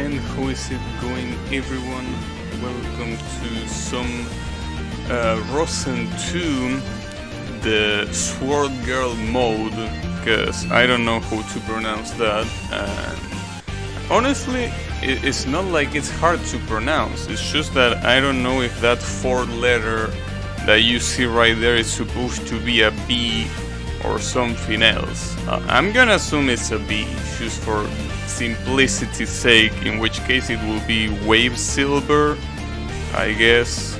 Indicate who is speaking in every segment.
Speaker 1: And how is it going, everyone? Welcome to some Rosen 2, the Sword Girl mode, because I don't know how to pronounce that. And honestly, it's not like it's hard to pronounce, it's just that I don't know if that fourth letter that you see right there is supposed to be a B or something else. I'm gonna assume it's a B, just for simplicity's sake, in which case it will be Weißsilber, I guess.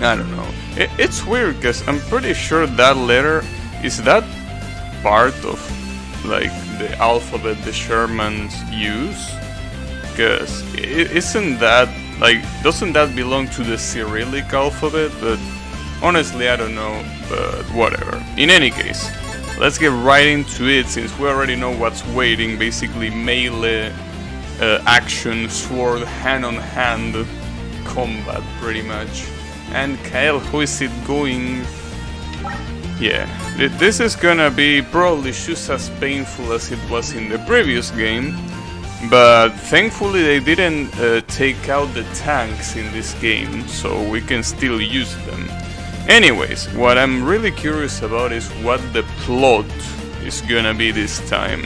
Speaker 1: I don't know. It's weird because I'm pretty sure that letter is that part of like the alphabet the Shermans use, because isn't that like, doesn't that belong to the Cyrillic alphabet? But honestly I don't know, but whatever. In any case, let's get right into it, since we already know what's waiting. Basically melee action, sword, hand-on-hand combat, pretty much. And Kyle, how is it going? Yeah, this is gonna be probably just as painful as it was in the previous game, but thankfully they didn't take out the tanks in this game, so we can still use them. Anyways, what I'm really curious about is what the plot is gonna be this time.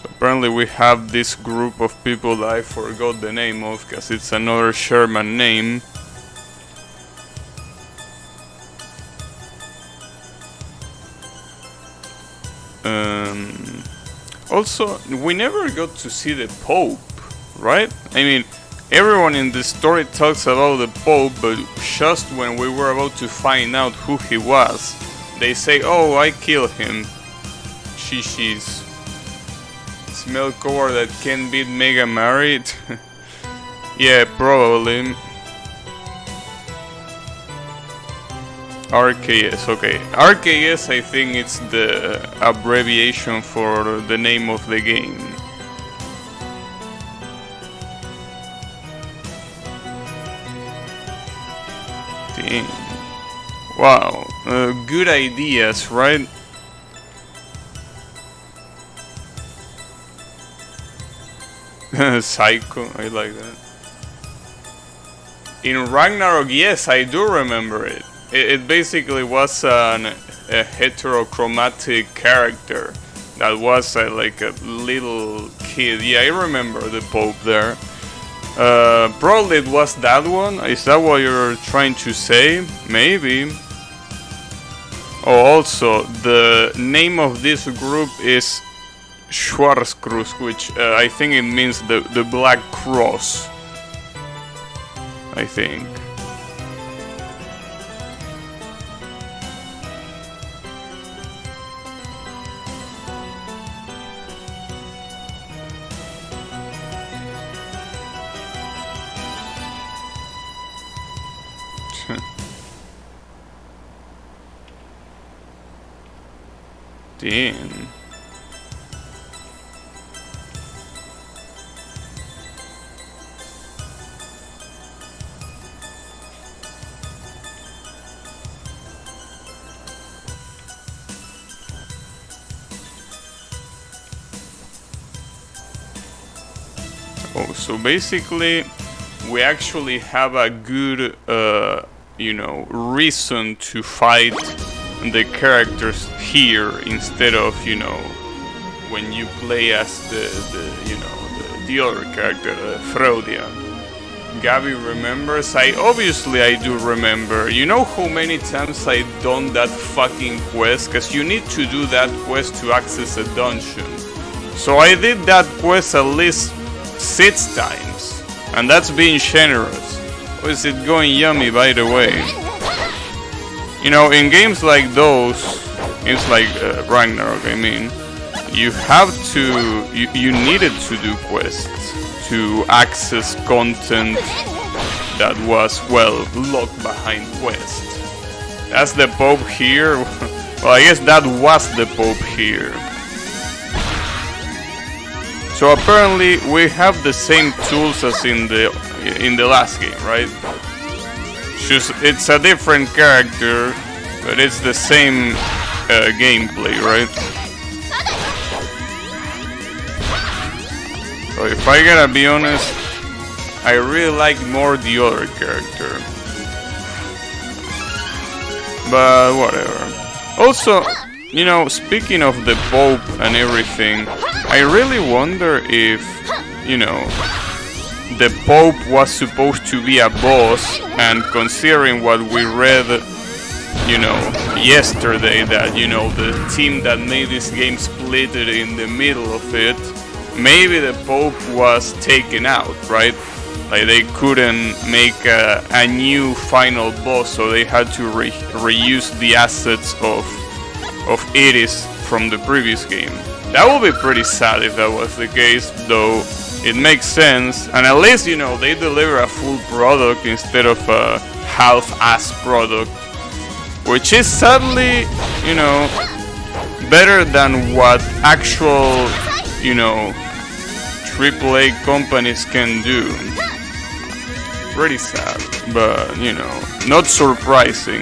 Speaker 1: Apparently we have this group of people that I forgot the name of, because it's another Sherman name. Also, we never got to see the Pope, right? I mean, everyone in the story talks about the Pope, but just when we were about to find out who he was, they say, oh, I killed him. Shishis. Smell cover that can beat Mega married? Yeah, probably. RKS, okay. RKS, I think it's the abbreviation for the name of the game. Dang. Wow, good ideas, right? Psycho, I like that. In Ragnarok, yes, I do remember it. It basically was a heterochromatic character that was like a little kid. Yeah, I remember the Pope there. Probably it was that one. Is that what you're trying to say? Maybe. Oh, also, the name of this group is Schwarzkreuz, which I think it means the Black Cross. I think. Damn. Oh, so basically we actually have a good, you know, reason to fight the characters here, instead of, you know, when you play as the other character, Freudian. Gabby remembers. Obviously I do remember. You know how many times I done that fucking quest? Because you need to do that quest to access a dungeon. So I did that quest at least 6 times, and that's being generous. How is it going, yummy, by the way? You know, in games like those, games like Ragnarok, I mean, you have to, you needed to do quests to access content that was, well, locked behind quests. That's the Pope here. Well, I guess that was the Pope here. So apparently we have the same tools as in the last game, right? Just it's a different character, but it's the same gameplay, right? But if I gotta be honest, I really like more the other character. But whatever. Also, you know, speaking of the Pope and everything, I really wonder if, you know, the Pope was supposed to be a boss, and considering what we read, you know, yesterday, that, you know, the team that made this game split it in the middle of it, maybe the Pope was taken out, right? Like they couldn't make a new final boss, so they had to reuse the assets of Iris from the previous game. That would be pretty sad if that was the case, though it makes sense, and at least, you know, they deliver a full product instead of a half-ass product, which is sadly, you know, better than what actual, you know, AAA companies can do. Pretty sad, but, you know, not surprising.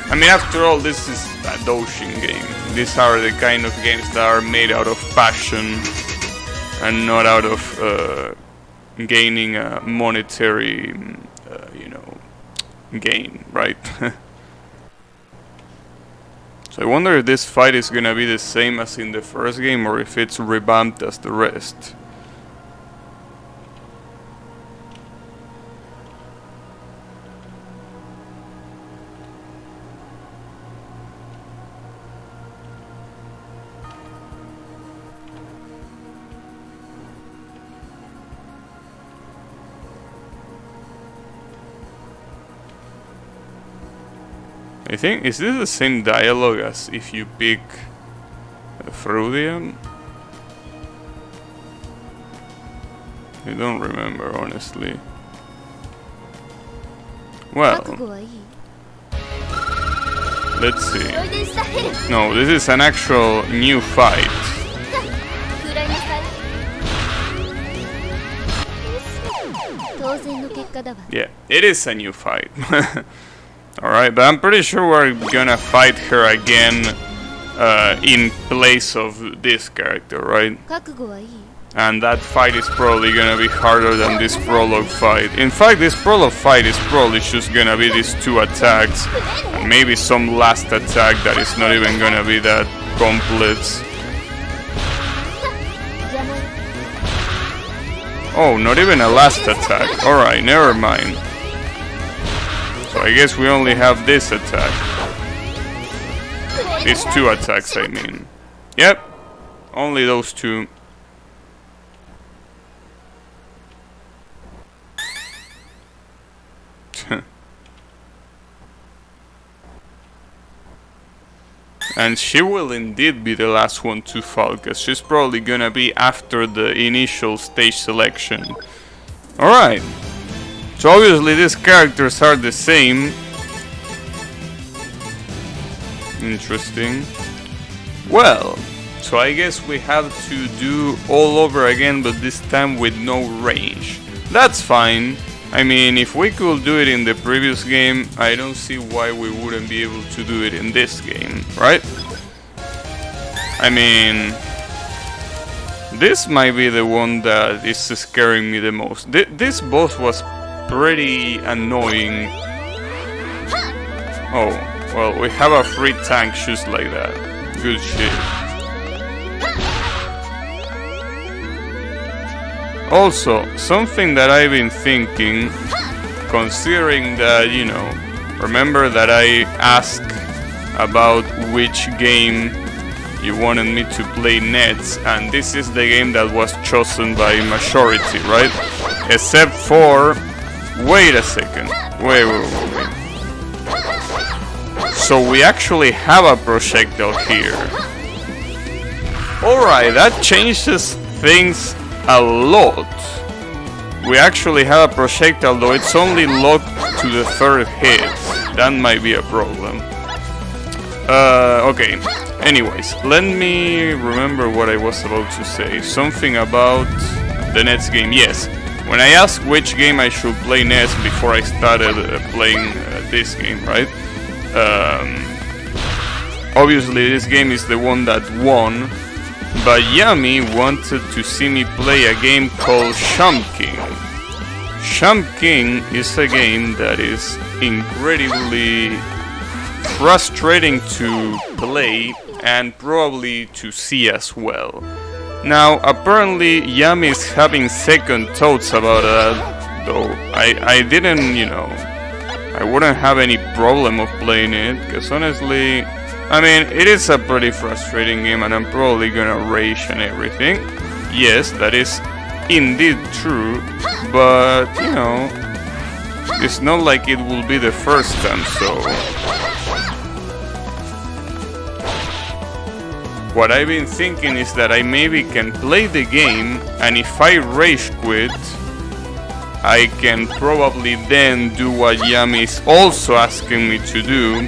Speaker 1: I mean, after all, this is a Doshin game. These are the kind of games that are made out of passion and not out of gaining a monetary, you know, gain, right? So I wonder if this fight is gonna be the same as in the first game, or if it's revamped as the rest. I think, is this the same dialogue as if you pick Freudian? I don't remember, honestly. Well, let's see. No, this is an actual new fight. Yeah, it is a new fight. Alright, but I'm pretty sure we're gonna fight her again in place of this character, right? And that fight is probably gonna be harder than this prologue fight. In fact, this prologue fight is probably just gonna be these two attacks, and maybe some last attack that is not even gonna be that complex. Oh, not even a last attack. Alright, never mind. So I guess we only have this attack. These two attacks, I mean. Yep, only those two. And she will indeed be the last one to fall, because she's probably gonna be after the initial stage selection. Alright. So obviously these characters are the same. Interesting. Well, so I guess we have to do all over again, but this time with no range. That's fine. I mean, if we could do it in the previous game, I don't see why we wouldn't be able to do it in this game, right? I mean, this might be the one that is scaring me the most. This boss was pretty annoying. Oh, well, we have a free tank just like that. Good shit. Also, something that I've been thinking, considering that, you know, remember that I asked about which game you wanted me to play next, and this is the game that was chosen by majority, right? Except for... Wait a second. Wait. So we actually have a projectile here. Alright, that changes things a lot. We actually have a projectile, though it's only locked to the third hit. That might be a problem. Okay. Anyways, let me remember what I was about to say. Something about the next game. Yes. When I asked which game I should play next before I started playing this game, right? Obviously this game is the one that won, But Yami wanted to see me play a game called King. King is a game that is incredibly frustrating to play and probably to see as well. Now, apparently Yami is having second thoughts about that, though I didn't, you know, I wouldn't have any problem of playing it, because honestly, I mean, it is a pretty frustrating game and I'm probably gonna rage and everything. Yes, that is indeed true, but, you know, it's not like it will be the first time, so... What I've been thinking is that I maybe can play the game, and if I rage quit, I can probably then do what Yami is also asking me to do,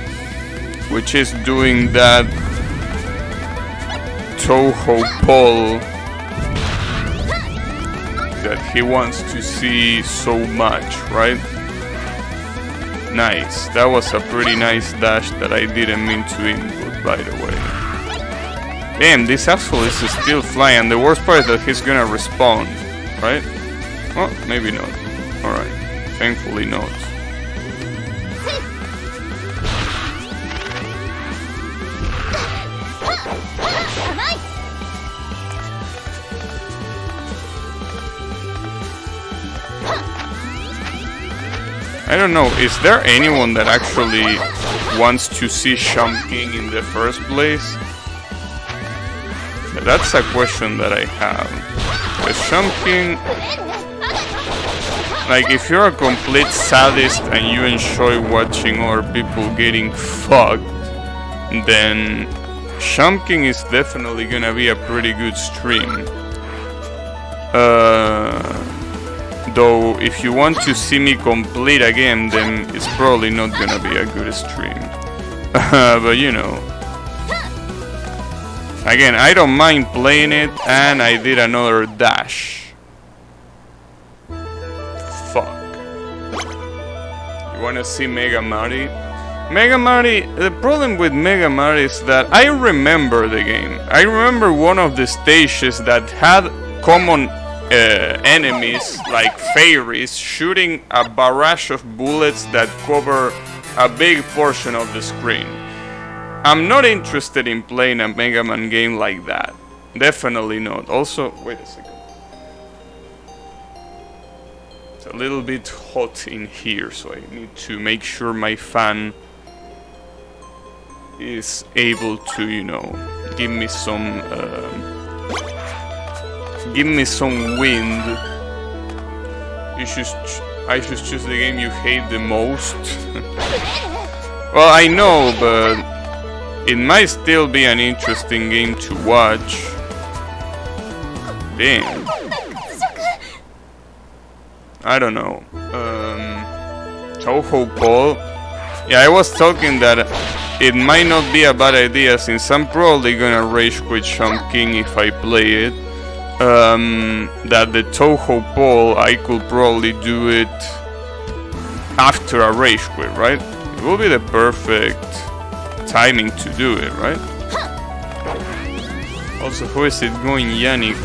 Speaker 1: which is doing that Toho Pole that he wants to see so much, right? Nice. That was a pretty nice dash that I didn't mean to input, by the way. Damn, this asshole is still flying. The worst part is that he's gonna respawn, right? Oh, maybe not. Alright, thankfully not. I don't know, is there anyone that actually wants to see King in the first place? That's a question that I have. King, like, if you're a complete sadist and you enjoy watching other people getting fucked, then King is definitely gonna be a pretty good stream. Though, if you want to see me complete a game, then it's probably not gonna be a good stream. But you know. Again, I don't mind playing it, and I did another dash. Fuck. You wanna see Mega Mari? Mega Mari, the problem with Mega Mari is that I remember the game. I remember one of the stages that had common enemies like fairies shooting a barrage of bullets that cover a big portion of the screen. I'm not interested in playing a Mega Man game like that. Definitely not. Also, wait a second. It's a little bit hot in here, so I need to make sure my fan is able to, you know, give me some wind. I should choose the game you hate the most. Well, I know, but it might still be an interesting game to watch. Damn. I don't know. Toho Pole. Yeah, I was talking that it might not be a bad idea, since I'm probably gonna rage quit King if I play it. That the Toho Pole, I could probably do it after a rage quit, right? It will be the perfect timing to do it, right? Also, who is it going, Yannick?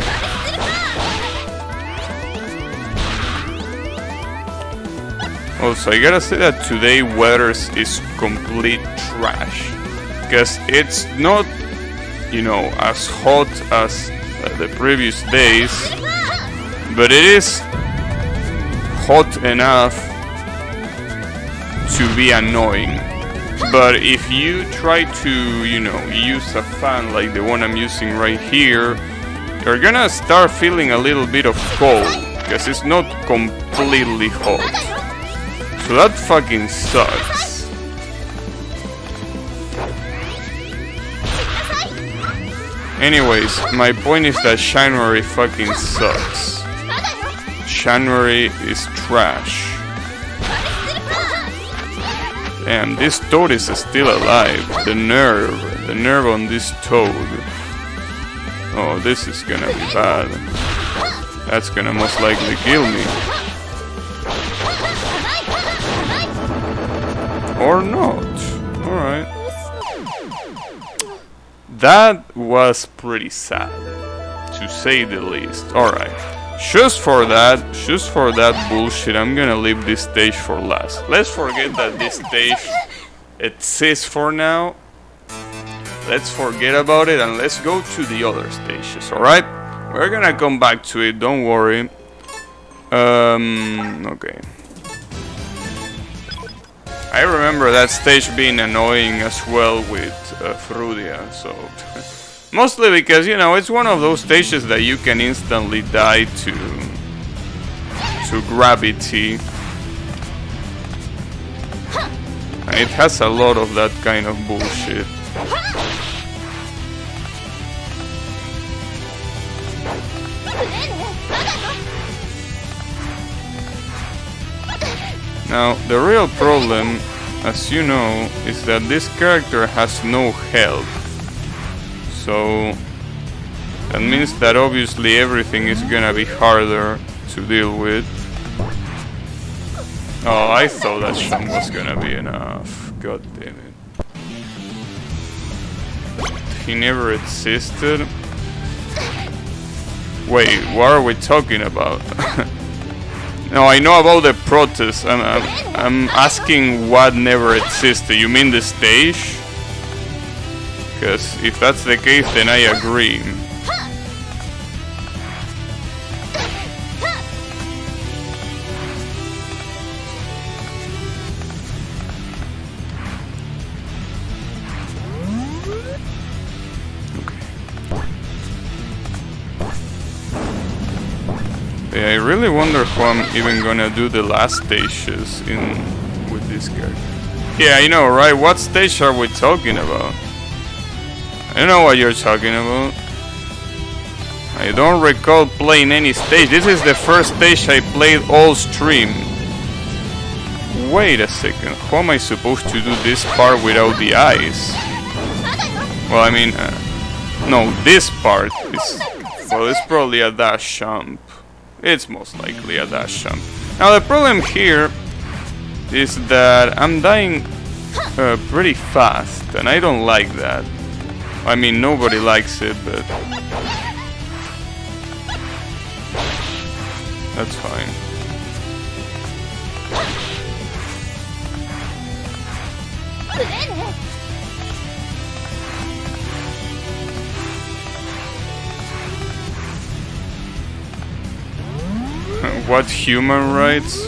Speaker 1: Also, I gotta say that today weather is complete trash, because it's not, you know, as hot as the previous days, but it is hot enough to be annoying. But if you try to, you know, use a fan like the one I'm using right here, you're gonna start feeling a little bit of cold, because it's not completely hot. So that fucking sucks. Anyways, my point is that January fucking sucks. January is trash. Damn, this toad is still alive. The nerve on this toad. Oh, this is gonna be bad. That's gonna most likely kill me. Or not. Alright. That was pretty sad. to say the least. Alright. Just for that bullshit, I'm gonna leave this stage for last. Let's forget that this stage exists for now. Let's forget about it and let's go to the other stages, alright? We're gonna come back to it, don't worry. Okay. I remember that stage being annoying as well with Frudia, so... Mostly because, you know, it's one of those stages that you can instantly die to gravity. And it has a lot of that kind of bullshit. Now, the real problem, as you know, is that this character has no health. So that means that obviously everything is gonna be harder to deal with. Oh, I thought that shot was gonna be enough. God damn it. He never existed. Wait, what are we talking about? No, I know about the protest. I'm asking what never existed. You mean the stage? Because if that's the case, then I agree. Yeah, I really wonder how I'm even gonna do the last stages with this character. Yeah, I know, right? What stage are we talking about? I don't know what you're talking about. I don't recall playing any stage. This is the first stage I played all stream. Wait a second. How am I supposed to do this part without the eyes? Well, I mean, no, this part is... Well, it's probably a dash jump. It's most likely a dash jump. Now, the problem here is that I'm dying pretty fast, and I don't like that. I mean, nobody likes it, but that's fine. What human rights?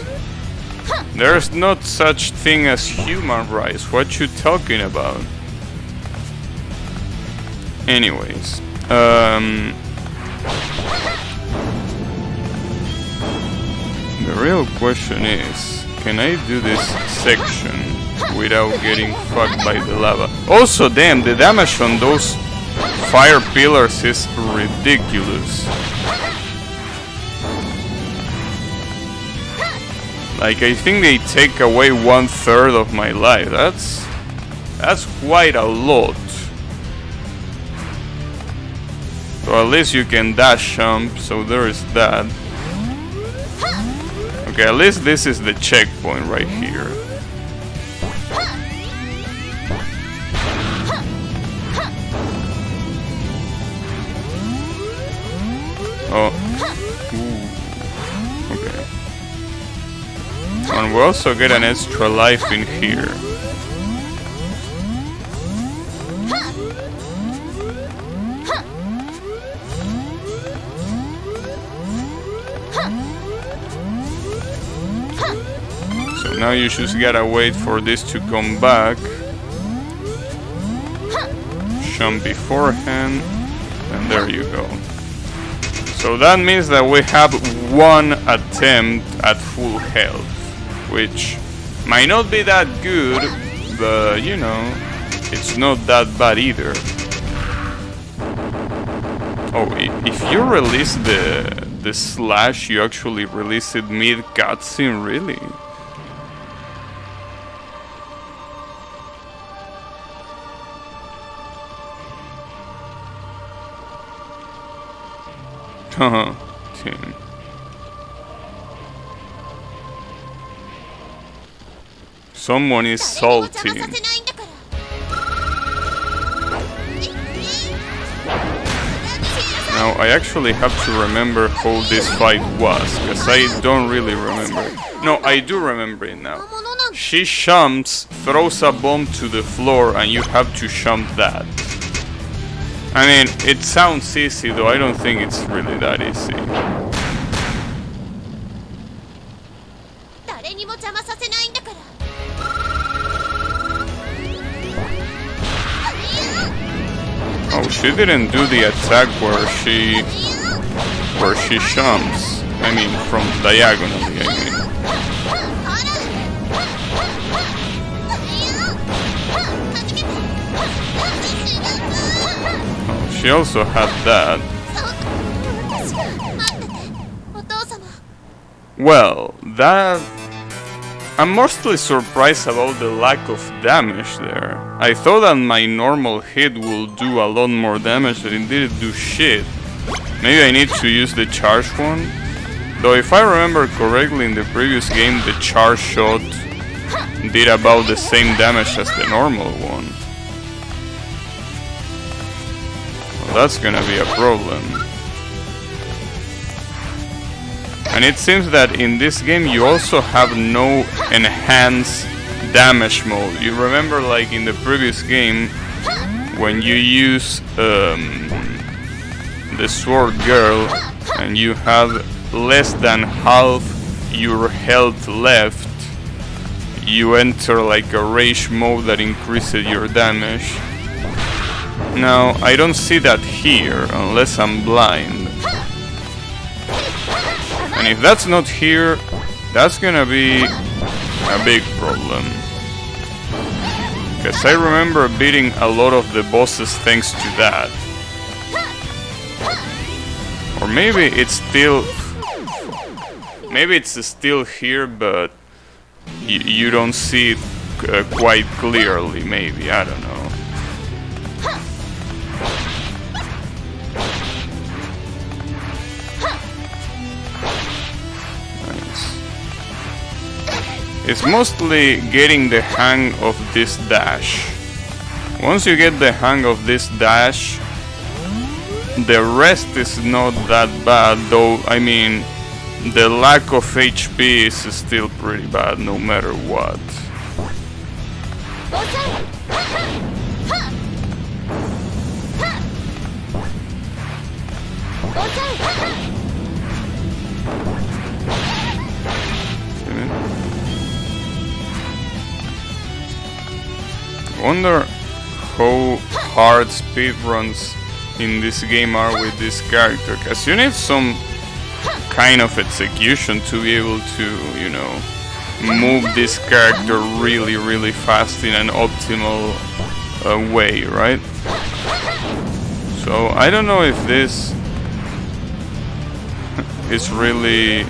Speaker 1: There's not such thing as human rights. What you talking about? Anyways, the real question is, can I do this section without getting fucked by the lava? Also, damn, the damage on those fire pillars is ridiculous. Like, I think they take away 1/3 of my life. That's quite a lot. So at least you can dash jump, so there is that. Okay, at least this is the checkpoint right here. Oh. Ooh. Okay. And we also get an extra life in here. So now you just gotta wait for this to come back. Jump beforehand, and there you go. So that means that we have one attempt at full health, which might not be that good, but you know, it's not that bad either. Oh, if you release the slash, you actually release it mid cutscene, really? Haha, damn. Someone is salty. Now I actually have to remember how this fight was, because I don't really remember. No, I do remember it now. She jumps, throws a bomb to the floor, and you have to jump that. I mean, it sounds easy, though I don't think it's really that easy. Oh, she didn't do the attack where she jumps. I mean, from diagonally, I mean. Oh, she also had that. Well, that... I'm mostly surprised about the lack of damage there. I thought that my normal hit will do a lot more damage, but it didn't do shit. Maybe I need to use the charge one? Though if I remember correctly, in the previous game the charge shot did about the same damage as the normal one. Well, that's gonna be a problem. And it seems that in this game you also have no enhanced damage mode. You remember, like in the previous game, when you use the sword girl and you have less than half your health left, you enter like a rage mode that increases your damage. Now I don't see that here unless I'm blind. And if that's not here, that's gonna be a big problem. Because I remember beating a lot of the bosses thanks to that. Or maybe it's still... Maybe it's still here, but you don't see it quite clearly, maybe, I don't know. It's mostly getting the hang of this dash. Once you get the hang of this dash, the rest is not that bad, though, I mean, the lack of HP is still pretty bad no matter what. Wonder how hard speedruns in this game are with this character, because you need some kind of execution to be able to, you know, move this character really, really fast in an optimal way, right? So I don't know if this is really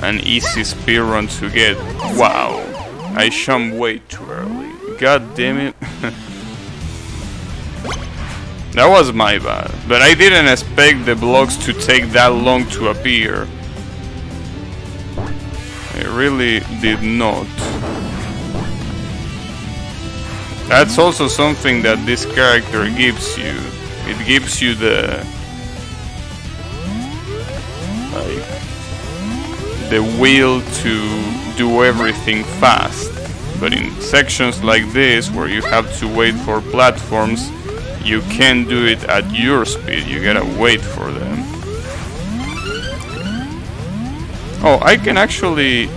Speaker 1: an easy speedrun to get. Wow. I jumped way too early. God damn it. That was my bad. But I didn't expect the blocks to take that long to appear. I really did not. That's also something that this character gives you. It gives you the... the will to do everything fast, but in sections like this where you have to wait for platforms, you can't do it at your speed, you gotta wait for them. Oh, I can actually...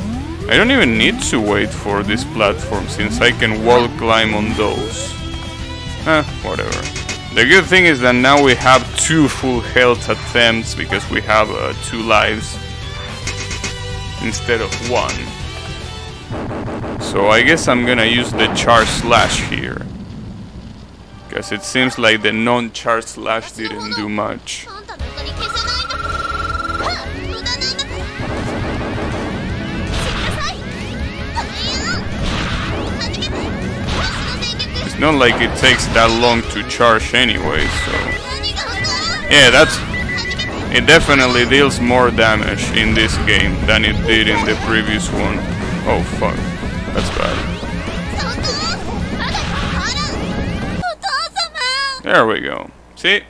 Speaker 1: I don't even need to wait for this platform since I can wall climb on those. Whatever. The good thing is that now we have 2 full health attempts because we have 2 lives instead of 1. So I guess I'm gonna use the charge slash here, because it seems like the non-charge slash didn't do much. It's not like it takes that long to charge anyway, so... Yeah, it definitely deals more damage in this game than it did in the previous one. Oh fuck, that's bad. There we go. See?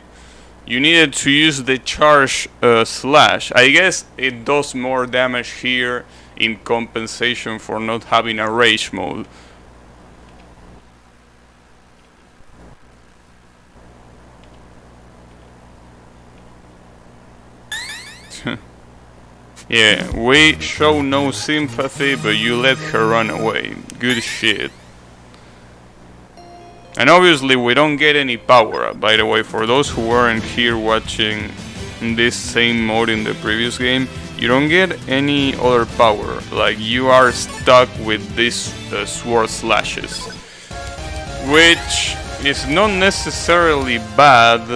Speaker 1: You needed to use the charge slash. I guess it does more damage here in compensation for not having a rage mode. Yeah, we show no sympathy, but you let her run away. Good shit. And obviously we don't get any power up. By the way, for those who weren't here watching this same mode in the previous game, you don't get any other power. Like, you are stuck with these sword slashes, which is not necessarily bad,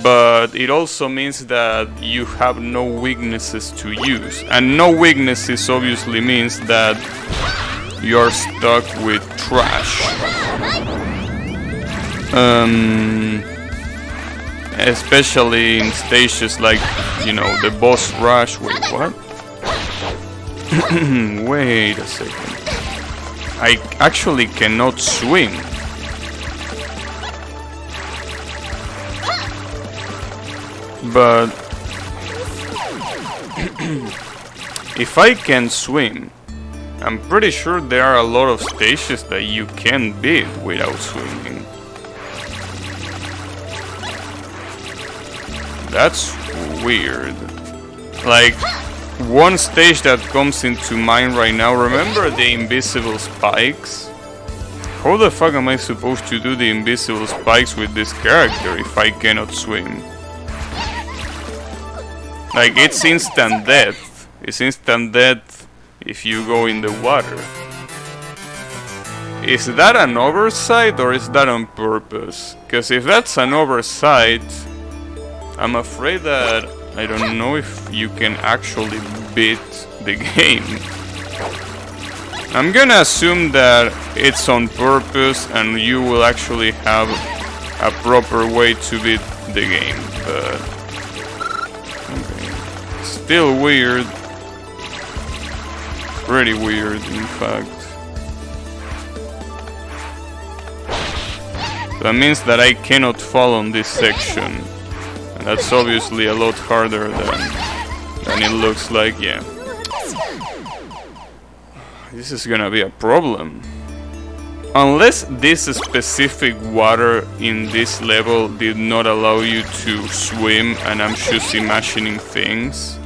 Speaker 1: but it also means that you have no weaknesses to use, and no weaknesses obviously means that you're stuck with trash. Especially in stages like, you know, the boss rush. Wait, what? Wait a second. I actually cannot swim. But if I can swim, I'm pretty sure there are a lot of stages that you can beat without swimming. That's weird. Like, one stage that comes into mind right now, remember the invisible spikes? How the fuck am I supposed to do the invisible spikes with this character if I cannot swim? Like, it's instant death. It's instant death if you go in the water. Is that an oversight or is that on purpose? Because if that's an oversight, I'm afraid that I don't know if you can actually beat the game. I'm gonna assume that it's on purpose and you will actually have a proper way to beat the game, but okay. Still weird. Pretty weird, in fact. That means that I cannot fall on this section. And that's obviously a lot harder than it looks like, yeah. This is gonna be a problem. Unless this specific water in this level did not allow you to swim and I'm just imagining things.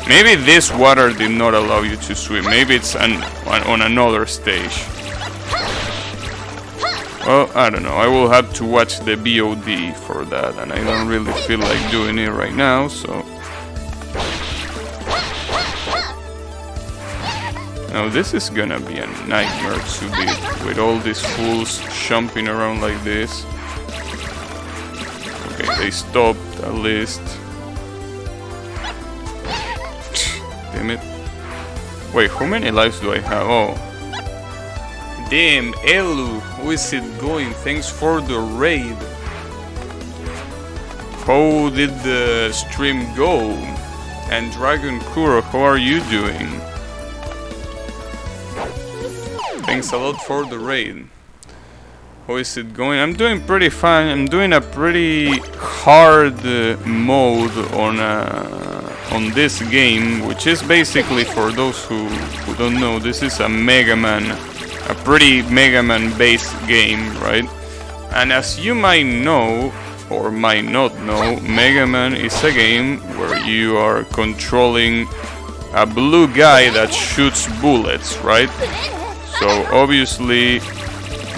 Speaker 1: Maybe this water did not allow you to swim. Maybe it's on another stage. Well, I don't know. I will have to watch the VOD for that, and I don't really feel like doing it right now, so... Now this is gonna be a nightmare to beat, with all these fools jumping around like this. Okay, they stopped, at least. Damn it. Wait, how many lives do I have? Oh. Damn, Elu, how is it going? Thanks for the raid. How did the stream go? And Dragon Kuro, how are you doing? Thanks a lot for the raid. How is it going? I'm doing pretty fine. I'm doing a pretty hard mode on this game, which is basically, for those who don't know, this is a Mega Man, a pretty Mega Man based game, right? And as you might know, or might not know, Mega Man is a game where you are controlling a blue guy that shoots bullets, right? So obviously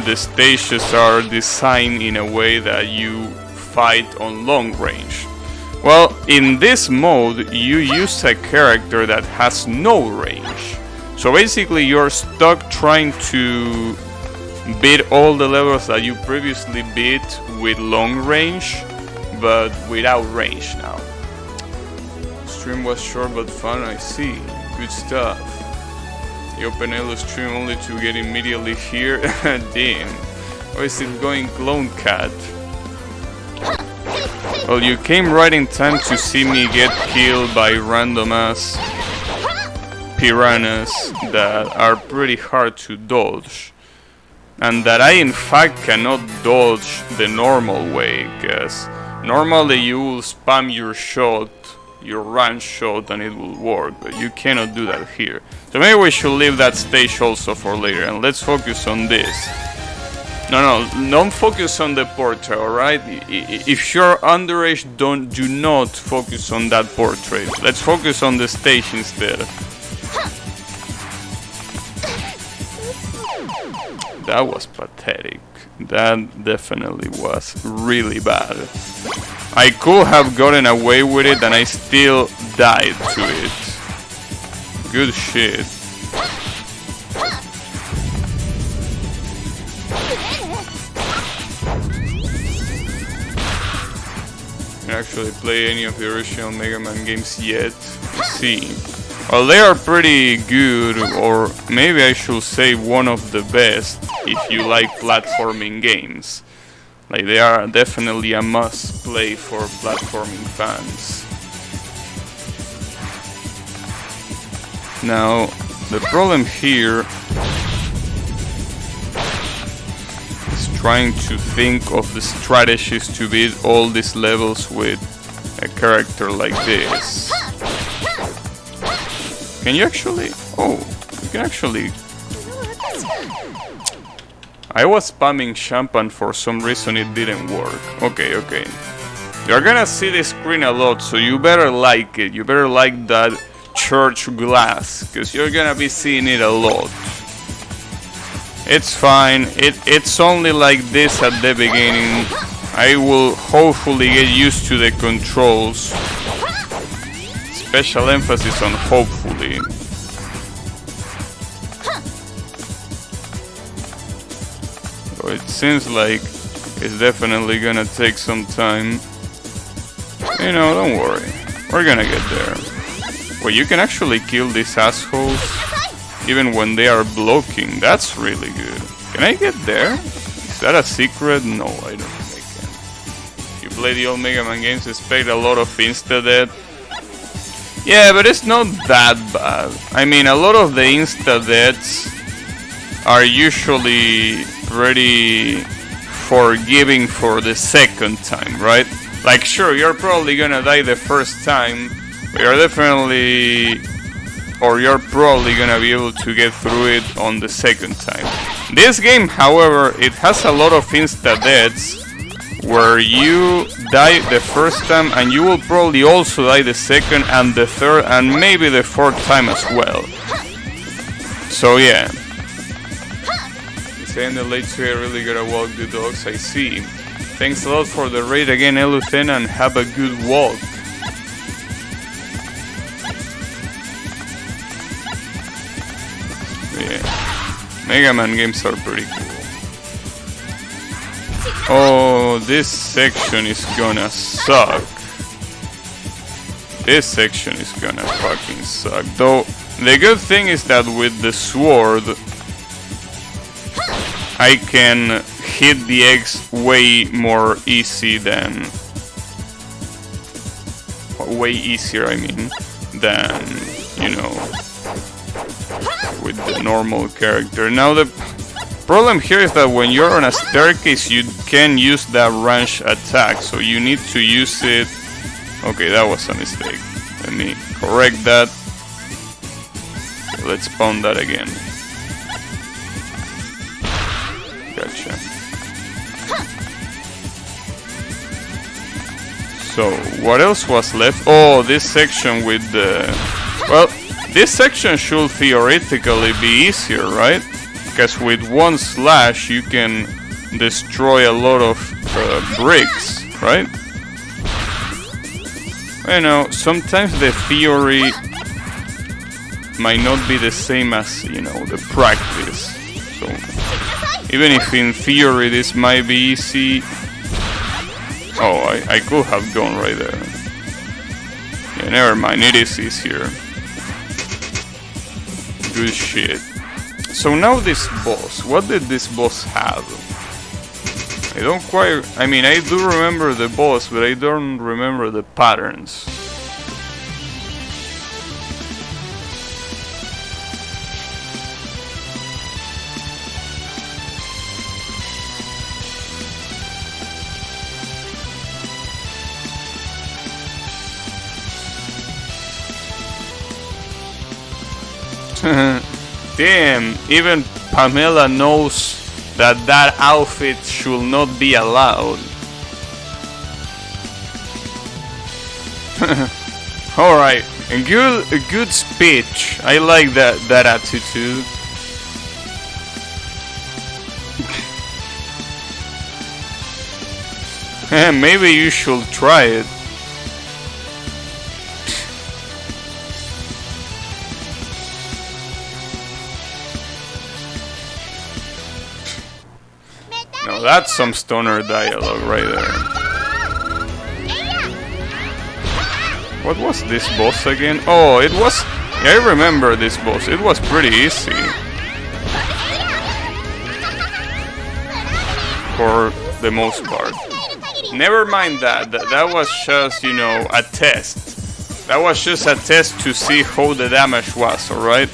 Speaker 1: the stages are designed in a way that you fight on long range. Well, in this mode you use a character that has no range. So basically you're stuck trying to beat all the levels that you previously beat with long range, but without range now. Stream was short but fun, I see. Good stuff. You open Elo stream only to get immediately here. Damn. How is it going, Clone Cat? Well, you came right in time to see me get killed by random ass piranhas that are pretty hard to dodge. and that I in fact cannot dodge the normal way, because normally you will spam your shot, your range shot, and it will work, but you cannot do that here. So maybe we should leave that stage also for later, and let's focus on this. No, don't focus on the portrait, alright? If you're underage, do not focus on that portrait. Let's focus on the stage instead. That was pathetic. That definitely was really bad. I could have gotten away with it and I still died to it. Good shit. Actually play any of the original Mega Man games yet. Let's see. Well, they are pretty good, or maybe I should say one of the best if you like platforming games. Like, they are definitely a must play for platforming fans. Now, the problem here trying to think of the strategies to beat all these levels with a character like this. Can you actually? Oh, you can actually. I was spamming champagne for some reason it didn't work. Okay. You're gonna see the screen a lot, so you better like it. You better like that church glass, because you're gonna be seeing it a lot. It's fine, it's only like this at the beginning. I will hopefully get used to the controls. Special emphasis on hopefully. So it seems like it's definitely gonna take some time. You know, don't worry. We're gonna get there. Well, you can actually kill these assholes even when they are blocking. That's really good. Can I get there? Is that a secret? No, I don't think I can. If you play the old Mega Man games, expect a lot of insta-death. Yeah, but it's not that bad. I mean, a lot of the insta-deaths are usually pretty forgiving for the second time, right? Like, sure, you're probably gonna die the first time, but you're definitely... or you're probably gonna be able to get through it on the second time. This game, however, it has a lot of insta-deaths where you die the first time and you will probably also die the second and the third and maybe the fourth time as well. So yeah. Saying the late today, I really gotta walk the dogs, I see. Thanks a lot for the raid again, Eluthen, and have a good walk. Yeah, Mega Man games are pretty cool. Oh, this section is gonna suck. This section is gonna fucking suck. Though, the good thing is that with the sword, I can hit the eggs way more easy than... way easier, I mean, than, you know, with the normal character. Now the problem here is that when you're on a staircase you can use that range attack, so you need to use it. Okay, that was a mistake. Let me correct that. Okay, let's spawn that again. Gotcha. So, what else was left? Oh, this section with the... well, this section should theoretically be easier, right? Because with one slash you can destroy a lot of bricks, right? You know, sometimes the theory might not be the same as, you know, the practice. So, even if in theory this might be easy... oh, I could have gone right there. Yeah, never mind, it is easier. Good shit. So now this boss, what did this boss have? I don't quite... I mean, I do remember the boss, but I don't remember the patterns. Damn, even Pamela knows that that outfit should not be allowed. Alright, a good speech. I like that attitude. Maybe you should try it. No, that's some stoner dialogue right there. What was this boss again? Oh, it was... Yeah, I remember this boss. It was pretty easy. For the most part. Never mind that. That was just, you know, a test. That was just a test to see how the damage was, alright?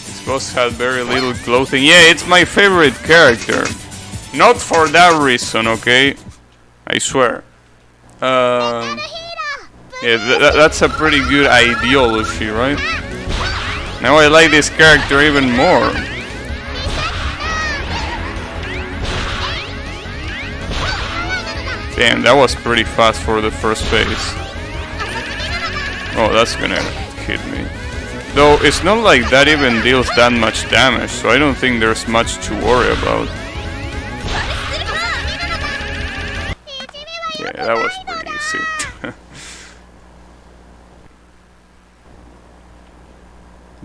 Speaker 1: This boss had very little clothing. Yeah, it's my favorite character. Not for that reason, okay? I swear. Yeah, that's a pretty good ideology, right? Now I like this character even more. Damn, that was pretty fast for the first phase. Oh, that's gonna hit me. Though, it's not like that even deals that much damage, so I don't think there's much to worry about. Yeah, that was pretty easy.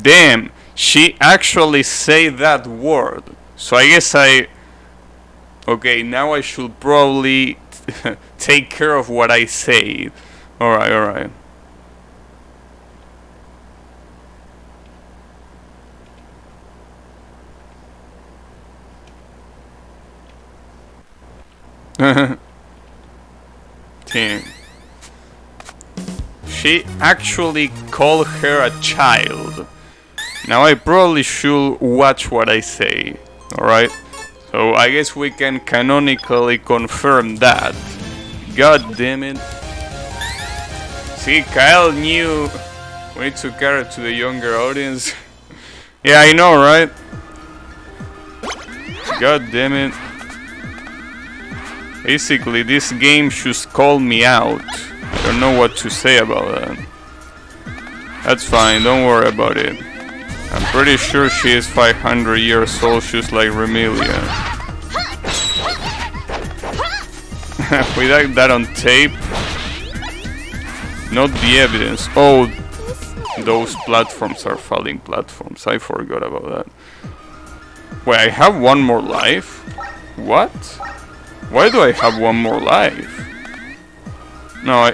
Speaker 1: Damn, she actually said that word. So I guess okay, now I should probably take care of what I say. Alright, alright. Damn. She actually called her a child. Now I probably should watch what I say. Alright? So I guess we can canonically confirm that. God damn it. See, Kyle knew we need to cater to the younger audience. Yeah, I know, right? God damn it. Basically, this game should call me out. I don't know what to say about that. That's fine, don't worry about it. I'm pretty sure she is 500 years old, just like Remilia. We like that on tape. Not the evidence. Oh, those platforms are falling platforms. I forgot about that. Wait, I have one more life? What? Why do I have one more life? No, I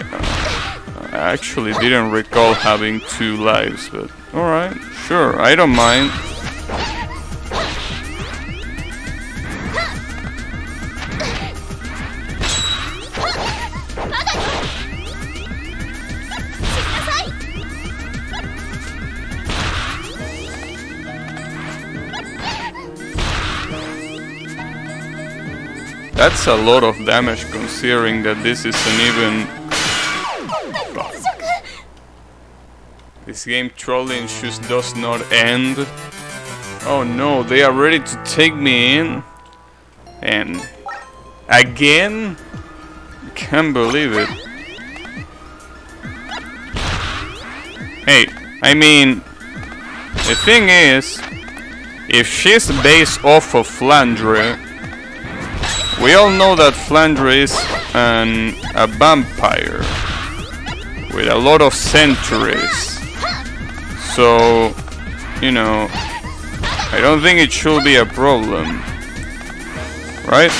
Speaker 1: actually didn't recall having 2 lives, but alright, sure, I don't mind. That's a lot of damage considering that this isn't even... This game trolling just does not end. Oh no, they are ready to take me in. And... again? Can't believe it. Hey, I mean... The thing is... If she's based off of Flandre... We all know that Flandre is a vampire with a lot of centuries, so, you know, I don't think it should be a problem, right?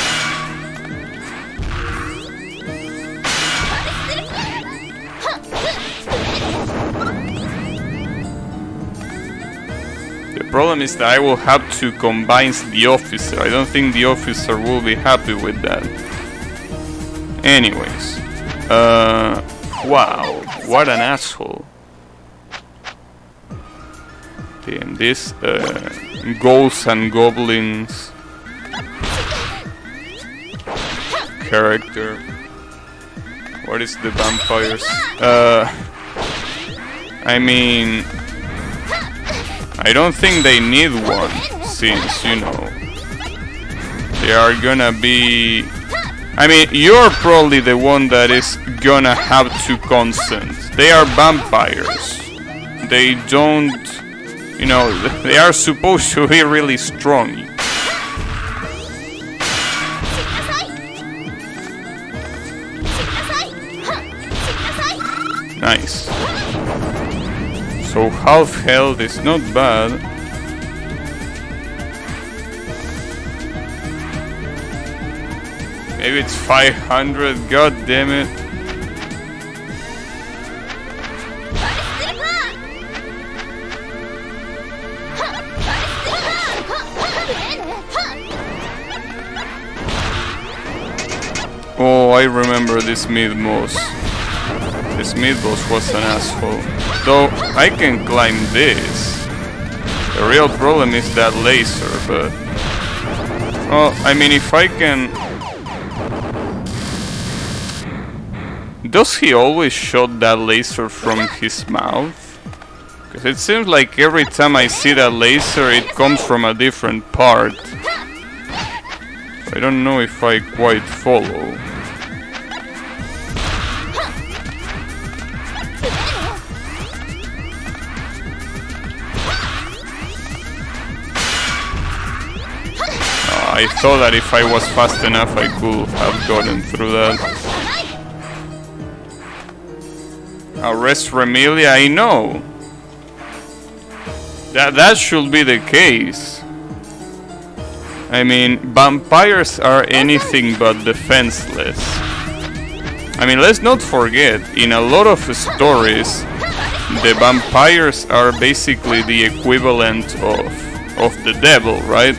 Speaker 1: The problem is that I will have to combine the officer. I don't think the officer will be happy with that. Anyways. Wow. What an asshole. Damn, this ghosts and goblins character. What is the vampires? I mean, I don't think they need one, since, you know, they are gonna be... I mean, you're probably the one that is gonna have to consent. They are vampires. They don't, you know, they are supposed to be really strong. Nice. So half health is not bad. Maybe it's 500, god damn it. Oh, I remember this mid-boss. This mid-boss was an asshole. Though, I can climb this. The real problem is that laser, but... Well, I mean, if I can... Does he always shoot that laser from his mouth? Because it seems like every time I see that laser, it comes from a different part. I don't know if I quite follow. I thought that if I was fast enough I could have gotten through that. Arrest Remelia, I know. That should be the case. I mean, vampires are anything but defenseless. I mean, let's not forget, in a lot of stories, the vampires are basically the equivalent of the devil, right?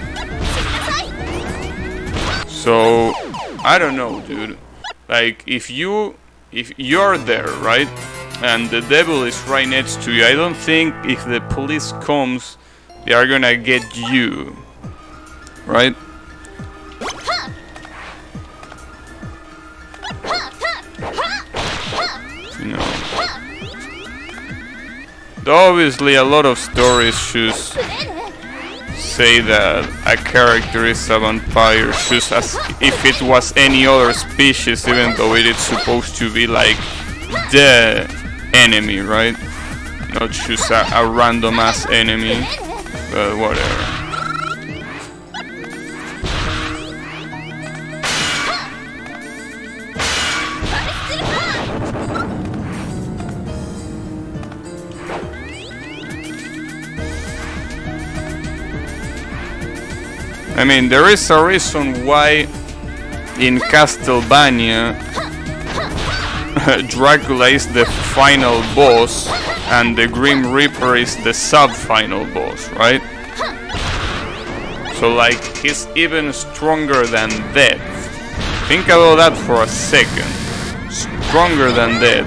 Speaker 1: So, I don't know, dude. Like, if you're there, right? And the devil is right next to you, I don't think if the police comes, they are gonna get you. Right? You know. Though obviously a lot of stories just say that a character is a vampire just as if it was any other species, even though it is supposed to be like the enemy, right? Not just a random ass enemy, but whatever. I mean, there is a reason why in Castlevania Dracula is the final boss and the Grim Reaper is the sub-final boss, right? So like, he's even stronger than Death. Think about that for a second. Stronger than Death.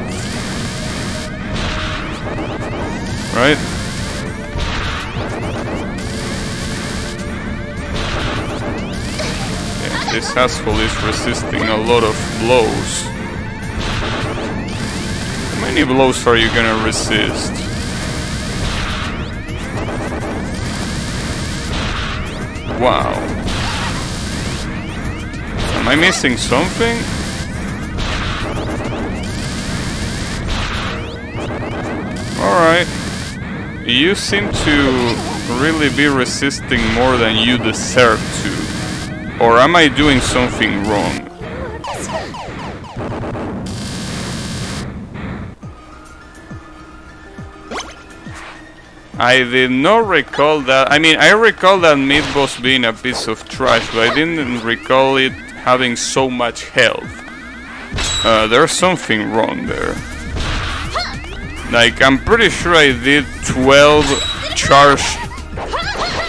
Speaker 1: Right? Yeah, this asshole is resisting a lot of blows. How many blows are you gonna resist? Wow. Am I missing something? Alright. You seem to really be resisting more than you deserve to. Or am I doing something wrong? I did not recall that. I mean, I recall that mid-boss being a piece of trash, but I didn't recall it having so much health. There's something wrong there. Like, I'm pretty sure I did 12 charge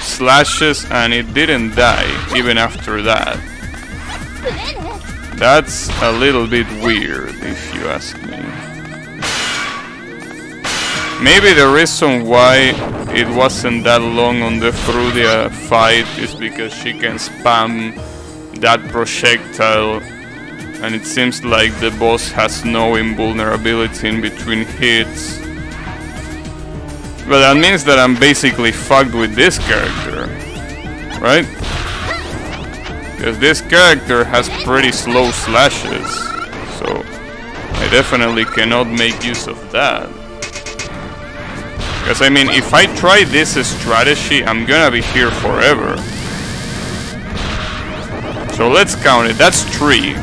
Speaker 1: slashes and it didn't die even after that. That's a little bit weird, if you ask me. Maybe the reason why it wasn't that long on the Frudia fight is because she can spam that projectile and it seems like the boss has no invulnerability in between hits. But that means that I'm basically fucked with this character, right? Because this character has pretty slow slashes, so I definitely cannot make use of that. Because I mean, if I try this strategy, I'm gonna be here forever. So let's count it. That's 3.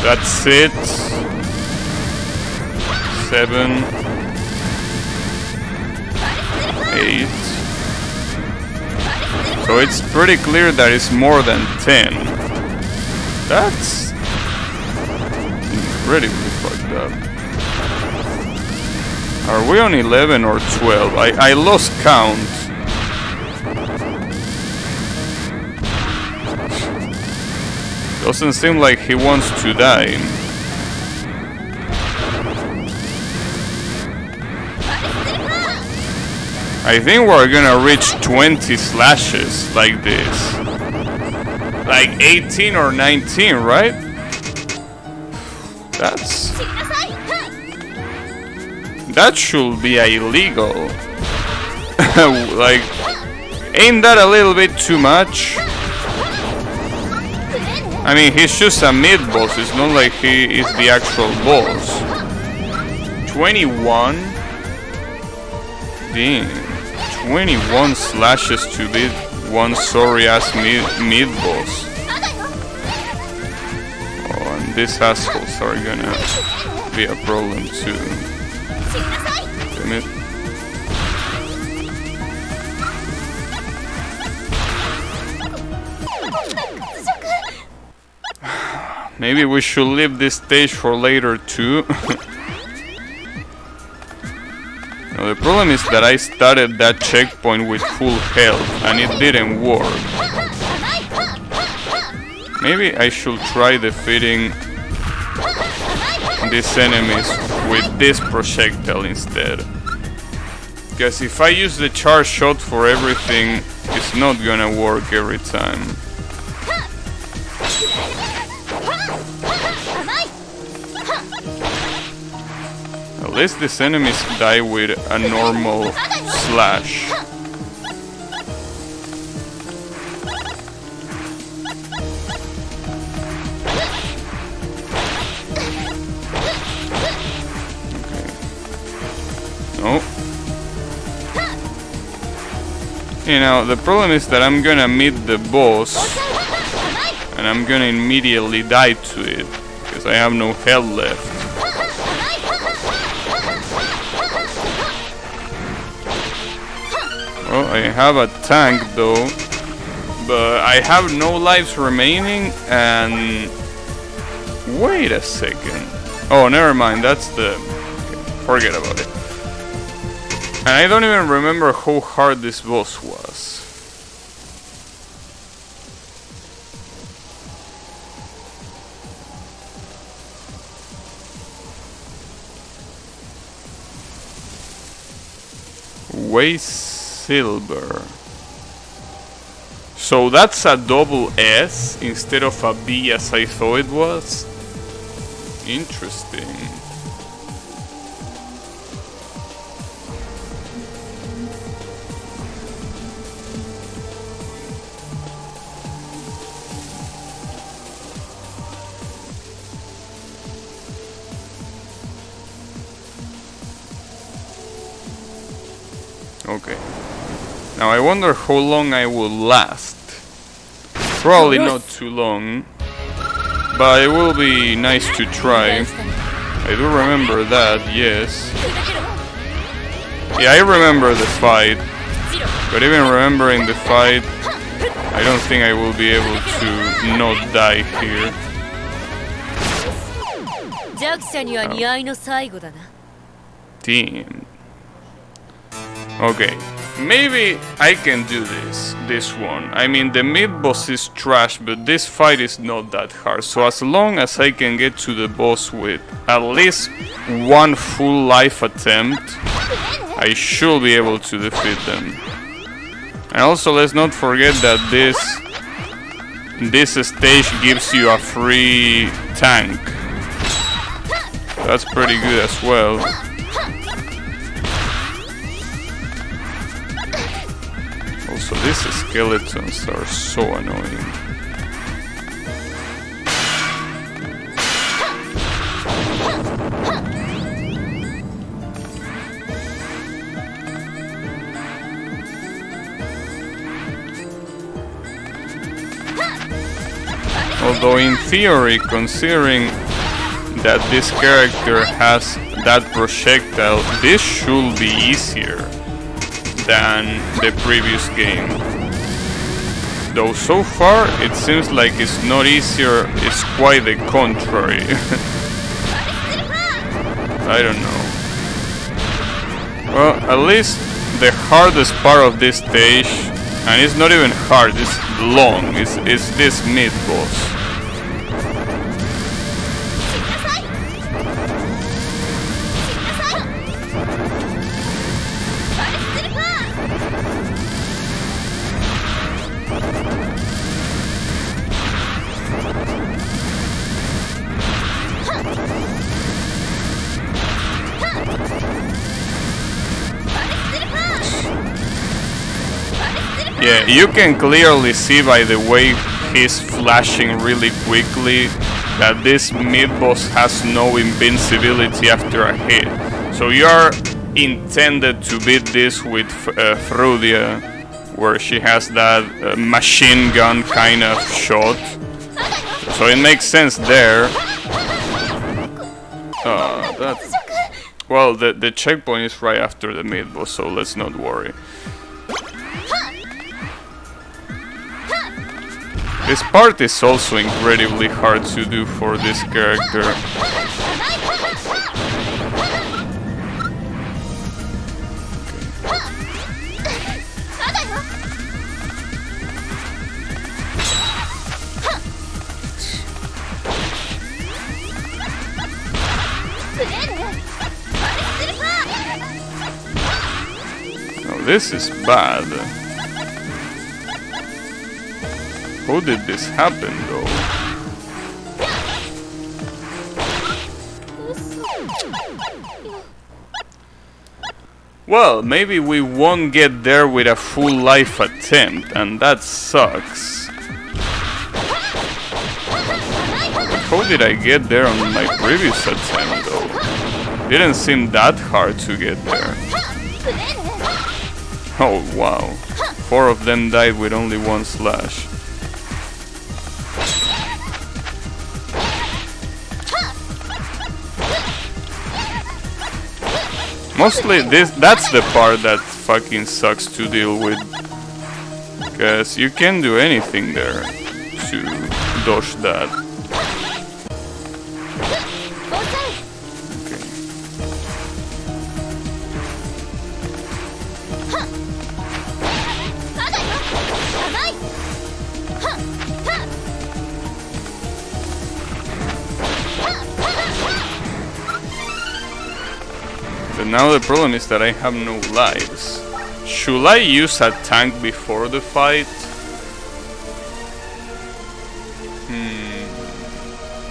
Speaker 1: That's it. 7, 8. So it's pretty clear that it's more than 10. That's incredibly fucked up. Are we on 11 or 12? I lost count. Doesn't seem like he wants to die. I think we're gonna reach 20 slashes like this. Like 18 or 19, right? That should be illegal. Like, ain't that a little bit too much? I mean, he's just a mid-boss, it's not like he is the actual boss. 21? Damn. 21 slashes to beat one sorry-ass mid-boss. Oh, and these assholes are gonna be a problem too. Damn it. Maybe we should leave this stage for later too. Now, the problem is that I started that checkpoint with full health and it didn't work. Maybe I should try defeating these enemies with this projectile instead. Because if I use the charge shot for everything, it's not gonna work every time. At least these enemies die with a normal slash. No. You know, the problem is that I'm gonna meet the boss and I'm gonna immediately die to it because I have no health left. Well, I have a tank though, but I have no lives remaining and... Wait a second. Oh, never mind, that's the... Okay, forget about it. And I don't even remember how hard this boss was. Weißsilber. So that's a double S instead of a B as I thought it was? Interesting. Okay. Now I wonder how long I will last. Probably not too long, but it will be nice to try. I do remember that, yes. Yeah, I remember the fight, but even remembering the fight, I don't think I will be able to not die here. Oh. Damn. Okay, maybe I can do this one. I mean, the mid-boss is trash, but this fight is not that hard. So as long as I can get to the boss with at least one full life attempt, I should be able to defeat them. And also, let's not forget that this stage gives you a free tank. That's pretty good as well. Also, these skeletons are so annoying. Although in theory, considering that this character has that projectile, this should be easier than the previous game. Though so far it seems like it's not easier, it's quite the contrary. I don't know. Well, at least the hardest part of this stage, and it's not even hard, it's long, it's this mid-boss. Yeah, you can clearly see by the way he's flashing really quickly that this mid-boss has no invincibility after a hit. So you're intended to beat this with Frudia, where she has that machine gun kind of shot. So it makes sense there. Well, the checkpoint is right after the mid-boss, so let's not worry. This part is also incredibly hard to do for this character. Now this is bad. How did this happen, though? Well, maybe we won't get there with a full life attempt, and that sucks. But how did I get there on my previous attempt, though? Didn't seem that hard to get there. Oh, wow. 4 of them died with only 1 slash. Mostly that's the part that fucking sucks to deal with, because you can't do anything there to dodge that. Okay. But now the problem is that I have no lives. Should I use a tank before the fight?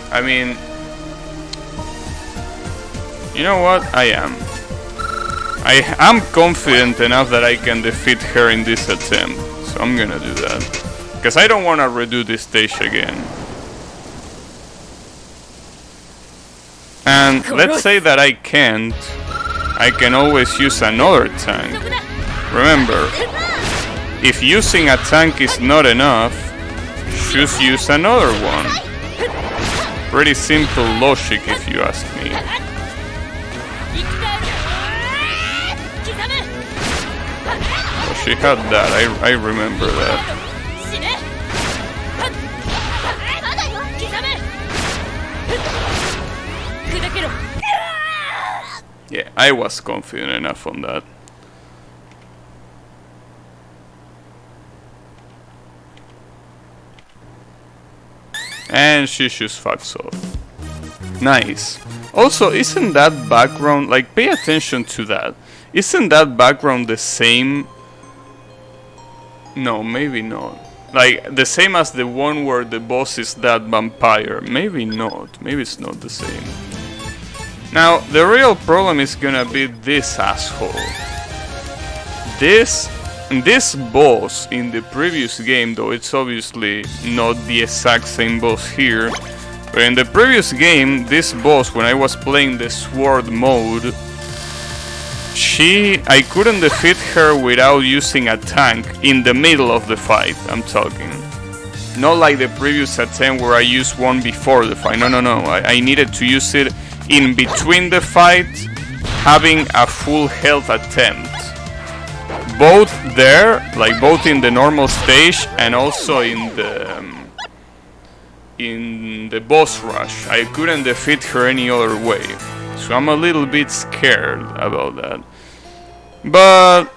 Speaker 1: I mean, you know what? I am confident enough that I can defeat her in this attempt, so I'm gonna do that. Because I don't want to redo this stage again. And let's say that I can't. I can always use another tank. Remember, if using a tank is not enough, just use another one. Pretty simple logic if you ask me. Oh, she had that, I remember that. Yeah, I was confident enough on that. And she just fucks off. Nice. Also, isn't that background, like, pay attention to that. Isn't that background the same? No, maybe not. Like, the same as the one where the boss is that vampire. Maybe not. Maybe it's not the same. Now, the real problem is gonna be this asshole. This boss in the previous game, though it's obviously not the exact same boss here, but in the previous game, this boss, when I was playing the sword mode, I couldn't defeat her without using a tank in the middle of the fight, I'm talking. Not like the previous attempt where I used one before the fight. No. I needed to use it in between the fight, having a full health attempt. Both there, like both in the normal stage and also in the boss rush. I couldn't defeat her any other way. So I'm a little bit scared about that. But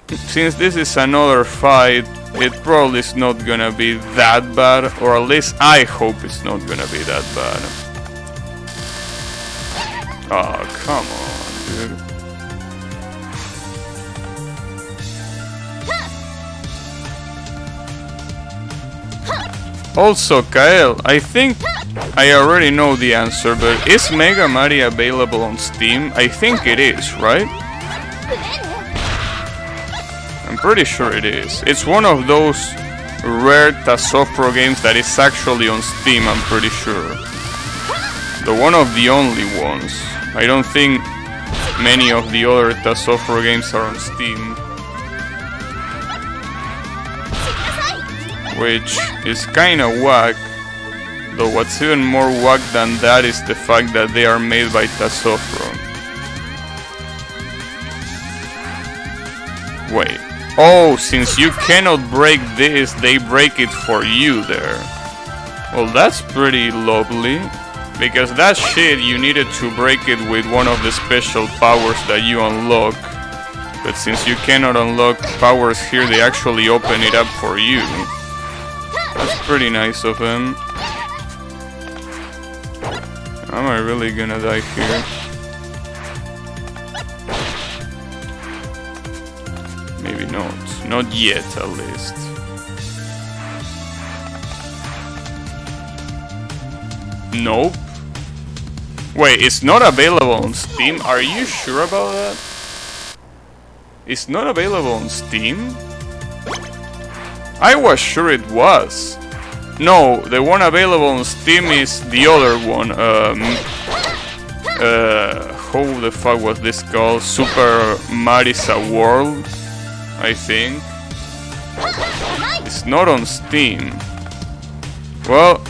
Speaker 1: since this is another fight, it probably is not gonna be that bad, or at least I hope it's not gonna be that bad. Oh, come on, dude. Also, Kael, I think I already know the answer, but is Mega Mario available on Steam? I think it is, right? I'm pretty sure it is. It's one of those rare Tasofro games that is actually on Steam, I'm pretty sure. One of the only ones. I don't think many of the other Tasofro games are on Steam. Which is kinda whack. Though what's even more whack than that is the fact that they are made by Tasofro. Wait. Oh, since you cannot break this, they break it for you there. Well, that's pretty lovely. Because that shit, you needed to break it with one of the special powers that you unlock. But since you cannot unlock powers here, they actually open it up for you. That's pretty nice of him. Am I really gonna die here? Maybe not. Not yet, at least. Nope. Wait, it's not available on Steam? Are you sure about that? It's not available on Steam? I was sure it was. No, the one available on Steam is the other one. How the fuck was this called? Super Marisa World, I think. It's not on Steam. Well,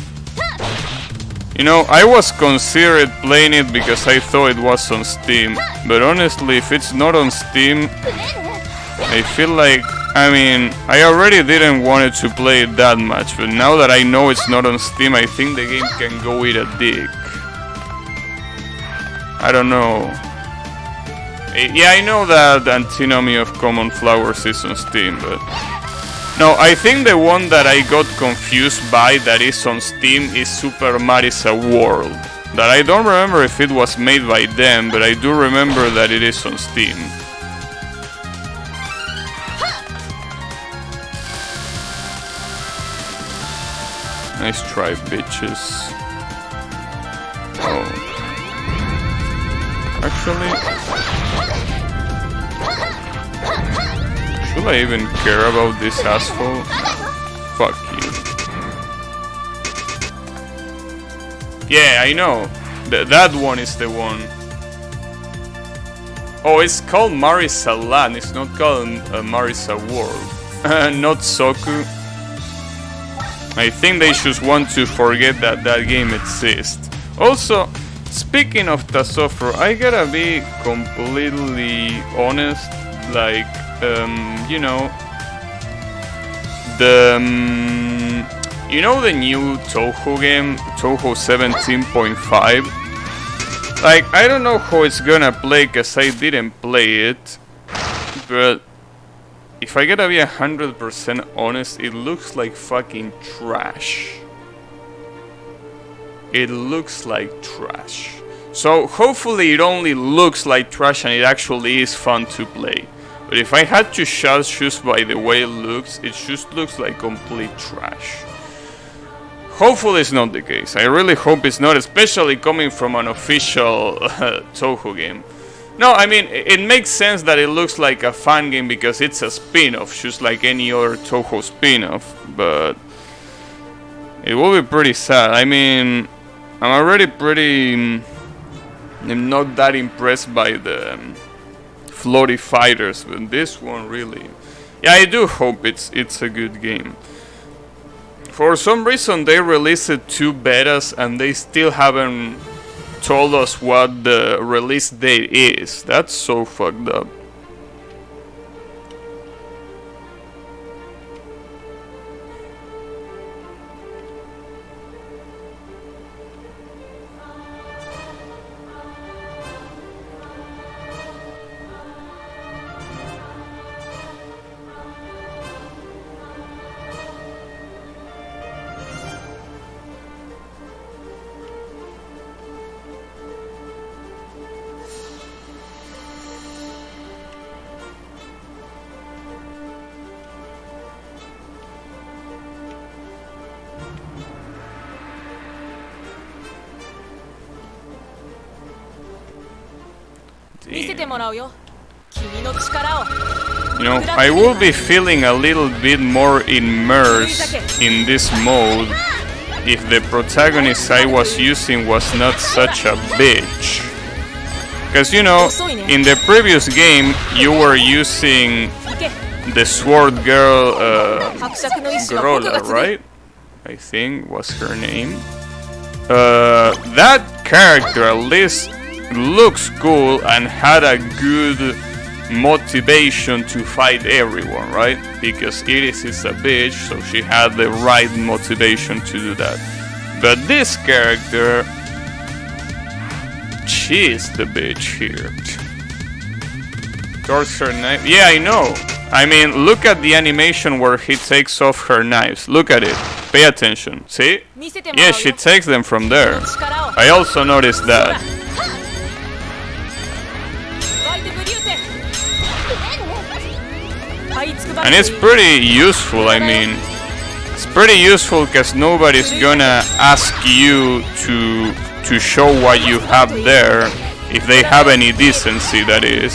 Speaker 1: you know, I was considered playing it because I thought it was on Steam. But honestly, if it's not on Steam, I feel like, I mean, I already didn't want it to play it that much, but now that I know it's not on Steam, I think the game can go eat a dick. I don't know. Yeah, I know that Antinomy of Common Flowers is on Steam, but... No, I think the one that I got confused by that is on Steam is Super Marisa World. That I don't remember if it was made by them, but I do remember that it is on Steam. Nice try, bitches. Oh. Actually... should I even care about this asshole? Fuck you. Yeah, I know. That one is the one. Oh, it's called Marisa Land. It's not called Marisa World. Not Soku. I think they should want to forget that that game exists. Also, speaking of Tasofro, I gotta be completely honest. Like, you know, you know the new Touhou game, Touhou 17.5? Like, I don't know how it's gonna play cause I didn't play it, but if I gotta be 100% honest, it looks like fucking trash. It looks like trash. So hopefully it only looks like trash and it actually is fun to play. But if I had to judge just by the way it just looks like complete trash. Hopefully it's not the case. I really hope it's not, especially coming from an official Toho game. No, I mean, it makes sense that it looks like a fan game because it's a spin-off, just like any other Toho spin-off, but it will be pretty sad. I mean, I'm already I'm not that impressed by the floaty fighters, but this one really... Yeah, I do hope it's a good game. For some reason they released 2 betas and they still haven't told us what the release date is. That's so fucked up. You know, I will be feeling a little bit more immersed in this mode if the protagonist I was using was not such a bitch. Because, you know, in the previous game you were using the sword girl, Grola, right? I think was her name. That character at least looks cool and had a good motivation to fight everyone, right? Because Iris is a bitch, so she had the right motivation to do that. But this character, she's the bitch here. Towards her knife. Yeah, I know. I mean, look at the animation where he takes off her knives. Look at it. Pay attention. See? Yeah, she takes them from there. I also noticed that. And it's pretty useful, I mean, it's pretty useful because nobody's gonna ask you to show what you have there, if they have any decency, that is.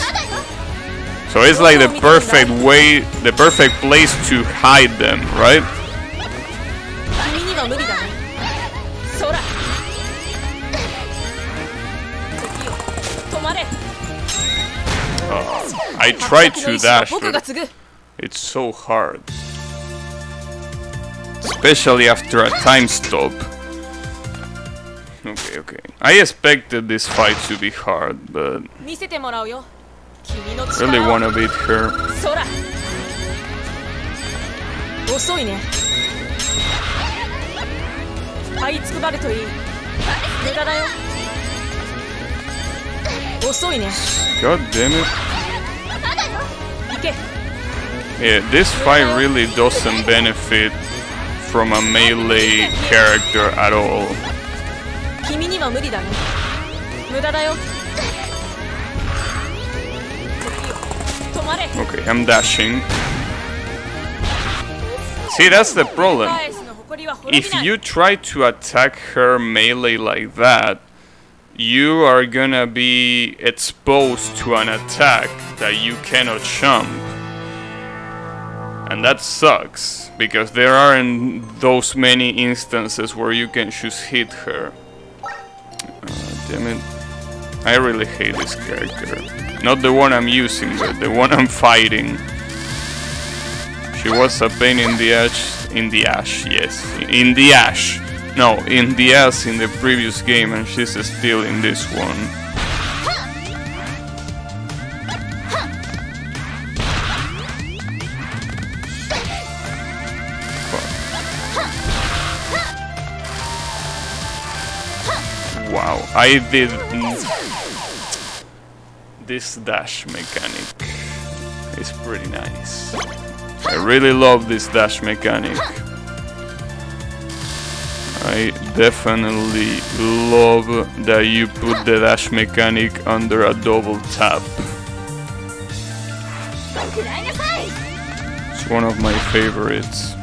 Speaker 1: So it's like the perfect way, the perfect place to hide them, right? I tried to dash, but it's so hard. Especially after a time stop. Okay. I expected this fight to be hard, but really wanna beat her. God damn it. Yeah, this fight really doesn't benefit from a melee character at all. Okay, I'm dashing. See, that's the problem. If you try to attack her melee like that, you are gonna be exposed to an attack that you cannot jump. And that sucks, because there aren't those many instances where you can just hit her. Damn it. I really hate this character. Not the one I'm using, but the one I'm fighting. She was a pain in the ass, yes. In the ash. No, in the ass in the previous game, and she's still in this one. Wow, I did this dash mechanic is pretty nice. I really love this dash mechanic. I definitely love that you put the dash mechanic under a double tap. It's one of my favorites.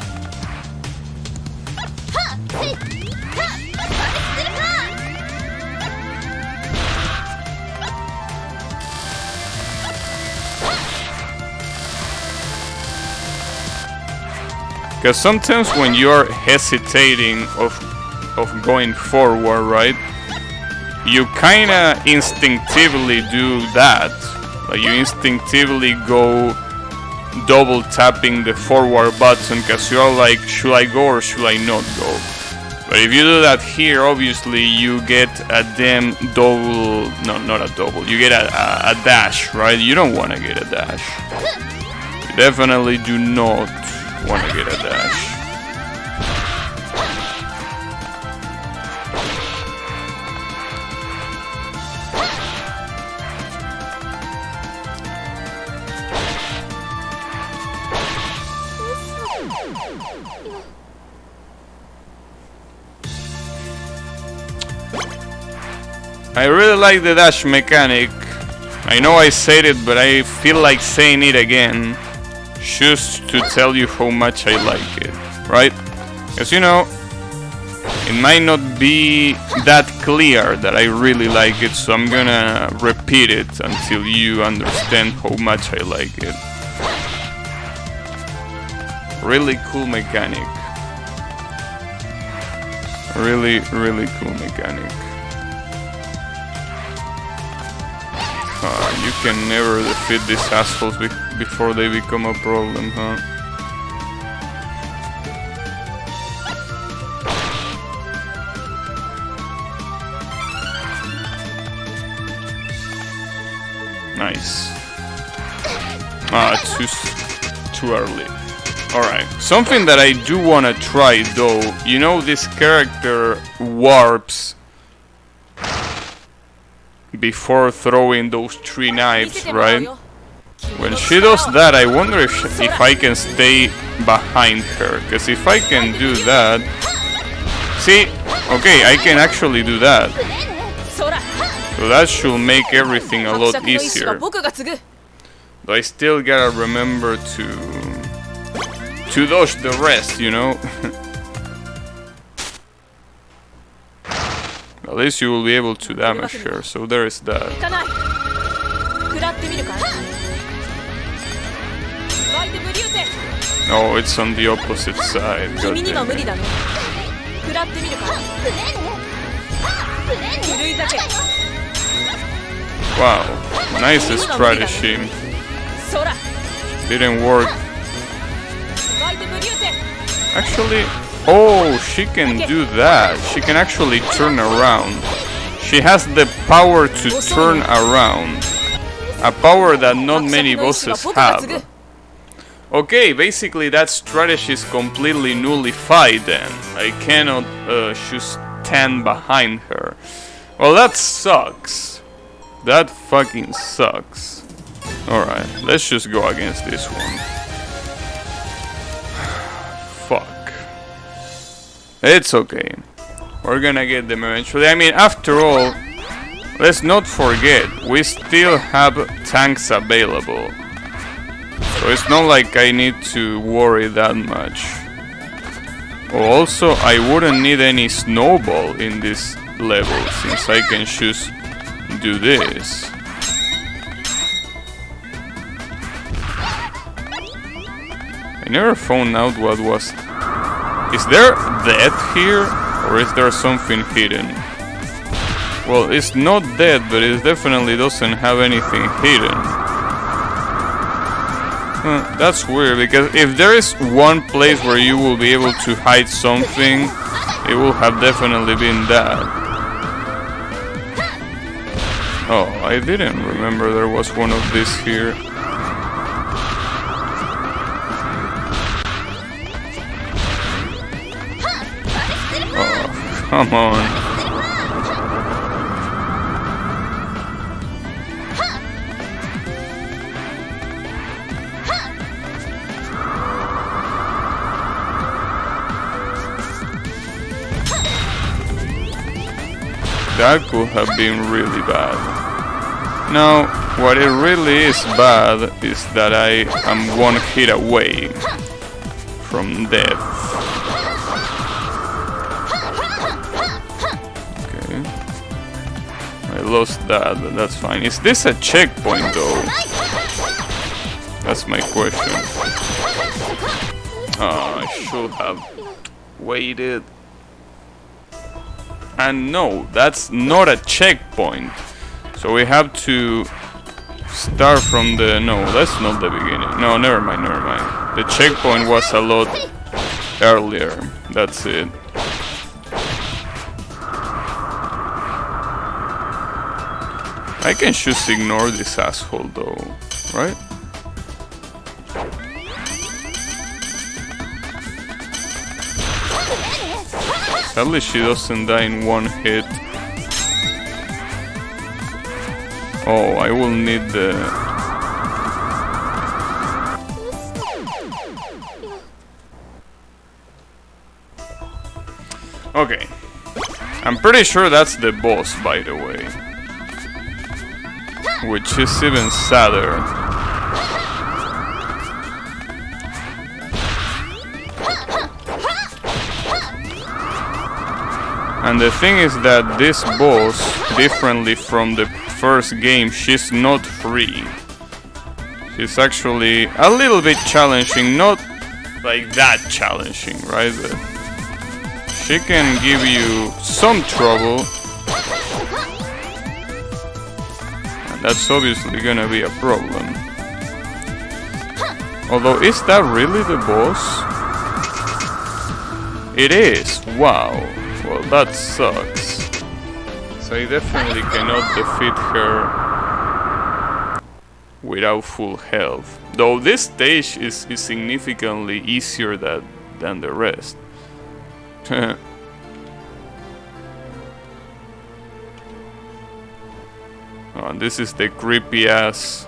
Speaker 1: Because sometimes when you're hesitating of going forward, right, you kinda instinctively do that. Like you instinctively go double tapping the forward button because you're like, should I go or should I not go? But if you do that here, obviously you get a damn double, no, not a double, you get a dash, right? You don't want to get a dash. You definitely do not want to get a dash. I really like the dash mechanic. I know I said it, but I feel like saying it again just to tell you how much I like it, right? Because, you know, it might not be that clear that I really like it, so I'm gonna repeat it until you understand how much I like it. Really cool mechanic. Really, really cool mechanic. You can never defeat these assholes before they become a problem, huh? Nice. Too early. Alright. Something that I do want to try though, you know this character warps before throwing those 3 knives, right? When she does that, I wonder if I can stay behind her. Because if I can do that... See? Okay, I can actually do that. So that should make everything a lot easier. But I still gotta remember to dodge the rest, you know? At least you will be able to damage her, so there is that. No, it's on the opposite side. God damn it. Wow, nice strategy. Didn't work. Actually, oh, she can do that. She can actually turn around. She has the power to turn around. A power that not many bosses have. Okay, basically that strategy is completely nullified then. I cannot just stand behind her. Well, that sucks. That fucking sucks. Alright, let's just go against this one. Fuck. It's okay. We're gonna get them eventually. I mean, after all, let's not forget, we still have tanks available. So it's not like I need to worry that much. Oh, also, I wouldn't need any snowball in this level, since I can just do this. I never found out what was... Is there death here? Or is there something hidden? Well, it's not dead, but it definitely doesn't have anything hidden. That's weird, because if there is one place where you will be able to hide something, it will have definitely been that. Oh, I didn't remember there was one of these here. Oh, come on. That could have been really bad. Now, what it really is bad is that I am one hit away from death. Okay. I lost that, but that's fine. Is this a checkpoint though? That's my question. I should have waited. And no, that's not a checkpoint. So we have to start from the... No, that's not the beginning. No, never mind, never mind. The checkpoint was a lot earlier. That's it. I can just ignore this asshole though, right? Sadly she doesn't die in one hit. Oh, I will need the... Okay. I'm pretty sure that's the boss, by the way. Which is even sadder. And the thing is that this boss, differently from the first game, she's not free. She's actually a little bit challenging, not like that challenging, right? But she can give you some trouble. And that's obviously gonna be a problem. Although, is that really the boss? It is, wow. Well, that sucks. So I definitely cannot defeat her without full health. Though this stage is significantly easier than the rest. Oh, this is the creepy ass.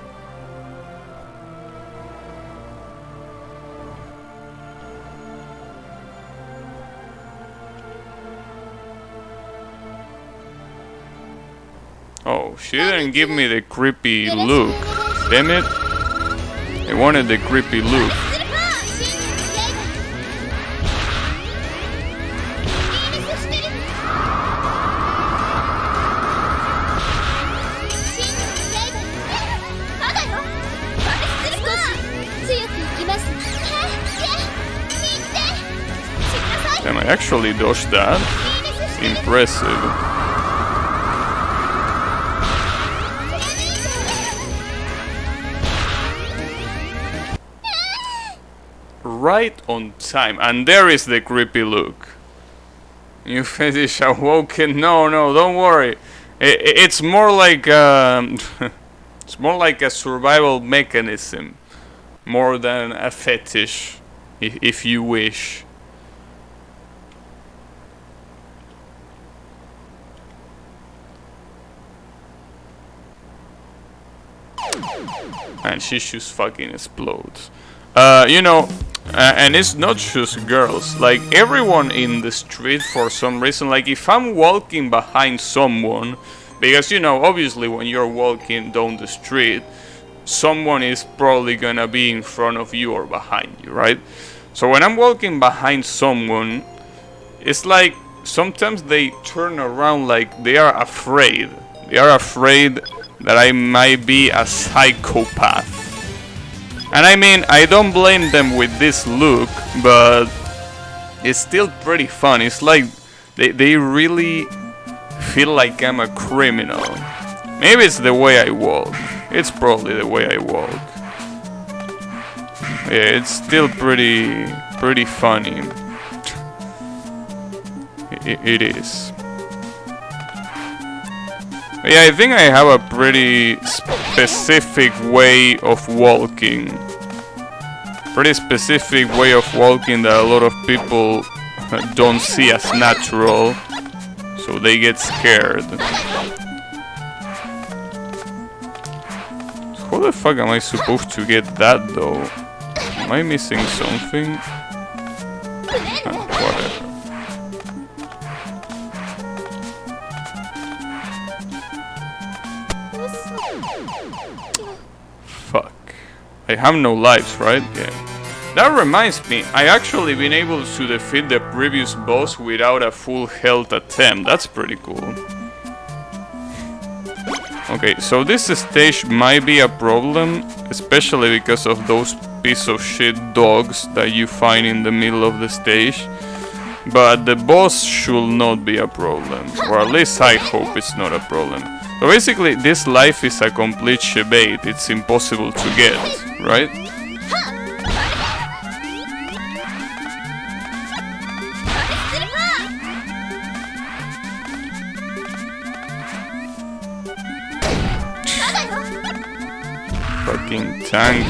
Speaker 1: Oh, she didn't give me the creepy look. Damn it. I wanted the creepy look. Damn, I actually dodged that. Impressive. Right on time, and there is the creepy look. You fetish awoken? No, don't worry. It's more like it's more like a survival mechanism, more than a fetish, if you wish. And she just fucking explodes. You know. And it's not just girls, like everyone in the street for some reason. Like if I'm walking behind someone, because you know, obviously when you're walking down the street, someone is probably gonna be in front of you or behind you, right? So when I'm walking behind someone, it's like sometimes they turn around like they are afraid. They are afraid that I might be a psychopath. And I mean, I don't blame them with this look, but it's still pretty fun. It's like they really feel like I'm a criminal. Maybe it's the way I walk. It's probably the way I walk. Yeah, it's still pretty funny. It is. Yeah, I think I have a pretty specific way of walking. Pretty specific way of walking that a lot of people don't see as natural, so they get scared. How the fuck am I supposed to get that though? Am I missing something? Whatever. Fuck. I have no lives, right? Yeah. That reminds me, I actually been able to defeat the previous boss without a full health attempt. That's pretty cool. Okay, so this stage might be a problem, especially because of those piece of shit dogs that you find in the middle of the stage. But the boss should not be a problem, or at least I hope it's not a problem. So basically, this life is a complete shebate. It's impossible to get, right? Fucking tank.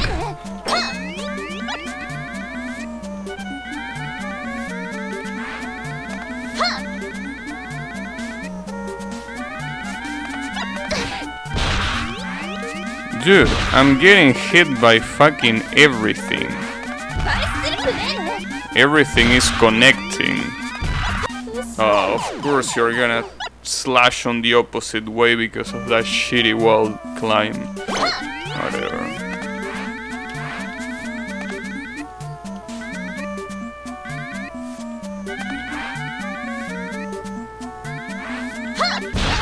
Speaker 1: Dude, I'm getting hit by fucking everything. Everything is connecting. Of course you're gonna slash on the opposite way because of that shitty wall climb. Whatever.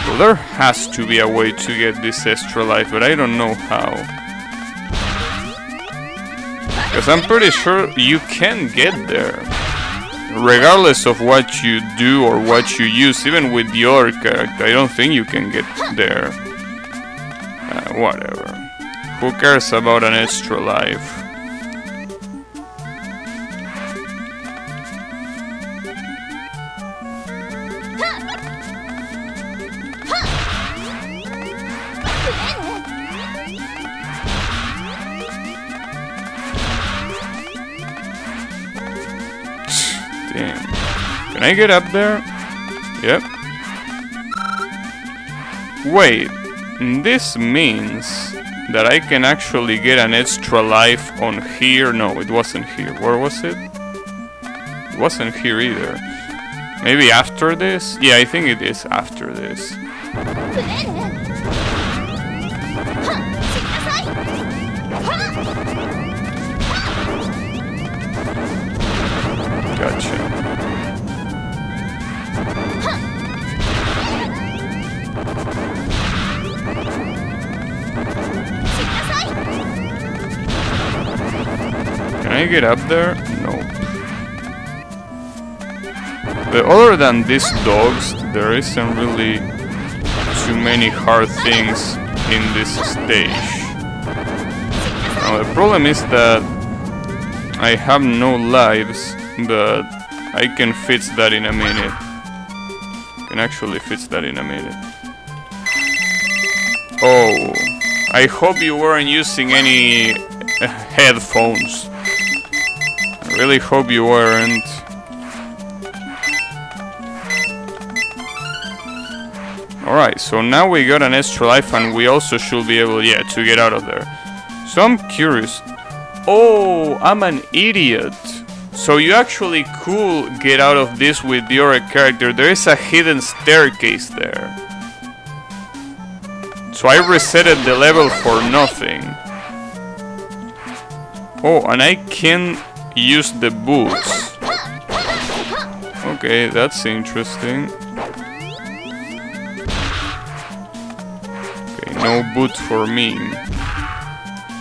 Speaker 1: Well, there has to be a way to get this extra life, but I don't know how. Because I'm pretty sure you can get there. Regardless of what you do or what you use, even with the other character, I don't think you can get there. Whatever. Who cares about an extra life? Damn. Can I get up there? Yep. Wait. This means that I can actually get an extra life on here. No, it wasn't here. Where was it? It wasn't here either. Maybe after this? Yeah, I think it is after this. Gotcha. Can I get up there? No. But other than these dogs, there isn't really too many hard things in this stage. Now the problem is that I have no lives, but I can fix that in a minute. Can actually fix that in a minute. Oh, I hope you weren't using any headphones. I really hope you weren't. Alright, so now we got an extra life and we also should be able, yeah, to get out of there. So I'm curious. Oh, I'm an idiot. So you actually could get out of this with your character. There is a hidden staircase there. So I resetted the level for nothing. Oh, and I can use the boots. Okay, that's interesting. Okay, no boot for me.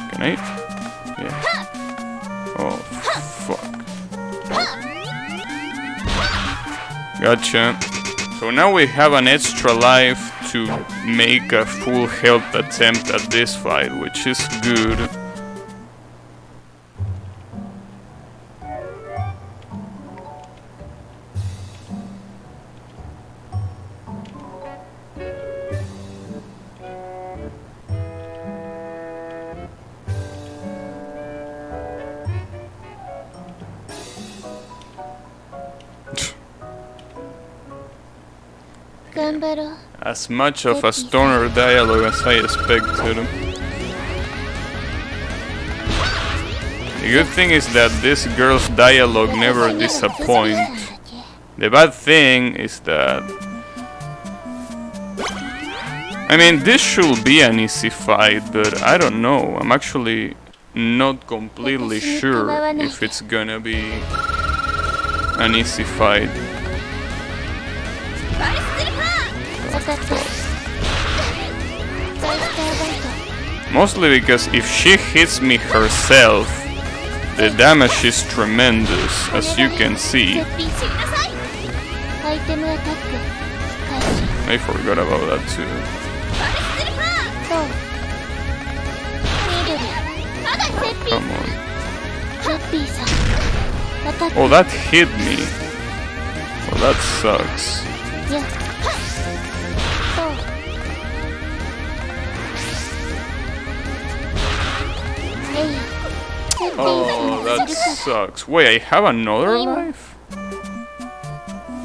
Speaker 1: Can I? Yeah. Oh, fuck. Gotcha. So now we have an extra life to make a full health attempt at this fight, which is good. As much of a stoner dialogue as I expected. The good thing is that this girl's dialogue never disappoints. The bad thing is that... I mean, this should be an easy fight, but I don't know. I'm actually not completely sure if it's gonna be an easy fight. Mostly because if she hits me herself, the damage is tremendous, as you can see. I forgot about that too. Come on. Oh, that hit me. Oh, that sucks. Oh, that sucks. Wait, I have another life?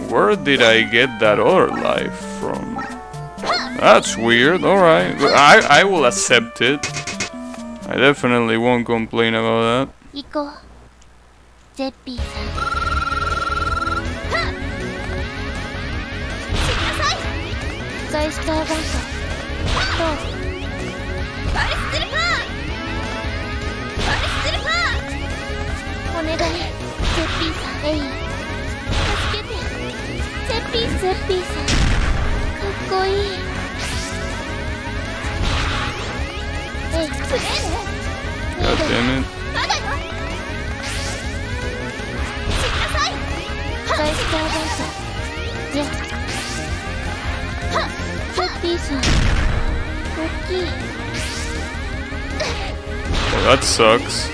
Speaker 1: Where did I get that other life from? That's weird, alright. I will accept it. I definitely won't complain about that. God damn it. Oh, that sucks.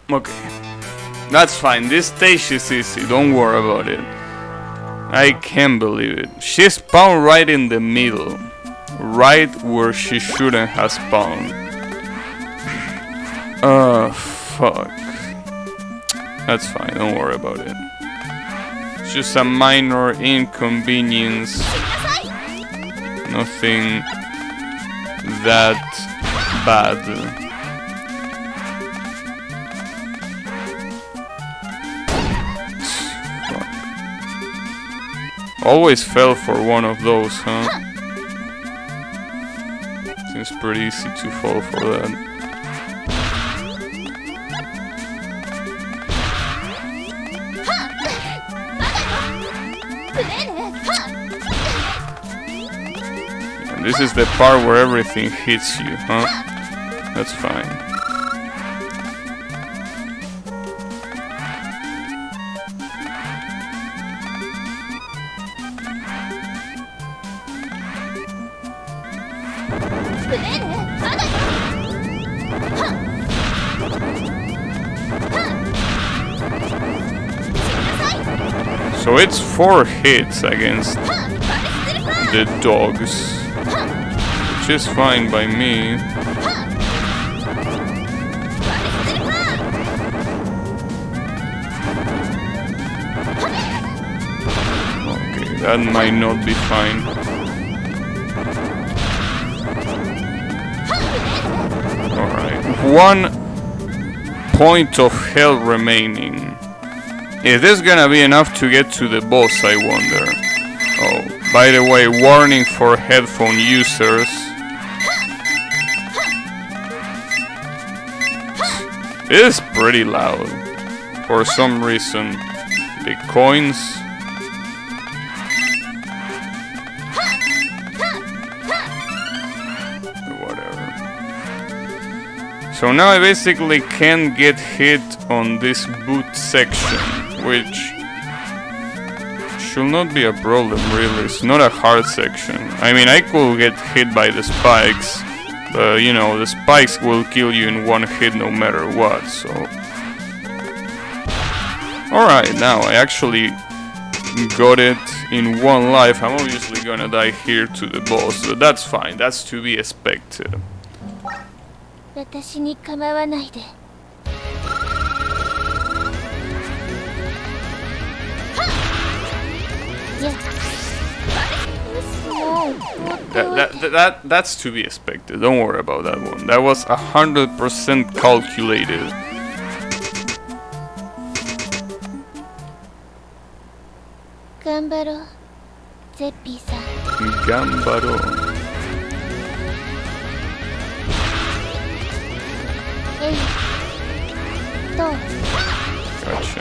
Speaker 1: Okay. That's fine. This stage is easy. Don't worry about it. I can't believe it. She spawned right in the middle. Right where she shouldn't have spawned. Oh, fuck. That's fine. Don't worry about it. It's just a minor inconvenience. Nothing that bad. Always fell for one of those, huh? Seems pretty easy to fall for that. And this is the part where everything hits you, huh? That's fine. So it's 4 hits against the dogs, which is fine by me. Okay, that might not be fine. Alright, 1 point of health remaining. Is this gonna be enough to get to the boss, I wonder? Oh, by the way, warning for headphone users. It is pretty loud. For some reason. The coins. Whatever. So now I basically can't get hit on this boot section. Which should not be a problem, really. It's not a hard section. I mean, I could get hit by the spikes, but you know, the spikes will kill you in 1 hit no matter what, so... Alright, now I actually got it in 1 life. I'm obviously gonna die here to the boss, but that's fine. That's to be expected. That's to be expected. Don't worry about that one. That was 100% calculated. Gambaro. Gotcha.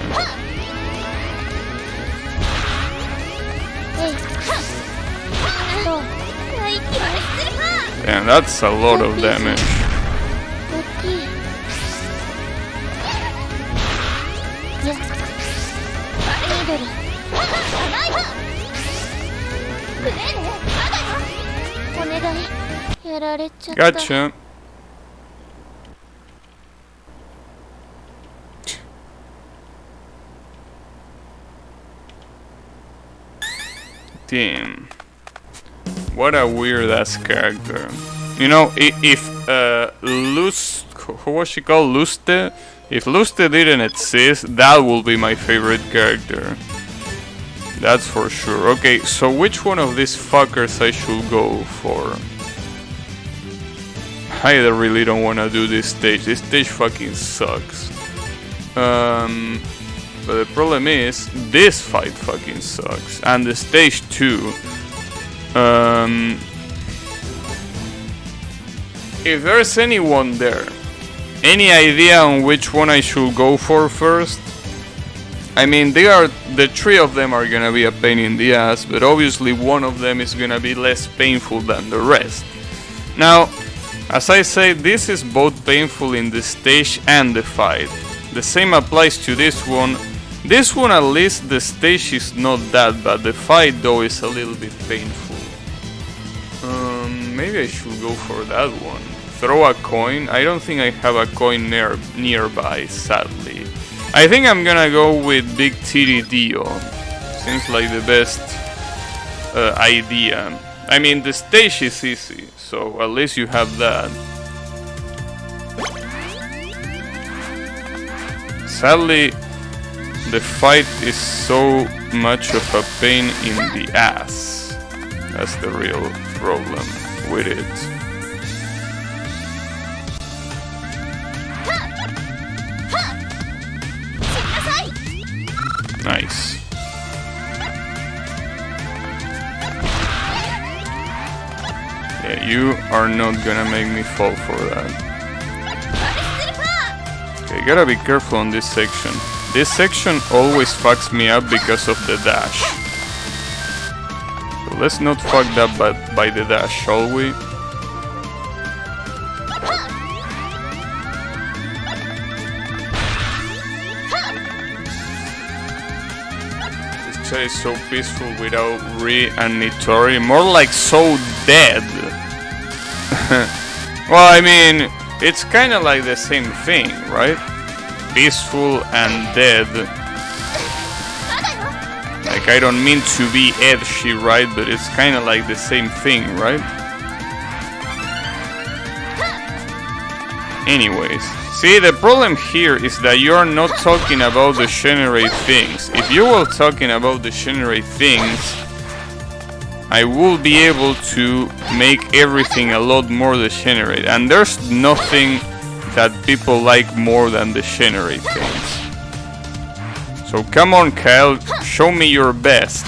Speaker 1: Damn, that's a lot of damage. Gotcha. Damn. What a weird ass character. You know, if who was she called? Luste? If Luste didn't exist, that would be my favorite character. That's for sure. Okay, so which one of these fuckers I should go for? I really don't want to do this stage. This stage fucking sucks. But the problem is, this fight fucking sucks. And the stage 2. If there's anyone there, any idea on which one I should go for first? I mean, the three of them are gonna be a pain in the ass, but obviously one of them is gonna be less painful than the rest. Now, as I say, this is both painful in the stage and the fight. The same applies to this one. This one, at least, the stage is not that bad. The fight, though, is a little bit painful. Maybe I should go for that one. Throw a coin. I don't think I have a coin nearby, sadly. I think I'm gonna go with Big Titty Dio. Seems like the best idea. I mean, the stage is easy, so at least you have that. Sadly, the fight is so much of a pain in the ass. That's the real problem with it. Nice. Yeah, you are not gonna make me fall for that. Okay, gotta be careful on this section. This section always fucks me up because of the dash. So let's not fuck that by the dash, shall we? This chat is so peaceful without Ri and Nitori. More like so dead. Well, I mean, it's kinda like the same thing, right? Peaceful and dead. Like, I don't mean to be edgy, right? But it's kinda like the same thing, right? Anyways, see, the problem here is that you are not talking about the generate things. If you were talking about the generate things, I will be able to make everything a lot more degenerate. And there's nothing that people like more than degenerate things. So come on, Kyle, show me your best.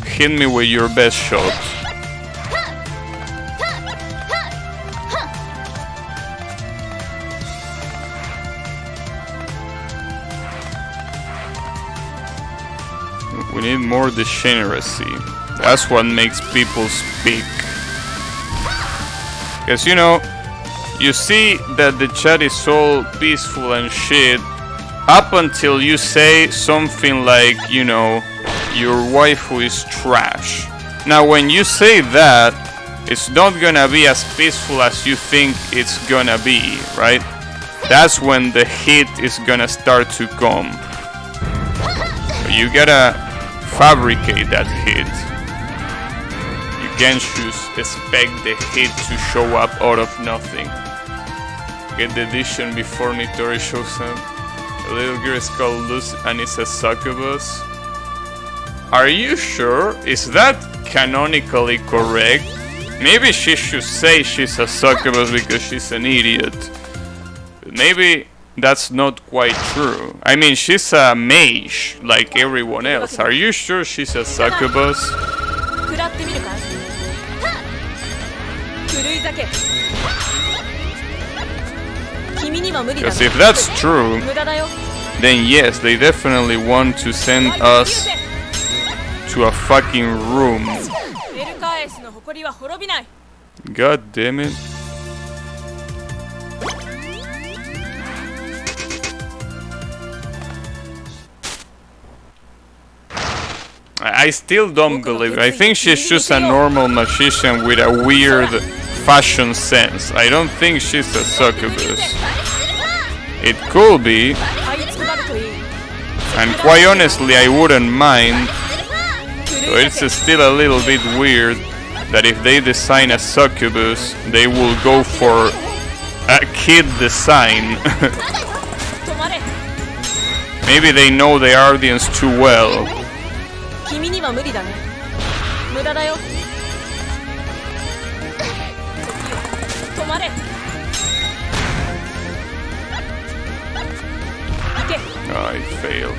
Speaker 1: Hit me with your best shot. We need more degeneracy. That's what makes people speak. Because, you know, you see that the chat is all peaceful and shit up until you say something like, you know, your waifu is trash. Now, when you say that, it's not gonna be as peaceful as you think it's gonna be, right? That's when the hit is gonna start to come. So you gotta fabricate that hit. You can't just expect the hit to show up out of nothing. Get the edition before Nitori shows up. The little girl is called Luz and it's a succubus. Are you sure? Is that canonically correct? Maybe she should say she's a succubus because she's an idiot. But maybe that's not quite true. I mean, she's a mage like everyone else. Are you sure she's a succubus? Because if that's true, then yes, they definitely want to send us to a fucking room God damn it. I still don't believe it. I think she's just a normal magician with a weird fashion sense. I don't think she's a succubus. It could be. And quite honestly, I wouldn't mind. So it's still a little bit weird that if they design a succubus, they will go for a kid design. Maybe they know the audience too well. Oh, I failed.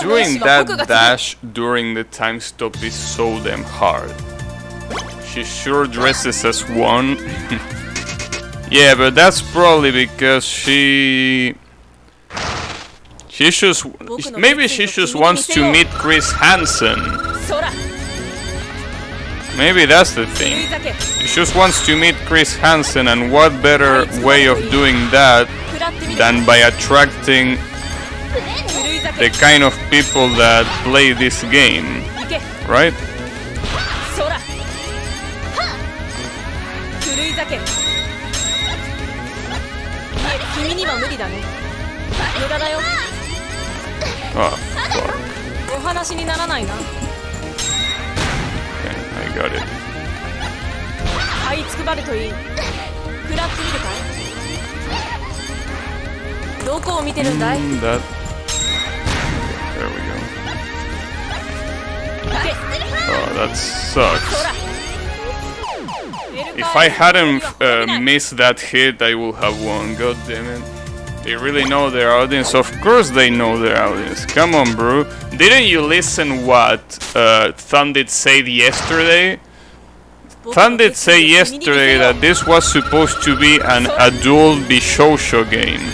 Speaker 1: Doing that dash during the time stop is so damn hard. She sure dresses as one. Yeah, but that's probably because she just maybe she just wants to meet Chris Hansen. Maybe that's the thing. She just wants to meet Chris Hansen, and what better way of doing that than by attracting the kind of people that play this game, right? Oh, fuck. Okay, I got it. That. There we go. Oh, that sucks. If I hadn't missed that hit, I would have won. God damn it. They really know their audience. Of course they know their audience. Come on, bro. Didn't you listen what Thundit said yesterday? Thundit said yesterday that this was supposed to be an adult Bishosho game.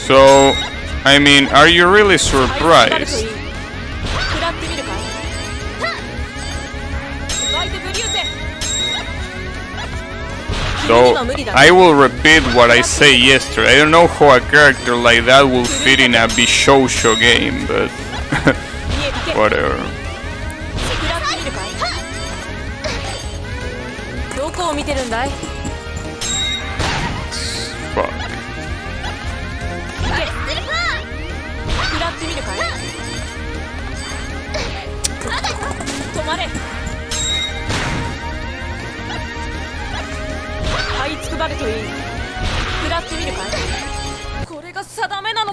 Speaker 1: So, I mean, are you really surprised? So, I will repeat what I said yesterday. I don't know how a character like that will fit in a Bishosho game, but whatever. Fuck.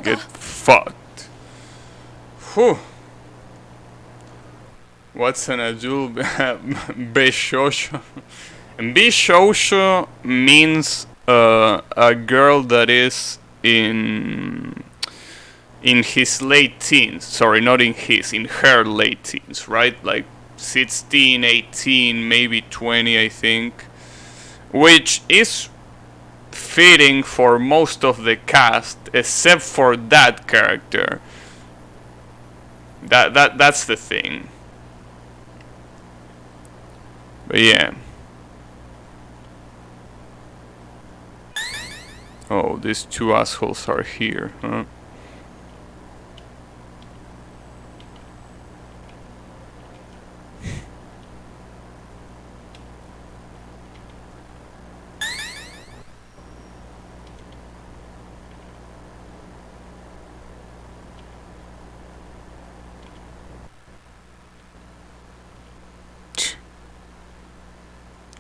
Speaker 1: Get fucked. Whew. What's an adult Bishosho? Bishosho means a girl that is in his late teens. Sorry, not in his, in her late teens, right? Like 16, 18, maybe 20, I think. Which is fitting for most of the cast, except for that character. That's the thing. But yeah. Oh, these two assholes are here, huh?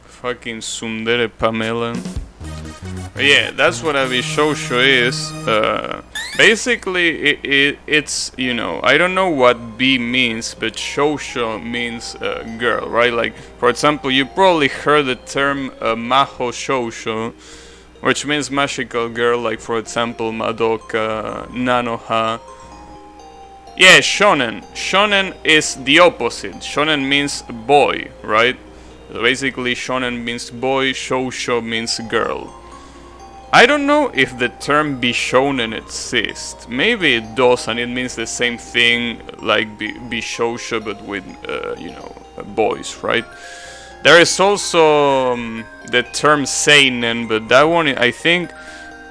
Speaker 1: Fucking Tsundere Pamela. But yeah, that's what a Bishosho is. Basically, it's, you know, I don't know what B means, but Shosho means girl, right? Like, for example, you probably heard the term Maho Shosho, which means magical girl, like, for example, Madoka, Nanoha. Yeah, Shonen. Shonen is the opposite. Shonen means boy, right? So basically, shonen means boy, shoujo means girl. I don't know if the term Bishonen exists. Maybe it does, and it means the same thing like Bishosha, but with, you know, boys, right? There is also the term Seinen, but that one, I think,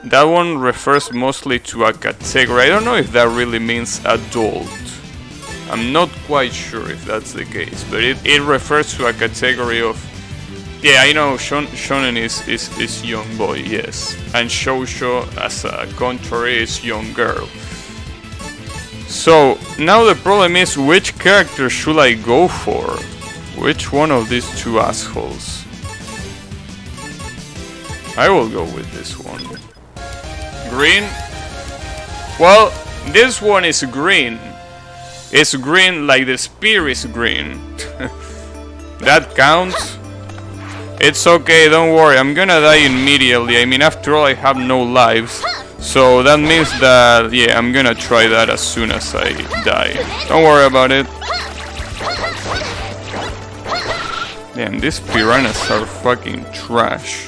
Speaker 1: that one refers mostly to a category. I don't know if that really means adult. I'm not quite sure if that's the case, but it refers to a category of... Yeah, I know, shonen is young boy, yes. And shoujo, as a contrary, is young girl. So, now the problem is, which character should I go for? Which one of these two assholes? I will go with this one. Green? Well, this one is green. It's green like the spear is green. That counts? It's okay, don't worry, I'm gonna die immediately. I mean, after all, I have no lives. So that means that, yeah, I'm gonna try that as soon as I die. Don't worry about it. Damn, these piranhas are fucking trash.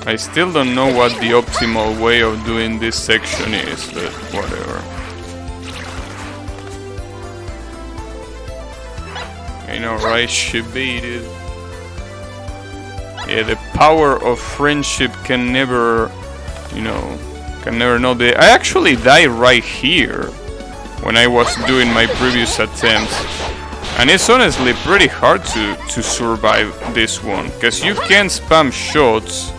Speaker 1: I still don't know what the optimal way of doing this section is, but whatever. I know, right? Shibated. Yeah, the power of friendship can never, you know, can never know. I actually died right here when I was doing my previous attempts. And it's honestly pretty hard to survive this one, because you can spam shots.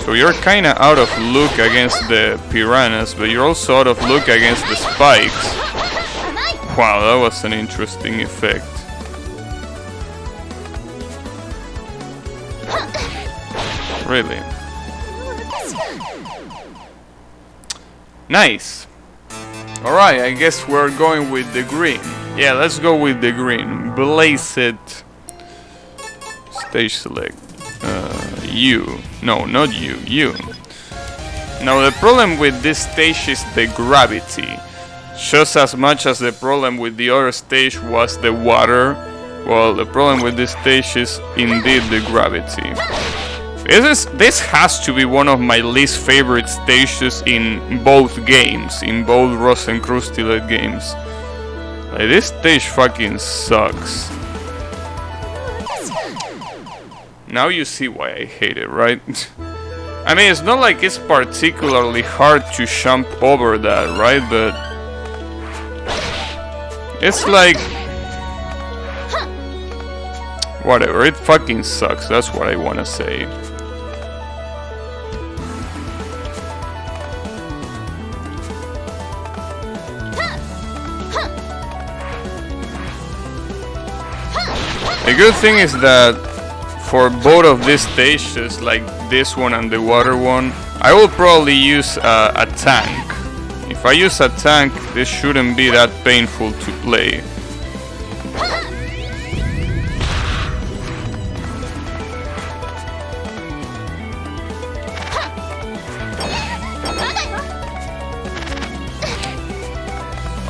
Speaker 1: So you're kinda out of luck against the piranhas, but you're also out of luck against the spikes. Wow, that was an interesting effect. Really. Nice. Alright, I guess we're going with the green. Yeah, let's go with the green. Blaze it. Stage select. You. No, not you. You. Now the problem with this stage is the gravity. Just as much as the problem with the other stage was the water, well, the problem with this stage is indeed the gravity. This has to be one of my least favorite stages in both games, in both Rosenkreuzstilette games. Like, this stage fucking sucks. Now you see why I hate it, right? I mean, it's not like it's particularly hard to jump over that, right? But it's like... whatever, it fucking sucks, that's what I wanna say. The good thing is that for both of these stages, like this one and the water one, I will probably use a tank. If I use a tank, this shouldn't be that painful to play.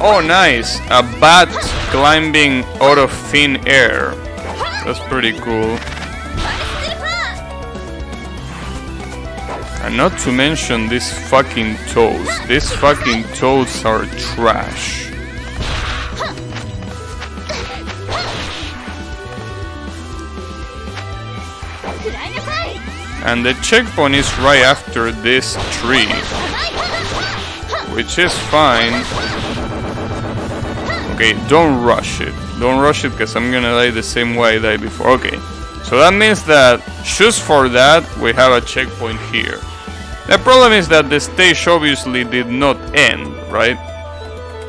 Speaker 1: Oh nice, a bat climbing out of thin air. That's pretty cool. And not to mention these fucking toads. These fucking toads are trash. And the checkpoint is right after this tree, which is fine. Okay, don't rush it. Don't rush it, because I'm gonna die the same way I died before. Okay, so that means that just for that we have a checkpoint here. The problem is that the stage obviously did not end, right?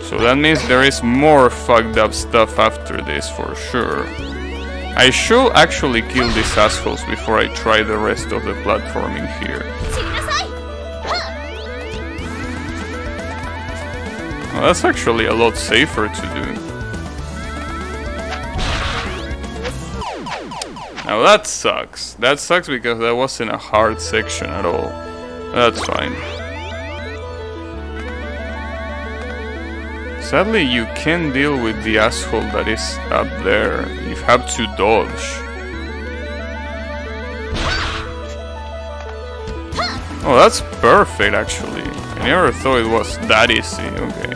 Speaker 1: So that means there is more fucked up stuff after this for sure. I should actually kill these assholes before I try the rest of the platforming here. Well, that's actually a lot safer to do. Now that sucks. That sucks because that wasn't a hard section at all. That's fine. Sadly, you can't deal with the asshole that is up there. You have to dodge. Oh, that's perfect, actually. I never thought it was that easy. Okay.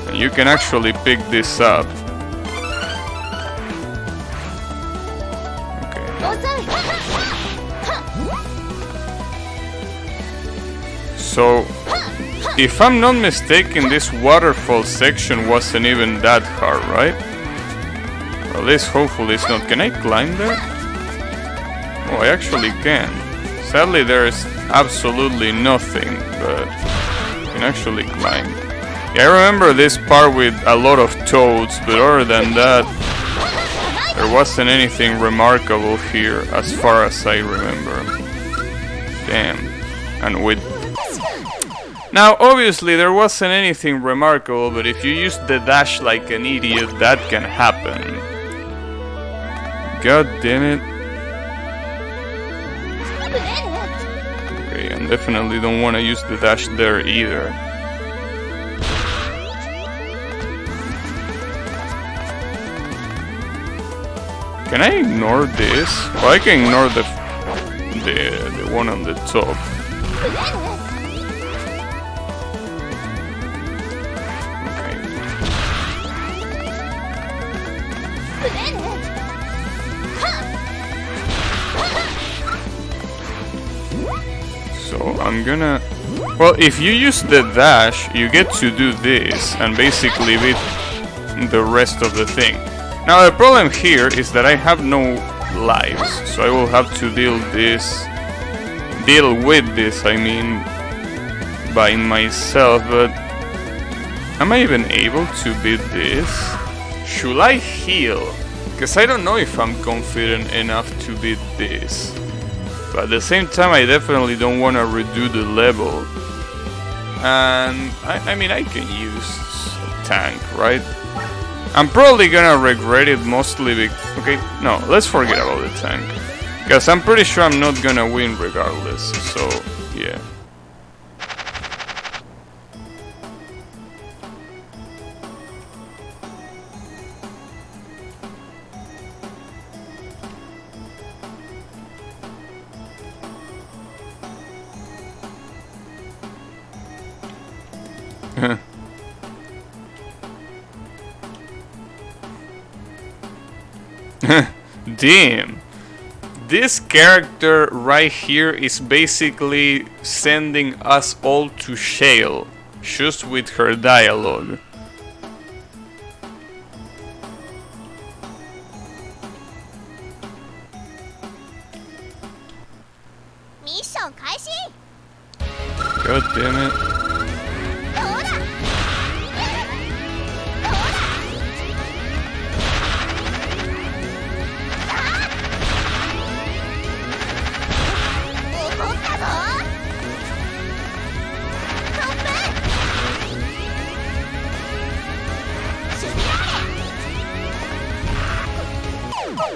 Speaker 1: And you can actually pick this up. So, if I'm not mistaken, this waterfall section wasn't even that hard, right? Well, at least hopefully it's not. Can I climb there? Oh, I actually can. Sadly, there's absolutely nothing, but I can actually climb. Yeah, I remember this part with a lot of toads, but other than that, there wasn't anything remarkable here as far as I remember. Damn. And with... Now, obviously, there wasn't anything remarkable, but if you use the dash like an idiot, that can happen. God damn it. Okay, and definitely don't want to use the dash there either. Can I ignore this? Well, I can ignore the one on the top. So I'm gonna... Well, if you use the dash, you get to do this and basically beat the rest of the thing. Now the problem here is that I have no lives, so I will have to deal with this, I mean, by myself, but am I even able to beat this? Should I heal? Because I don't know if I'm confident enough to beat this. But at the same time, I definitely don't want to redo the level. And I mean, I can use a tank, right? I'm probably gonna regret it mostly because... Okay, no, let's forget about the tank. Because I'm pretty sure I'm not gonna win regardless, so yeah. Damn. This character right here is basically sending us all to jail, just with her dialogue. God damn it.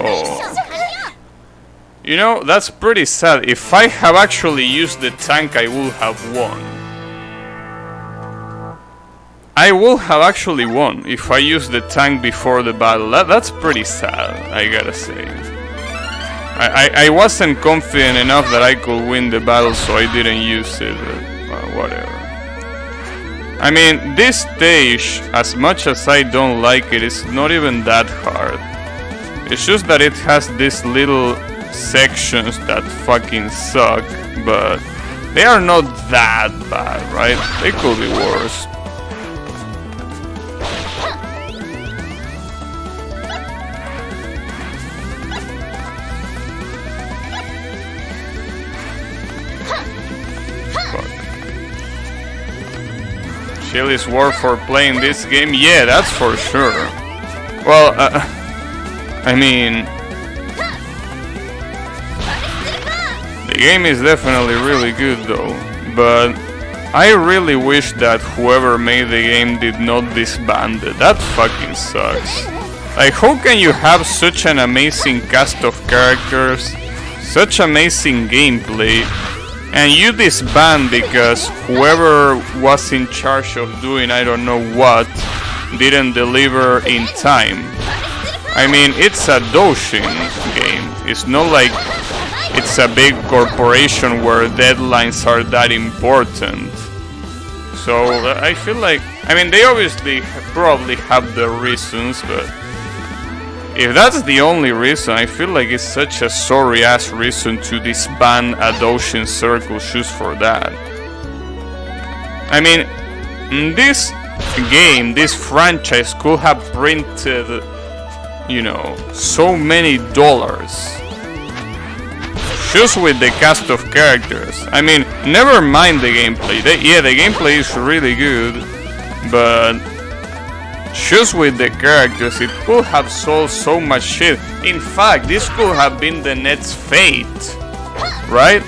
Speaker 1: Oh. You know, that's pretty sad. If I have actually used the tank, I would have won. I would have actually won if I used the tank before the battle. That's pretty sad, I gotta say. I wasn't confident enough that I could win the battle, so I didn't use it. Whatever. I mean, this stage, as much as I don't like it, is not even that hard. It's just that it has these little sections that fucking suck, but they are not that bad, right? They could be worse. Chili's worth for playing this game? Yeah, that's for sure. Well, I mean... The game is definitely really good though, but I really wish that whoever made the game did not disband it. That fucking sucks. Like, how can you have such an amazing cast of characters, such amazing gameplay, And you disband because whoever was in charge of doing I don't know what didn't deliver in time. I mean, it's a Doshin game. It's not like it's a big corporation where deadlines are that important. So I feel like, I mean, they obviously probably have the reasons, but if that's the only reason, I feel like it's such a sorry ass reason to disband a Doshin Circle just for that. I mean, this game, this franchise could have printed, you know, so many dollars just with the cast of characters. I mean, never mind the gameplay. Yeah, the gameplay is really good, but just with the characters, it could have sold so much shit. In fact, this could have been the next Fate, right?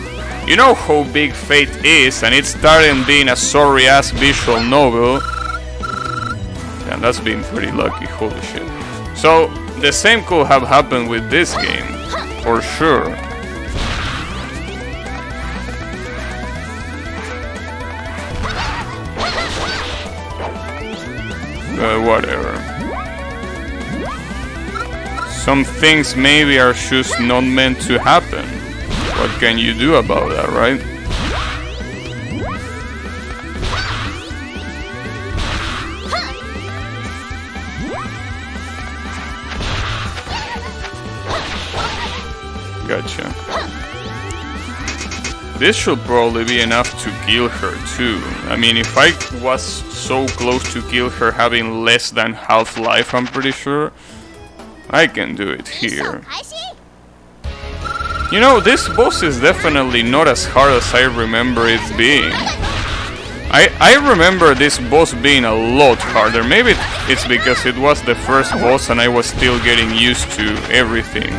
Speaker 1: You know how big Fate is, and it started being a sorry-ass visual novel. And that's been pretty lucky, holy shit. So, the same could have happened with this game, for sure. Whatever. Some things maybe are just not meant to happen. What can you do about that, right? Gotcha. This should probably be enough to kill her too. I mean, if I was so close to kill her having less than half life, I'm pretty sure I can do it here. You know, this boss is definitely not as hard as I remember it being. I remember this boss being a lot harder. Maybe it's because it was the first boss and I was still getting used to everything.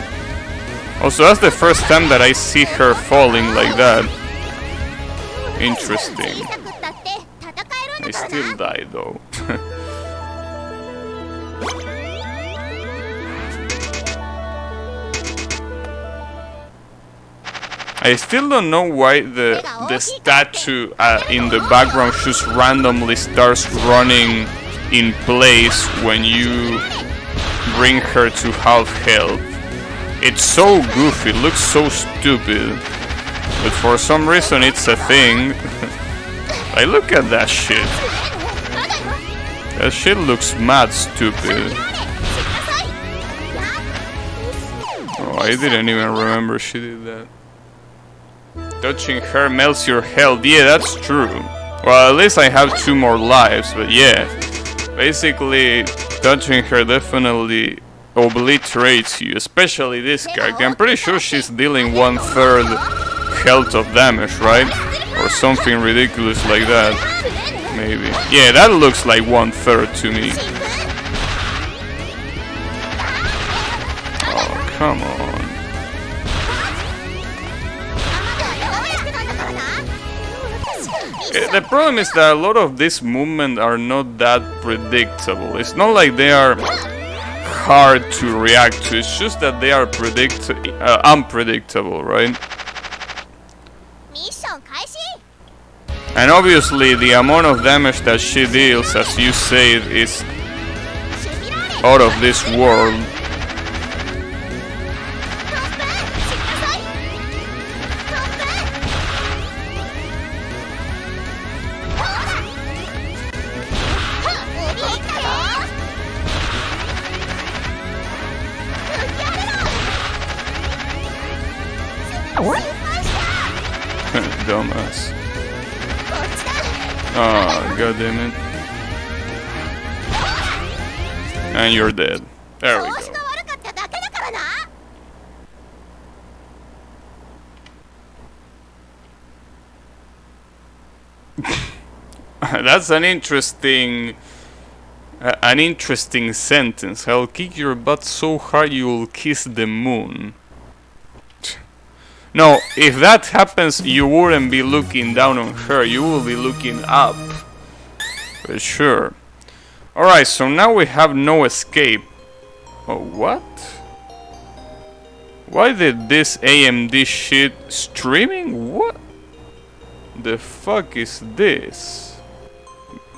Speaker 1: Also, that's the first time that I see her falling like that. Interesting. I still die though. I still don't know why the statue in the background just randomly starts running in place when you bring her to half health. It's so goofy, it looks so stupid, but for some reason it's a thing. I look at that shit. That shit looks mad stupid. Oh, I didn't even remember she did that. Touching her melts your health. Yeah, that's true. Well, at least I have 2 more lives, but yeah. Basically, touching her definitely obliterates you, especially this character. I'm pretty sure she's dealing 1/3 health of damage, right? Or something ridiculous like that. Maybe. Yeah, that looks like 1/3 to me. Oh, come on. The problem is that a lot of these movements are not that predictable. It's not like they are hard to react to, it's just that they are unpredictable, right? And obviously the amount of damage that she deals, as you said, is out of this world. Dumbass. Oh, god damn it. And you're dead. There we go. That's an interesting sentence. I'll kick your butt so hard you'll kiss the moon. No, if that happens, you wouldn't be looking down on her, you will be looking up. For sure. Alright, so now we have no escape. Oh, what? Why did this AMD shit streaming? What? The fuck is this?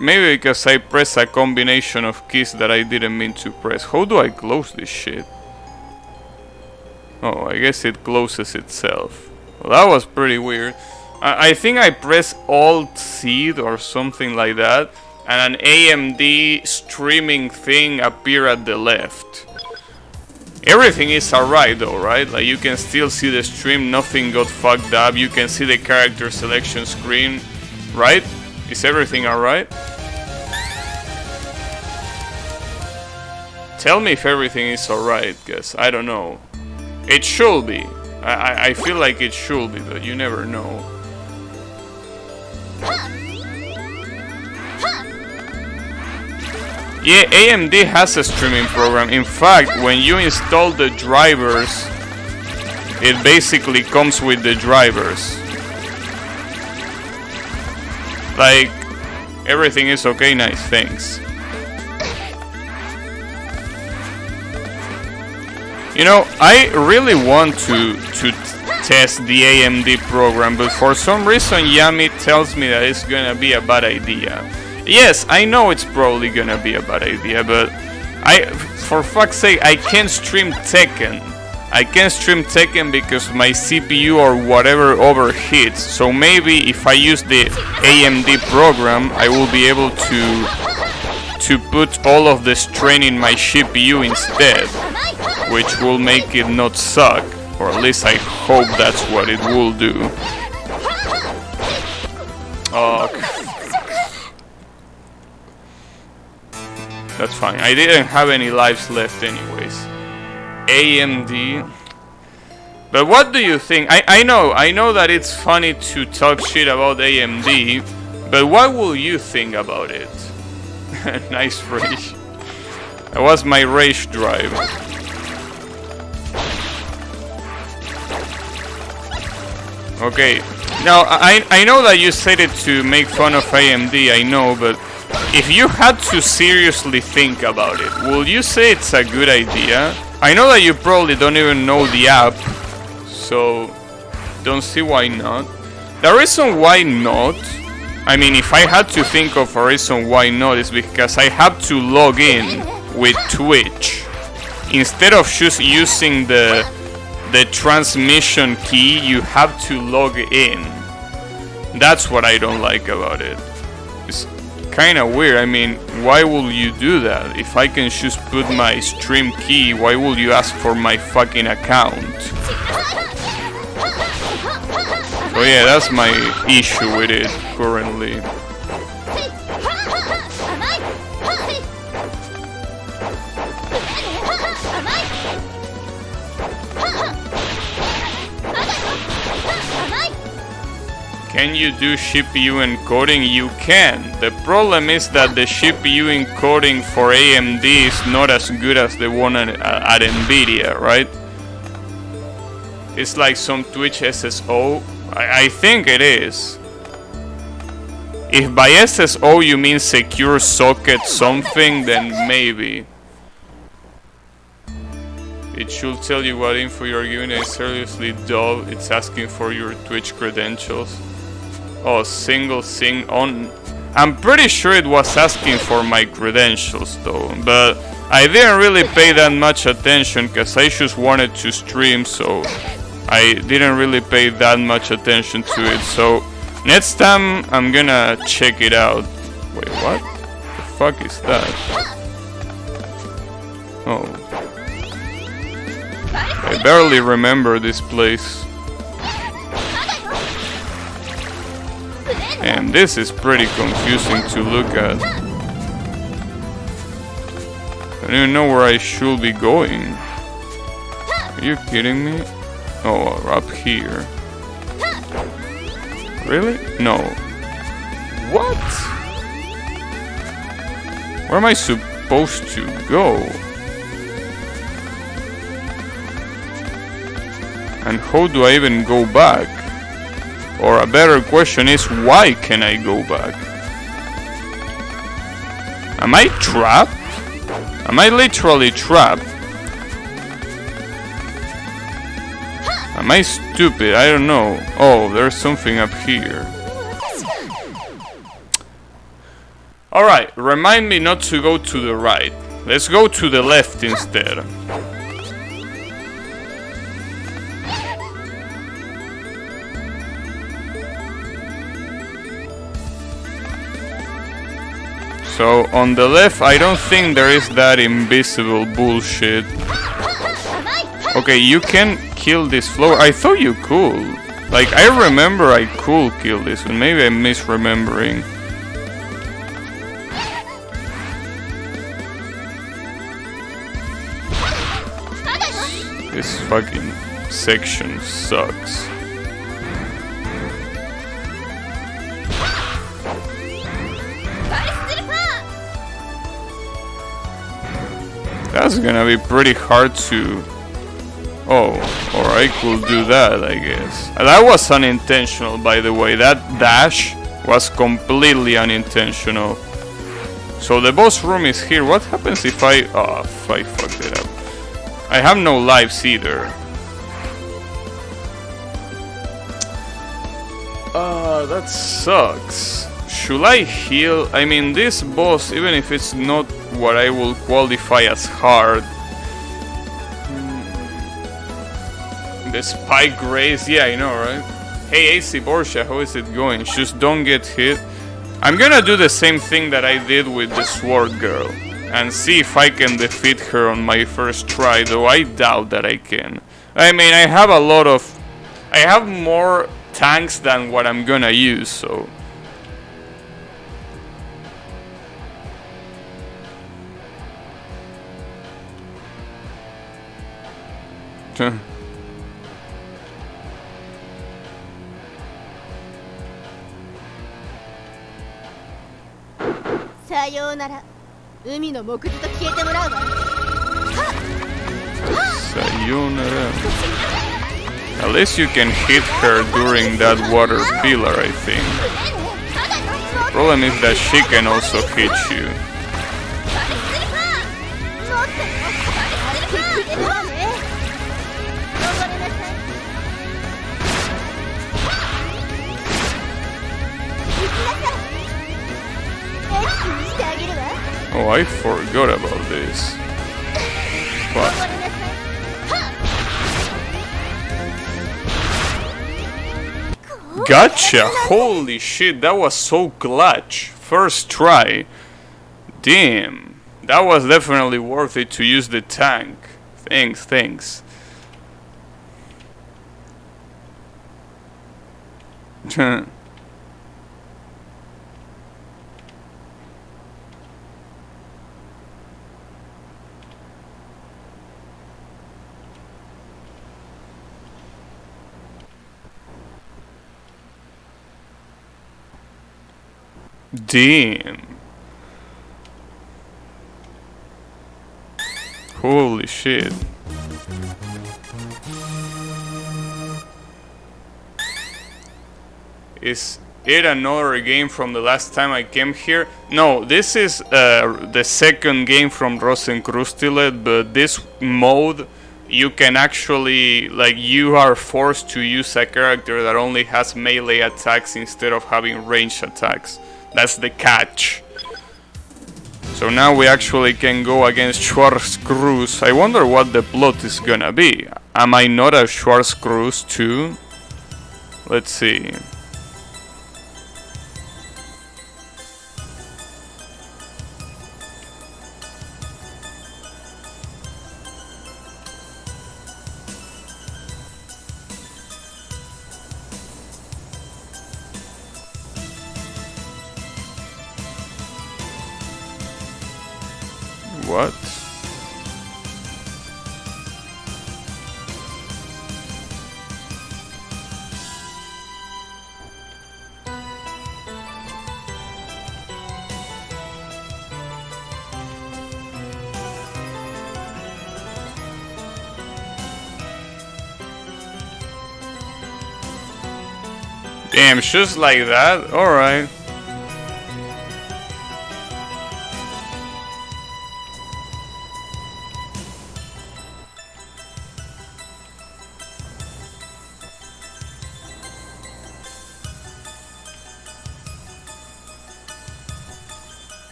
Speaker 1: Maybe because I pressed a combination of keys that I didn't mean to press. How do I close this shit? Oh, I guess it closes itself. Well, that was pretty weird. I think I pressed Alt-C or something like that, and an AMD streaming thing appeared at the left. Everything is alright though, right? Like you can still see the stream, nothing got fucked up, you can see the character selection screen, right? Is everything alright? Tell me if everything is alright, cause I don't know. It should be. I feel like it should be, but you never know. Yeah, AMD has a streaming program. In fact, when you install the drivers, it basically comes with the drivers. Like, everything is okay, nice, thanks. You know, I really want to test the AMD program, but for some reason Yami tells me that it's gonna be a bad idea. Yes, I know it's probably gonna be a bad idea, but for fuck's sake, I can't stream Tekken. I can't stream Tekken because my CPU or whatever overheats. So maybe if I use the AMD program, I will be able to put all of the strain in my CPU instead, which will make it not suck, or at least I hope that's what it will do. That's fine. I didn't have any lives left anyways. AMD. But what do you think? I know that it's funny to talk shit about AMD, but what will you think about it? Nice rage. That was my rage drive. Okay. Now, I know that you said it to make fun of AMD, I know, but if you had to seriously think about it, will you say it's a good idea? I know that you probably don't even know the app, so don't see why not. The reason why not, I mean, if I had to think of a reason why not, is because I have to log in with Twitch. Instead of just using the transmission key, you have to log in. That's what I don't like about it. It's kind of weird. I mean, why will you do that? If I can just put my stream key, why will you ask for my fucking account? So yeah, that's my issue with it currently. Can you do CPU encoding? You can. The problem is that the CPU encoding for AMD is not as good as the one at Nvidia, right? It's like some Twitch SSO. I think it is. If by SSO you mean secure socket something, then maybe. It should tell you what info you're giving. I seriously doubt it's asking for your Twitch credentials. Oh, single thing on. I'm pretty sure it was asking for my credentials though, but I didn't really pay that much attention because I just wanted to stream, so I didn't really pay that much attention to it. So next time I'm gonna check it out. Wait, what? The fuck is that? Oh. I barely remember this place. And this is pretty confusing to look at. I don't even know where I should be going. Are you kidding me? Oh, up here. Really? No. What? Where am I supposed to go? And how do I even go back? Or a better question is, why can I go back? Am I trapped? Am I literally trapped? Am I stupid? I don't know. Oh, there's something up here. Alright, remind me not to go to the right. Let's go to the left instead. So on the left, I don't think there is that invisible bullshit. Okay, you can kill this floor. I thought you could. Like, I remember I could kill this one. Maybe I'm misremembering. This fucking section sucks. That's gonna be pretty hard to... Oh, or I could do that, I guess. That was unintentional, by the way. That dash was completely unintentional. So the boss room is here. What happens if I... Oh, if I fucked it up. I have no lives either. That sucks. Should I heal? I mean, this boss, even if it's not what I will qualify as hard. The spike race, yeah, I know, right? Hey, AC Borsha, how is it going? Just don't get hit. I'm gonna do the same thing that I did with the sword girl and see if I can defeat her on my first try, though I doubt that I can. I mean, I have a lot of... I have more tanks than what I'm gonna use, so...
Speaker 2: Sayonara.
Speaker 1: At least you can hit her during that water pillar, I think. The problem is that she can also hit you. Oh, I forgot about this. What? Gotcha! Holy shit, that was so clutch. First try. Damn. That was definitely worth it to use the tank. Thanks. Damn. Holy shit. Is it another game from the last time I came here? No, this is the second game from Rosenkreuzstilette, but this mode you can actually, like, you are forced to use a character that only has melee attacks instead of having ranged attacks. That's the catch. So now we actually can go against Schwarzkreuz. I wonder what the plot is gonna be. Am I not a Schwarzkreuz too? Let's see. What? Damn, just like that? Alright.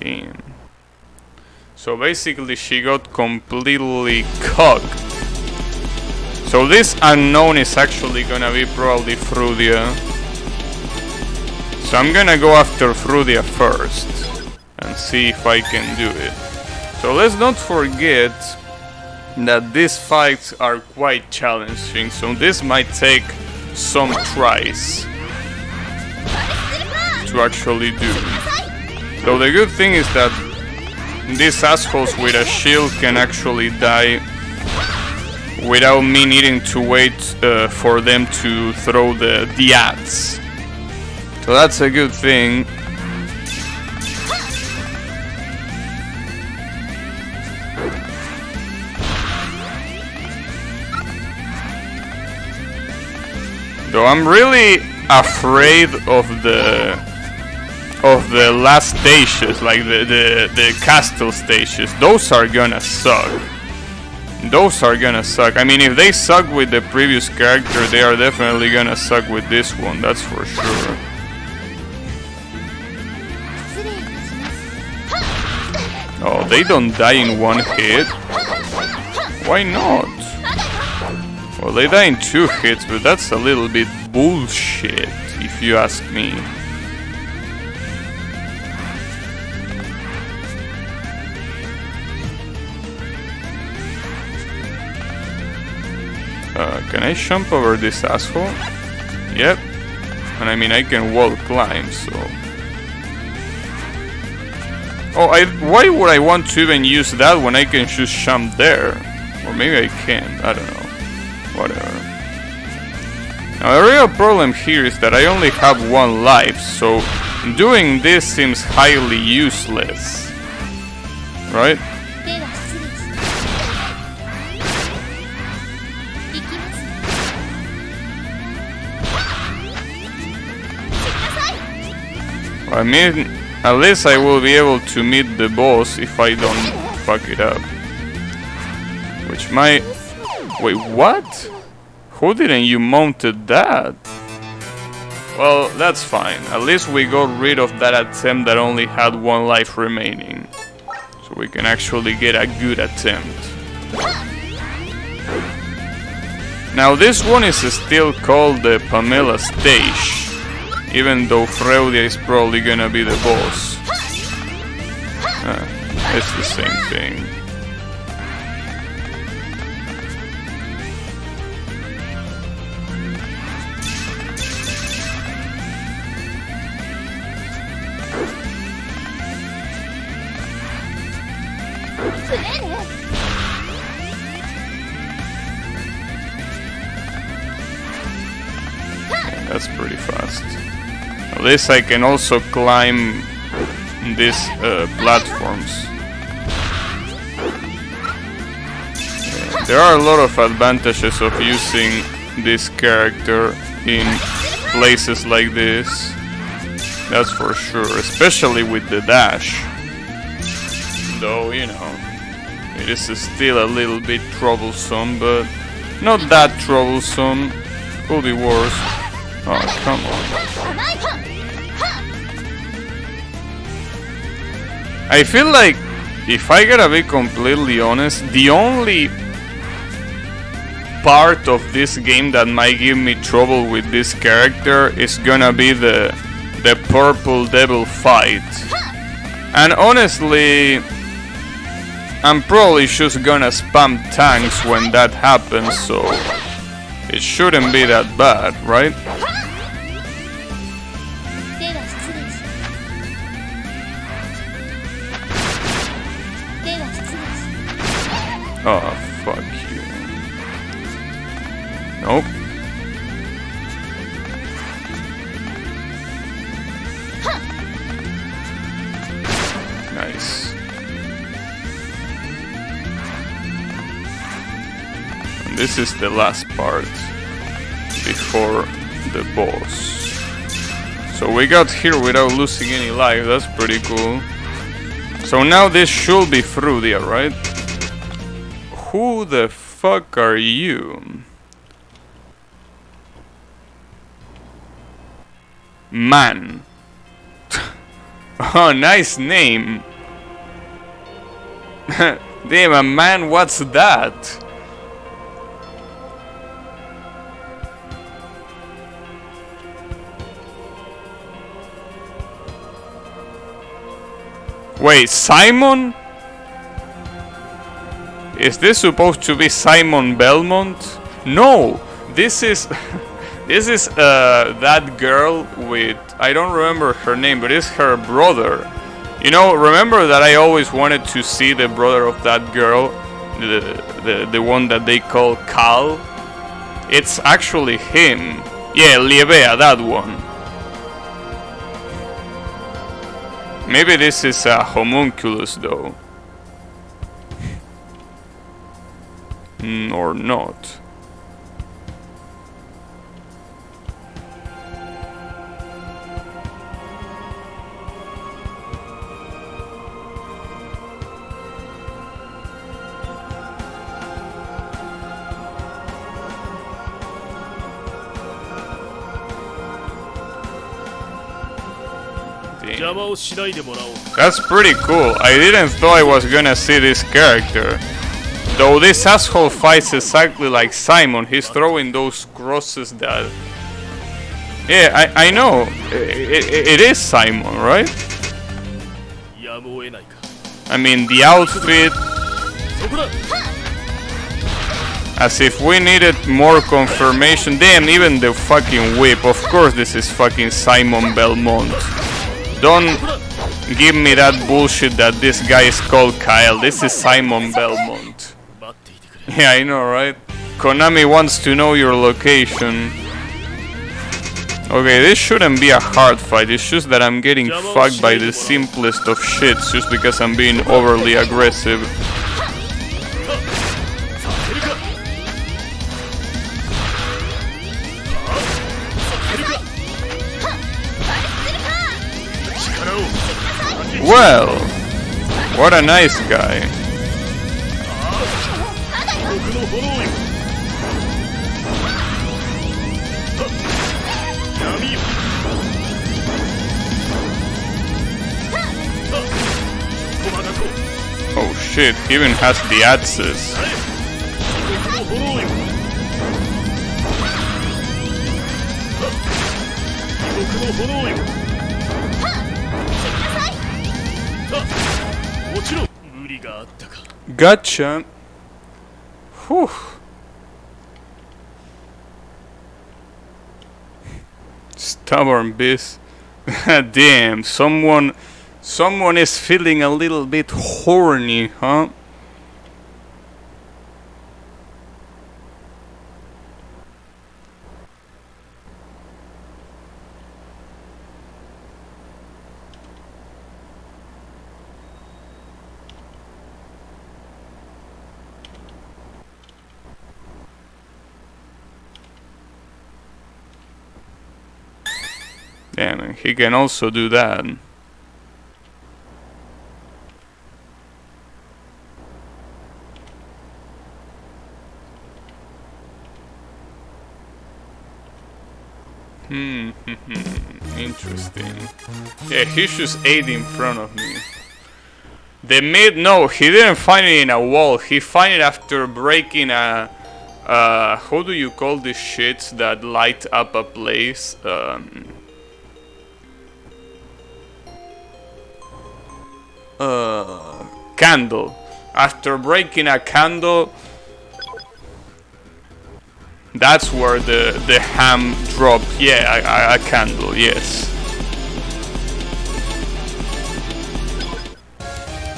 Speaker 1: Damn. So basically she got completely cocked. So this unknown is actually gonna be probably Frudia. So I'm gonna go after Frudia first and see if I can do it. So let's not forget that these fights are quite challenging, so this might take some tries to actually do. So the good thing is that these assholes with a shield can actually die without me needing to wait for them to throw the adds. So that's a good thing. Though I'm really afraid of the last stages, like the castle stages. Those are gonna suck. Those are gonna suck. I mean, if they suck with the previous character, they are definitely gonna suck with this one, that's for sure. Oh, they don't die in one hit? Why not? Well, they die in 2 hits, but that's a little bit bullshit, if you ask me. Can I jump over this asshole? Yep. And I mean, I can wall climb, so... Oh, why would I want to even use that when I can just jump there? Or maybe I can't, I don't know. Whatever. Now the real problem here is that I only have 1 life, so doing this seems highly useless. Right? I mean, at least I will be able to meet the boss if I don't fuck it up. Which might... Wait, what? Who didn't you mounted that? Well, that's fine. At least we got rid of that attempt that only had 1 life remaining. So we can actually get a good attempt. Now this one is still called the Pamela stage. Even though Freudia is probably gonna be the boss. It's the same thing. That's pretty fast. At least I can also climb these platforms. Yeah, there are a lot of advantages of using this character in places like this. That's for sure, especially with the dash. Though, you know, it is still a little bit troublesome, but not that troublesome. Could be worse. Oh, come on. I feel like, if I gotta be completely honest, the only part of this game that might give me trouble with this character is gonna be the purple devil fight. And honestly, I'm probably just gonna spam tanks when that happens, so it shouldn't be that bad, right? Oh, fuck you. Nope. Nice. And this is the last part before the boss. So we got here without losing any life, that's pretty cool. So now this should be Frudia, right? Who the fuck are you? Man. Oh, nice name. Damn, man, what's that? Wait, Simon? Is this supposed to be Simon Belmont? No, this is this is that girl with, I don't remember her name, but it's her brother. You know, remember that I always wanted to see the brother of that girl, the one that they call Cal? It's actually him. Yeah, Lievea, that one. Maybe this is a homunculus though. Or not. That's pretty cool. I didn't thought I was gonna see this character. Though this asshole fights exactly like Simon. He's throwing those crosses that... Yeah, I know. It is Simon, right? I mean, the outfit... As if we needed more confirmation. Damn, even the fucking whip. Of course this is fucking Simon Belmont. Don't give me that bullshit that this guy is called Kyle. This is Simon Belmont. Yeah, I know, right? Konami wants to know your location. Okay, this shouldn't be a hard fight. It's just that I'm getting fucked by the simplest of shits just because I'm being overly aggressive. Well, what a nice guy. Oh shit, he even has the axes. Gotcha. Whew. Stubborn beast. Damn, someone is feeling a little bit horny, huh? Damn, he can also do that. Interesting. Yeah, he just ate in front of me. The mid, no, he didn't find it in a wall. He found it after breaking a... how do you call these shits that light up a place? Candle. After breaking a candle, that's where the ham dropped. Yeah, a candle, yes.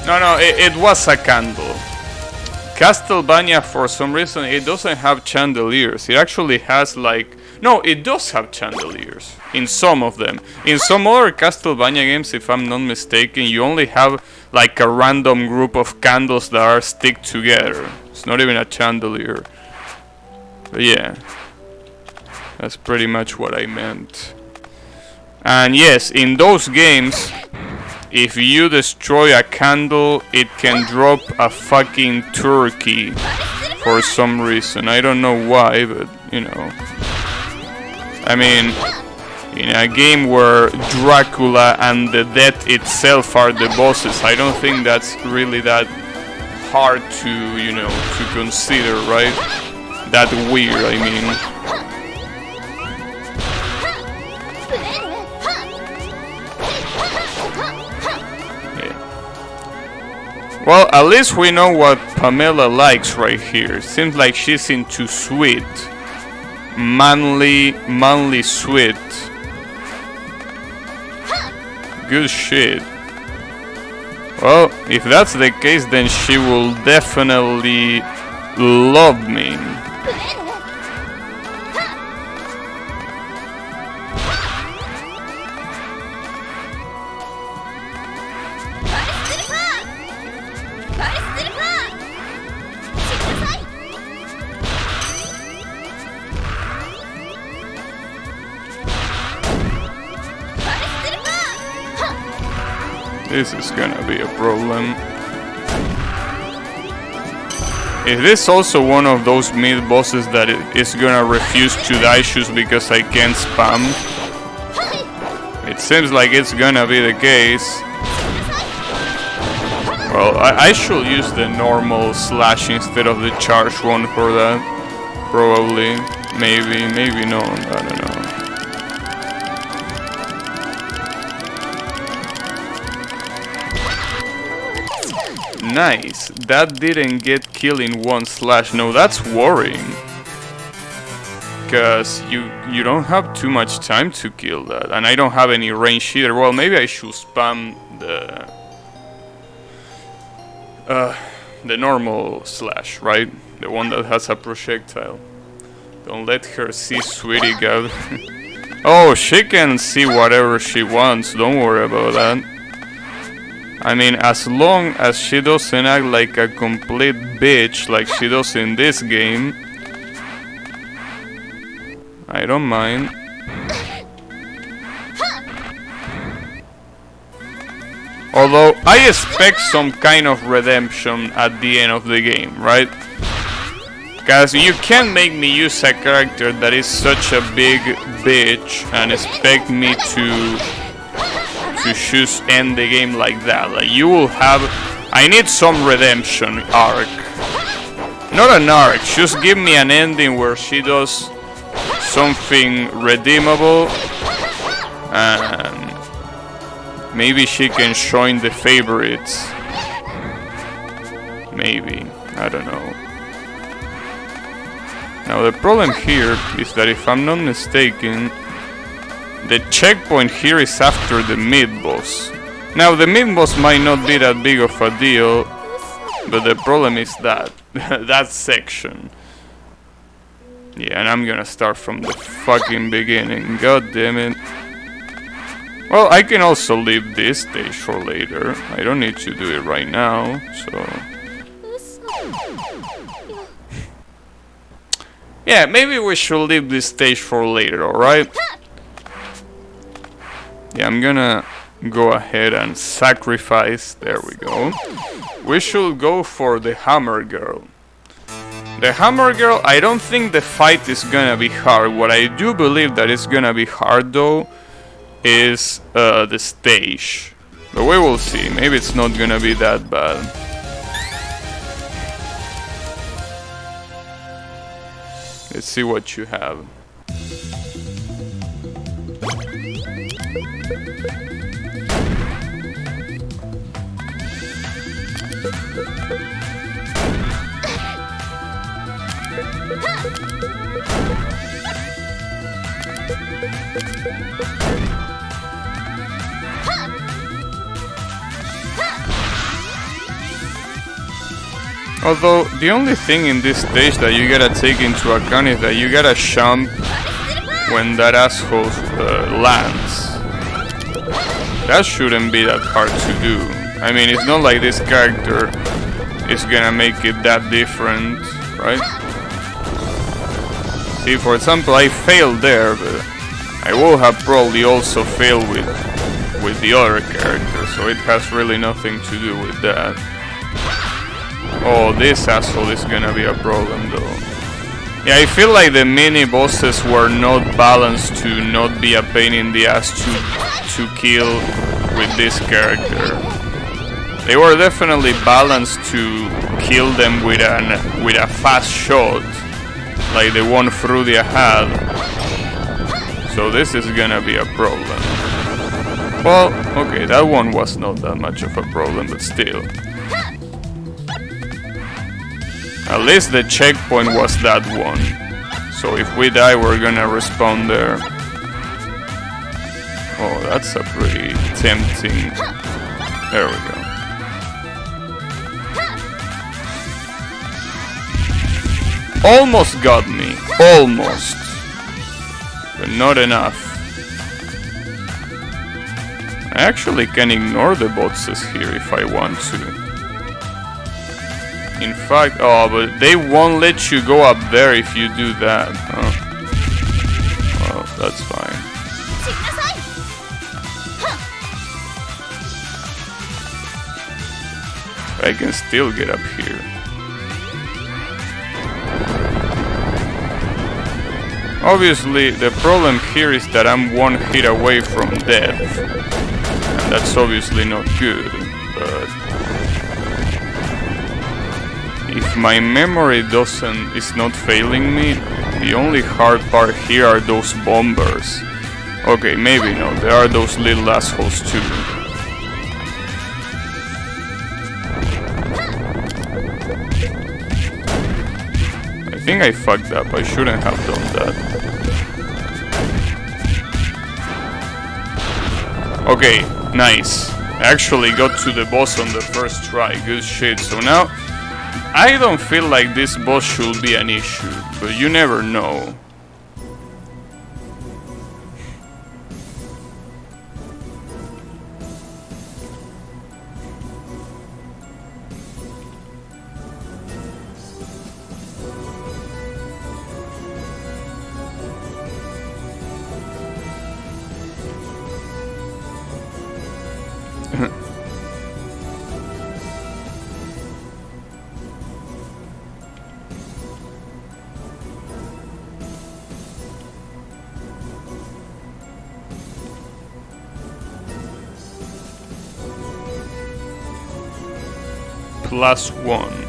Speaker 1: No, it was a candle. Castlevania, for some reason, it doesn't have chandeliers. It actually has like... No, it does have chandeliers. In some of them. In some other Castlevania games, if I'm not mistaken, you only have like a random group of candles that are stick together. It's not even a chandelier. But yeah. That's pretty much what I meant. And yes, in those games... If you destroy a candle, it can drop a fucking turkey for some reason. I don't know why, but you know. I mean, in a game where Dracula and the dead itself are the bosses, I don't think that's really that hard to, you know, to consider, right? That weird, I mean. Yeah. Well, at least we know what Pamela likes right here. Seems like she's into sweet. Manly sweet. Good shit. Well, if that's the case, then she will definitely love me. This is gonna be a problem. Is this also one of those mid bosses that is gonna refuse to die just because I can't spam? It seems like it's gonna be the case. Well, I should use the normal slash instead of the charge one for that. Probably. Maybe no, I don't know. Nice, that didn't get killed in one slash. No, that's worrying. Because you don't have too much time to kill that. And I don't have any range either. Well, maybe I should spam the normal slash, right? The one that has a projectile. Don't let her see Sweetie God. Oh, she can see whatever she wants. Don't worry about that. I mean, as long as she doesn't act like a complete bitch like she does in this game, I don't mind. Although, I expect some kind of redemption at the end of the game, right? Because you can't make me use a character that is such a big bitch and expect me to just end the game like that. Like, you will have... I need some redemption arc. Not an arc, just give me an ending where she does something redeemable and maybe she can join the favorites. Maybe, I don't know. Now the problem here is that if I'm not mistaken, the checkpoint here is after the mid-boss. Now the mid-boss might not be that big of a deal, but the problem is that, that section. Yeah, and I'm gonna start from the fucking beginning, god damn it. Well, I can also leave this stage for later. I don't need to do it right now, so... Yeah, maybe we should leave this stage for later, alright? Yeah, I'm gonna go ahead and sacrifice. There we go. We should go for the Hammer Girl. The Hammer Girl, I don't think the fight is gonna be hard. What I do believe that it's gonna be hard though is the stage. But we will see. Maybe it's not gonna be that bad. Let's see what you have. Although, the only thing in this stage that you gotta take into account is that you gotta jump when that asshole lands. That shouldn't be that hard to do. I mean, it's not like this character is gonna make it that different, right? See, for example, I failed there, but I will have probably also failed with the other character, so it has really nothing to do with that. Oh, this asshole is gonna be a problem though. Yeah, I feel like the mini bosses were not balanced to not be a pain in the ass to kill with this character. They were definitely balanced to kill them with a fast shot, like the one Frudia had. So this is gonna be a problem. Well, okay, that one was not that much of a problem, but still. At least the checkpoint was that one. So if we die, we're gonna respawn there. Oh, that's a pretty tempting. There we go. Almost got me. Almost. But not enough. I actually can ignore the bosses here if I want to. In fact, oh, but they won't let you go up there if you do that. Oh. Well, that's fine. I can still get up here. Obviously, the problem here is that I'm one hit away from death. And that's obviously not good, but... if my memory is not failing me, the only hard part here are those bombers. Okay, maybe no, there are those little assholes too. I think I fucked up, I shouldn't have done that. Okay, nice. I actually got to the boss on the first try, good shit. So now, I don't feel like this boss should be an issue, but you never know. +1.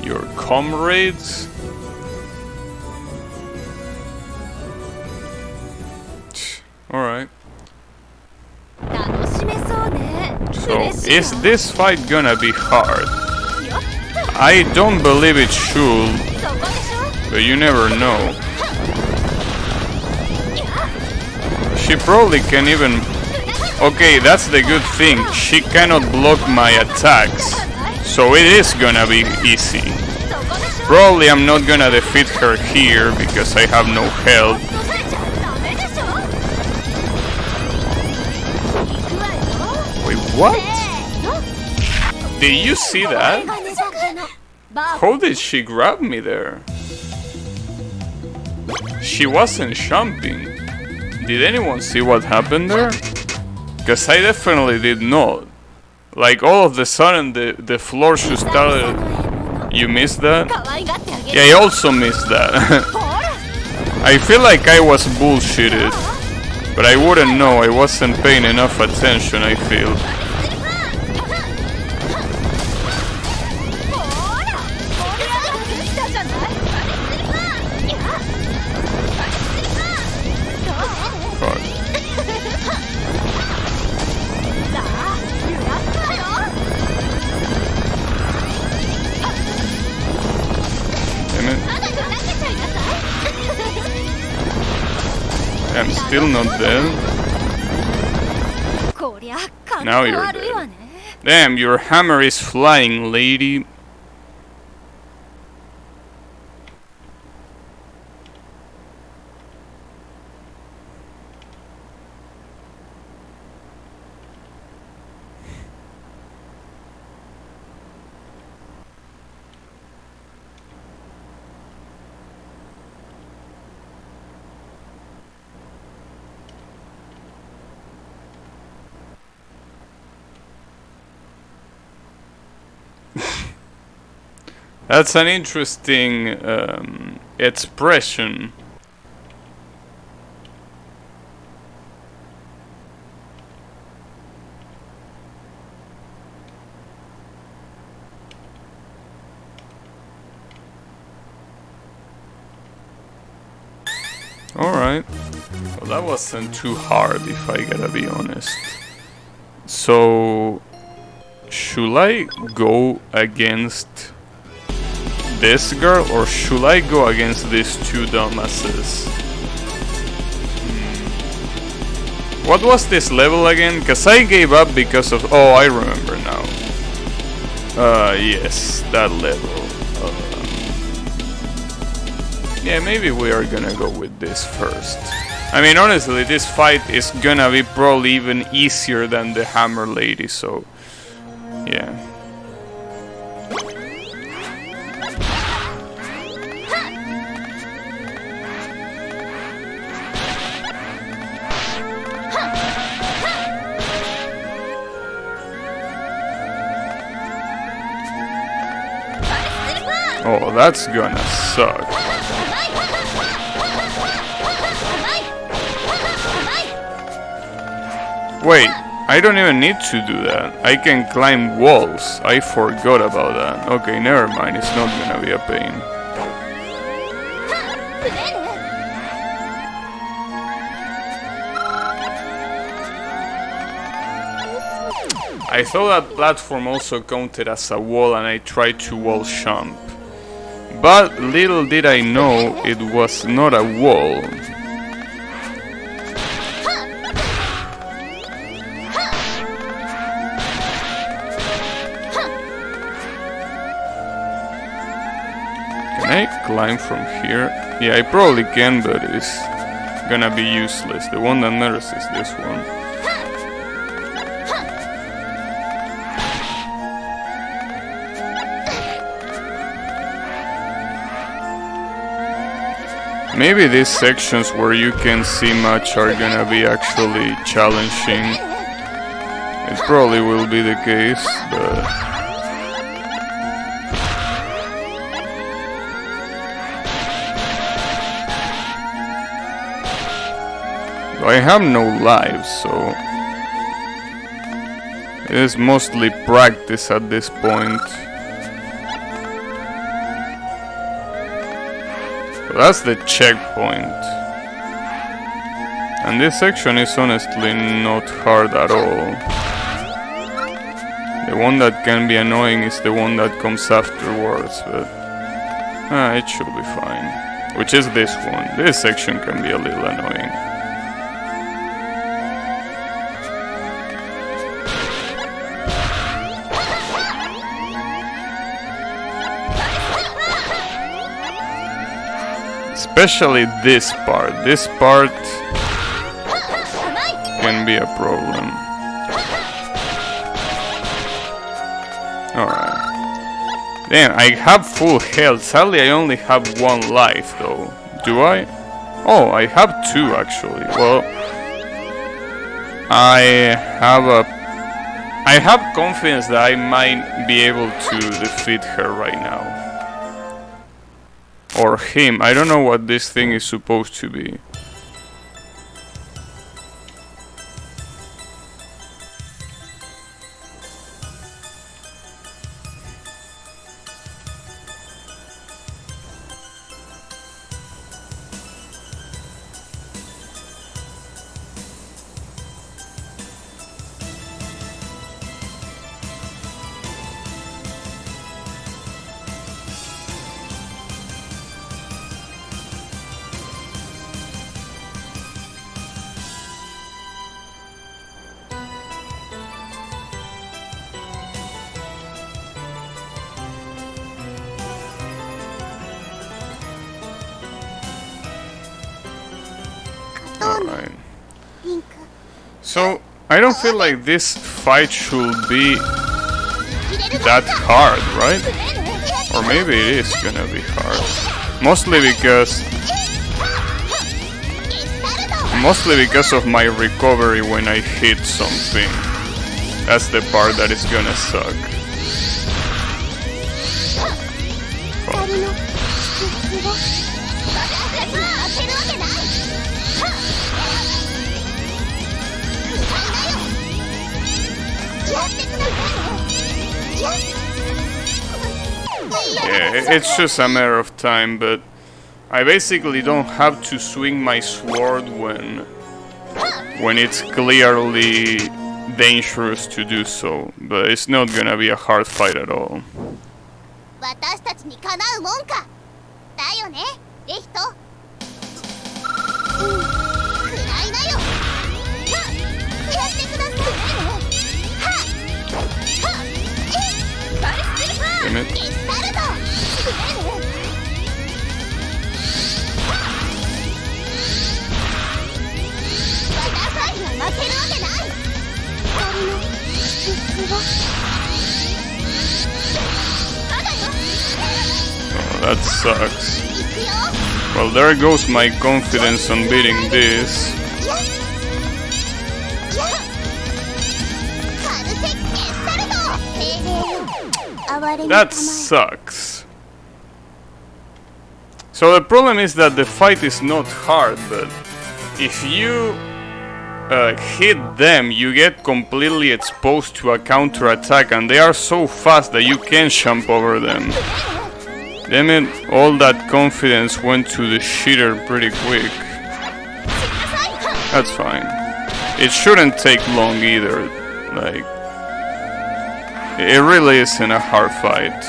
Speaker 1: Your comrades? Alright. So, is this fight gonna be hard? I don't believe it should, but you never know. She probably can even... Okay, that's the good thing. She cannot block my attacks. So it is gonna be easy. Probably I'm not gonna defeat her here because I have no health. Wait, what? Did you see that? How did she grab me there? She wasn't jumping. Did anyone see what happened there? Because I definitely did not. Like all of a sudden the floor just started... You missed that? Yeah, I also missed that. I feel like I was bullshitted. But I wouldn't know, I wasn't paying enough attention, I feel. I'm still not dead. Now you're dead. Damn, your hammer is flying, lady. That's an interesting expression. Alright. Well, that wasn't too hard, if I gotta be honest. So, should I go against this girl, or should I go against these two dumbasses? What was this level again? Cause I gave up because of... Oh, I remember now. Yes, that level. Yeah, maybe we are gonna go with this first. I mean, honestly, this fight is gonna be probably even easier than the Hammer Lady, so... Yeah. Oh, that's gonna suck. Wait, I don't even need to do that. I can climb walls. I forgot about that. Okay, never mind. It's not gonna be a pain. I thought that platform also counted as a wall and I tried to wall jump. But little did I know it was not a wall. Can I climb from here? Yeah, I probably can, but it's gonna be useless. The one that matters is this one. Maybe these sections where you can see much are gonna be actually challenging. It probably will be the case, but... I have no lives, so... It is mostly practice at this point. That's the checkpoint. And this section is honestly not hard at all. The one that can be annoying is the one that comes afterwards, but it should be fine. Which is this one. This section can be a little annoying. Especially this part. This part can be a problem. Alright. Damn, I have full health. Sadly, I only have one life, though. Do I? Oh, I have two, actually. Well, I have confidence that I might be able to defeat her right now. Or him. I don't know what this thing is supposed to be. Alright. So, I don't feel like this fight should be that hard, right? Or maybe it is gonna be hard. Mostly because of my recovery when I hit something. That's the part that is gonna suck. Fuck. Yeah, it's just a matter of time, but I basically don't have to swing my sword when it's clearly dangerous to do so, but it's not gonna be a hard fight at all. Damn it. Oh, that sucks. Well, there goes my confidence on beating this. That sucks. So the problem is that the fight is not hard, but if you hit them, you get completely exposed to a counter-attack, and they are so fast that you can't jump over them. Damn it, all that confidence went to the shitter pretty quick. That's fine. It shouldn't take long either. Like, it really isn't a hard fight.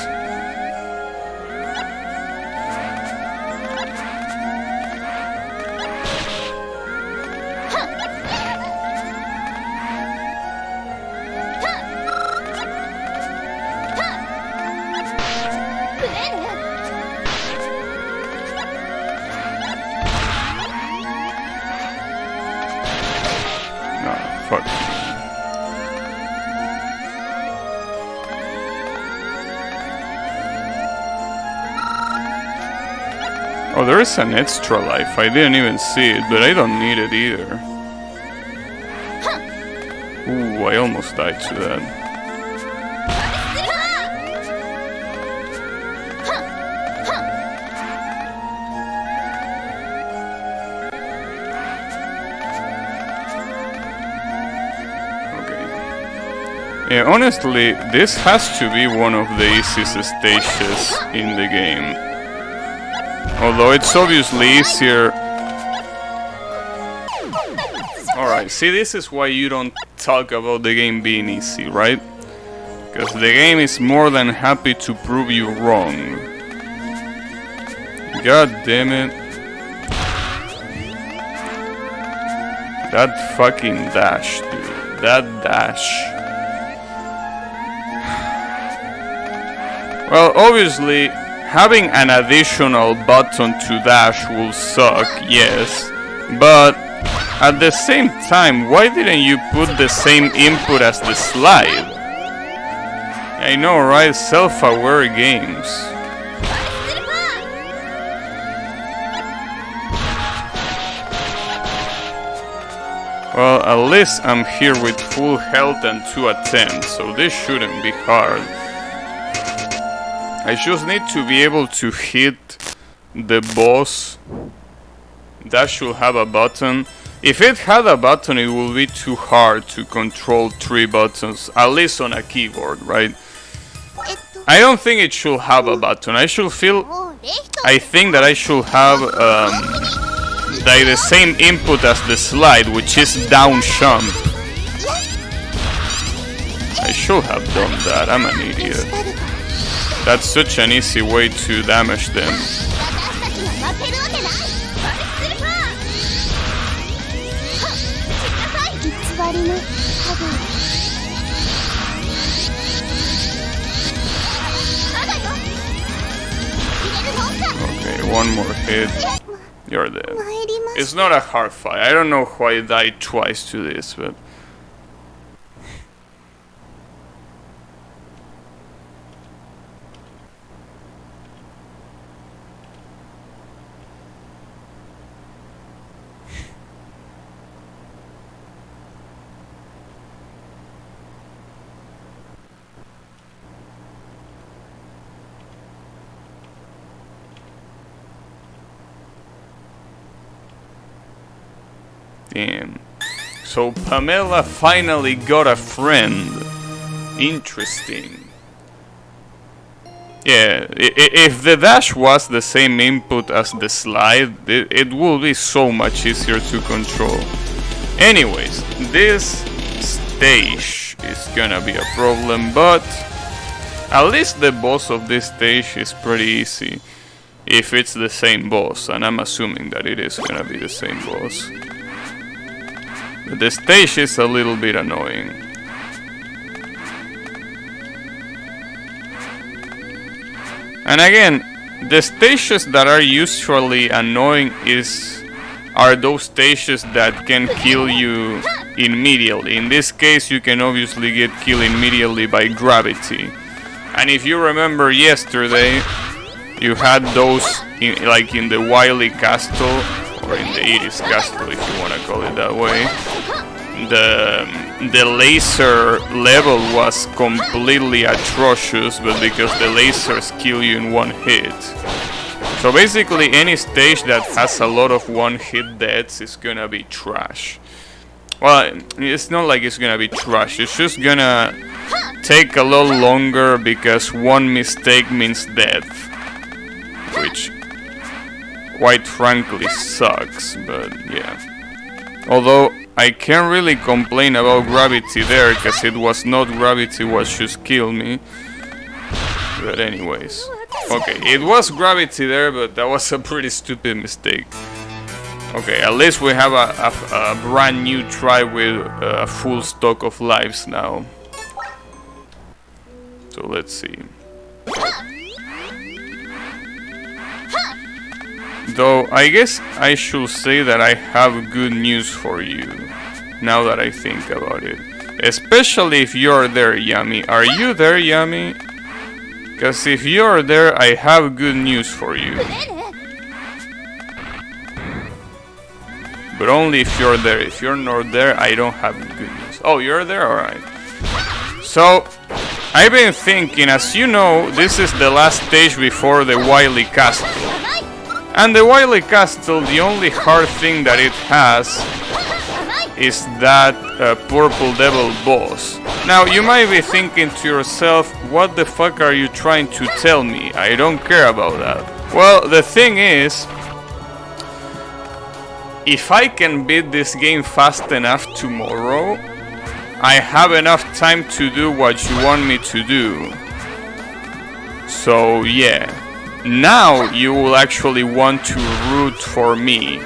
Speaker 1: Fuck. Oh, there is an extra life. I didn't even see it, but I don't need it either. Ooh, I almost died to that. Yeah, honestly, this has to be one of the easiest stages in the game. Although it's obviously easier. Alright, see, this is why you don't talk about the game being easy, right? Because the game is more than happy to prove you wrong. God damn it. That fucking dash, dude. That dash. Well, obviously, having an additional button to dash will suck, yes, but at the same time, why didn't you put the same input as the slide? I know, right? Self-aware games. Well, at least I'm here with full health and 2 attempts, so this shouldn't be hard. I just need to be able to hit the boss. That should have a button. If it had a button, it would be too hard to control 3 buttons, at least on a keyboard, right? I don't think it should have a button. I think that I should have like the same input as the slide, which is down jump. I should have done that. I'm an idiot. That's such an easy way to damage them. Okay, one more hit. You're dead. It's not a hard fight. I don't know why I died twice to this, but... Damn. So Pamela finally got a friend. Interesting. Yeah, if the dash was the same input as the slide, it will be so much easier to control. Anyways, this stage is gonna be a problem, but at least the boss of this stage is pretty easy. If it's the same boss, and I'm assuming that it is gonna be the same boss. The stage is a little bit annoying. And again, the stages that are usually annoying are those stages that can kill you immediately. In this case, you can obviously get killed immediately by gravity. And if you remember yesterday, you had those like in the Wily Castle, or in the Iris Castle if you want to call it that way. The laser level was completely atrocious, but because the lasers kill you in one hit. So basically any stage that has a lot of one-hit deaths is gonna be trash. Well, it's not like it's gonna be trash, it's just gonna take a lot longer because one mistake means death. Which, quite frankly, sucks, but yeah. Although, I can't really complain about gravity there, because it was not gravity what just killed me. But anyways. Okay, it was gravity there, but that was a pretty stupid mistake. Okay, at least we have a brand new try with a full stock of lives now. So let's see. Though, I guess I should say that I have good news for you, now that I think about it. Especially if you're there, Yami. Are you there, Yami? Because if you're there, I have good news for you. But only if you're there. If you're not there, I don't have good news. Oh, you're there? Alright. So, I've been thinking, as you know, this is the last stage before the Wily Castle. And the Wily Castle, the only hard thing that it has is that Purple Devil boss. Now, you might be thinking to yourself, what the fuck are you trying to tell me? I don't care about that. Well, the thing is, if I can beat this game fast enough tomorrow, I have enough time to do what you want me to do. So, yeah. Now you will actually want to root for me.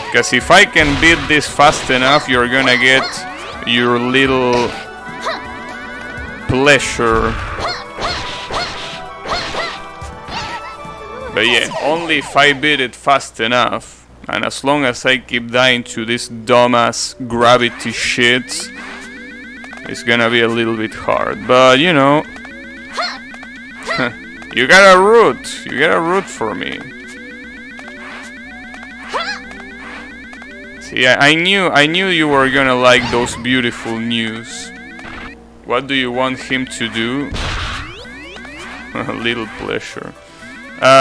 Speaker 1: Because if I can beat this fast enough, you're gonna get your little pleasure. But yeah, only if I beat it fast enough. And as long as I keep dying to this dumbass gravity shit, it's gonna be a little bit hard. But you know, you gotta root for me. See, I knew you were gonna like those beautiful news. What do you want him to do? A little pleasure.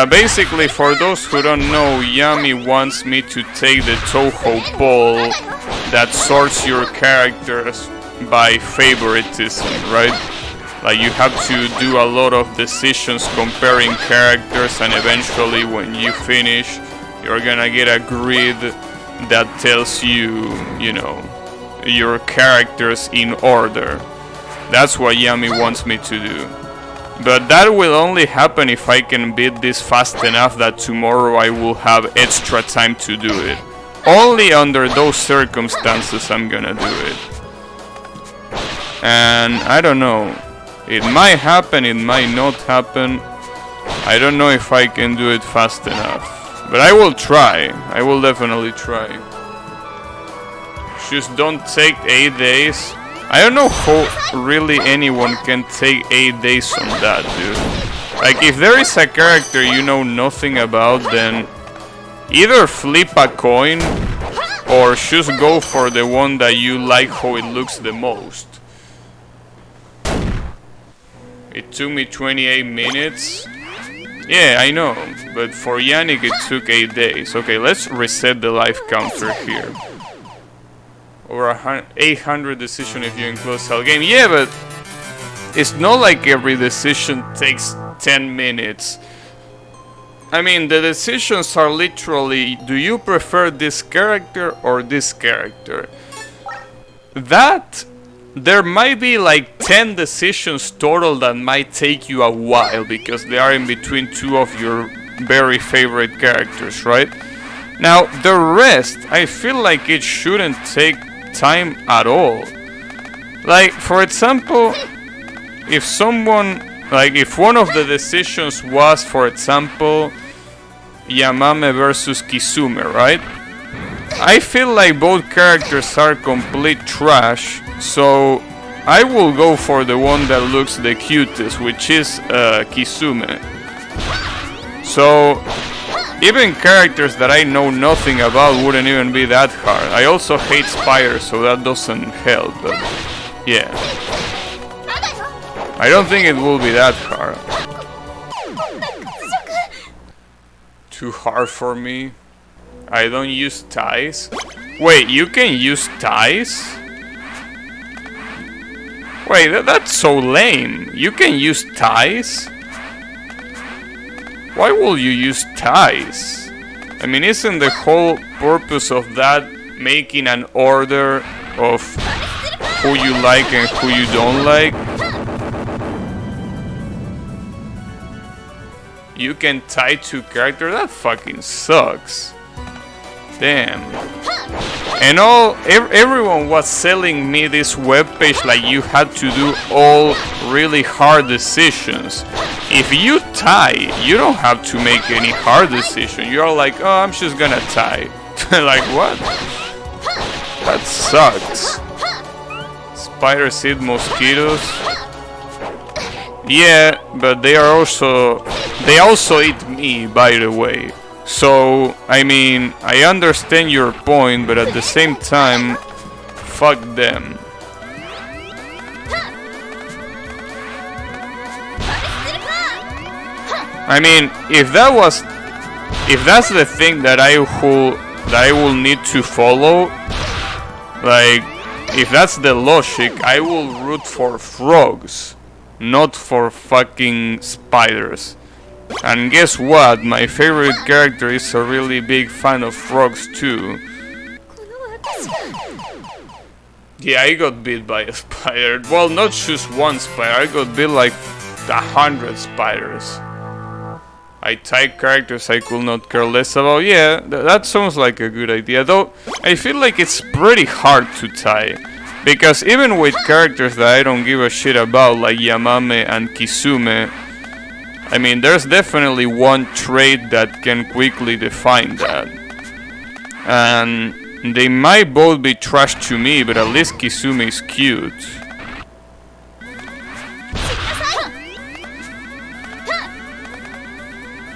Speaker 1: Basically, for those who don't know, Yami wants me to take the Toho poll that sorts your characters by favoritism, right? Like, you have to do a lot of decisions comparing characters, and eventually when you finish, you're gonna get a grid that tells you, you know, your characters in order. That's what Yami wants me to do. But that will only happen if I can beat this fast enough that tomorrow I will have extra time to do it. Only under those circumstances I'm gonna do it. And I don't know. It might happen, it might not happen. I don't know if I can do it fast enough. But I will try. I will definitely try. Just don't take 8 days. I don't know how really anyone can take 8 days on that, dude. Like, if there is a character you know nothing about, then either flip a coin or just go for the one that you like how it looks the most. It took me 28 minutes. Yeah, I know, but for Yannick it took 8 days. Okay, let's reset the life counter here. Over 800 decision if you enclose whole game. Yeah, but it's not like every decision takes 10 minutes. I mean, the decisions are literally, do you prefer this character or this character? That, there might be like 10 decisions total that might take you a while because they are in between two of your very favorite characters, right? Now, the rest, I feel like it shouldn't take time at all. Like, for example, if someone, like if one of the decisions was, for example, Yamame versus Kizume, right? I feel like both characters are complete trash, so I will go for the one that looks the cutest, which is Kizume. So even characters that I know nothing about wouldn't even be that hard. I also hate spiders, so that doesn't help, but yeah. I don't think it will be that hard. Too hard for me. I don't use ties. Wait, you can use ties? Wait, that's so lame. You can use ties? Why will you use ties? I mean, isn't the whole purpose of that making an order of who you like and who you don't like? You can tie two characters? That fucking sucks. Damn. And everyone was selling me this webpage like you had to do all really hard decisions. If you tie, you don't have to make any hard decision. You're like, oh, I'm just gonna tie. Like, what? That sucks. Spiders eat mosquitoes. Yeah, but they also eat me, by the way. So, I mean, I understand your point, but at the same time, fuck them. I mean, if that's the thing that I will need to follow, like, if that's the logic, I will root for frogs, not for fucking spiders. And guess what? My favorite character is a really big fan of frogs too. Yeah, I got bit by a spider. Well, not just one spider, I got bit like 100 spiders. I type characters I could not care less about. Yeah, that sounds like a good idea. Though, I feel like it's pretty hard to tie. Because even with characters that I don't give a shit about, like Yamame and Kizume, I mean, there's definitely one trait that can quickly define that. And they might both be trash to me, but at least Kizume is cute.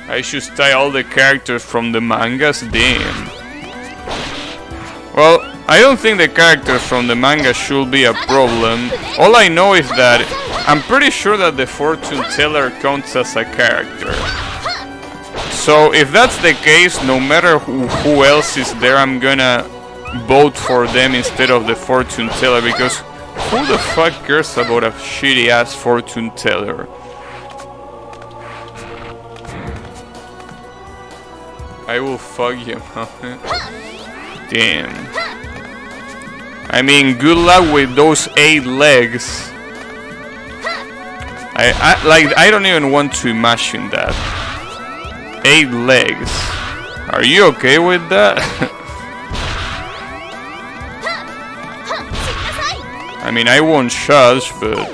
Speaker 1: I should tie all the characters from the mangas? Damn. Well, I don't think the characters from the manga should be a problem. All I know is that I'm pretty sure that the fortune teller counts as a character. So if that's the case, no matter who else is there, I'm gonna vote for them instead of the fortune teller, because who the fuck cares about a shitty ass fortune teller? I will fuck you, man. Damn. I mean, good luck with those 8 legs. I don't even want to imagine that. 8 legs. Are you okay with that? I mean, I won't judge, but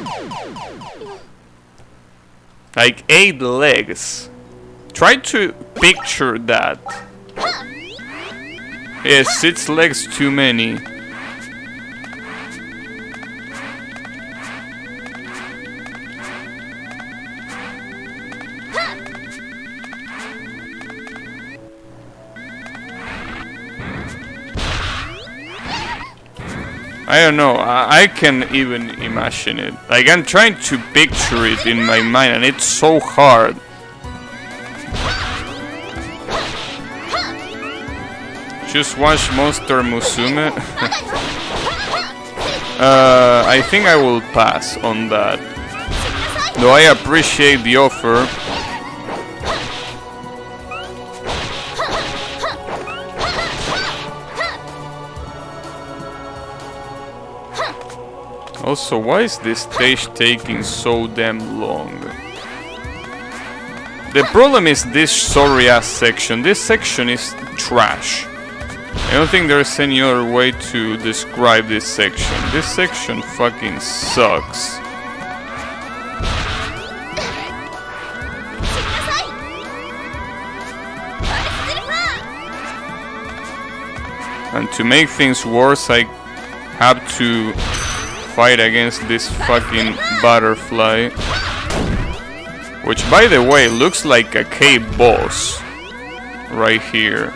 Speaker 1: like 8 legs. Try to picture that. Yes, 6 legs too many. I don't know, I can't even imagine it. Like, I'm trying to picture it in my mind and it's so hard. Just watch Monster Musume. I think I will pass on that. Though I appreciate the offer. Also, why is this stage taking so damn long? The problem is this sorry ass section. This section is trash. I don't think there's any other way to describe this section. This section fucking sucks. And to make things worse, I have to fight against this fucking butterfly. Which, by the way, looks like a cave boss. Right here.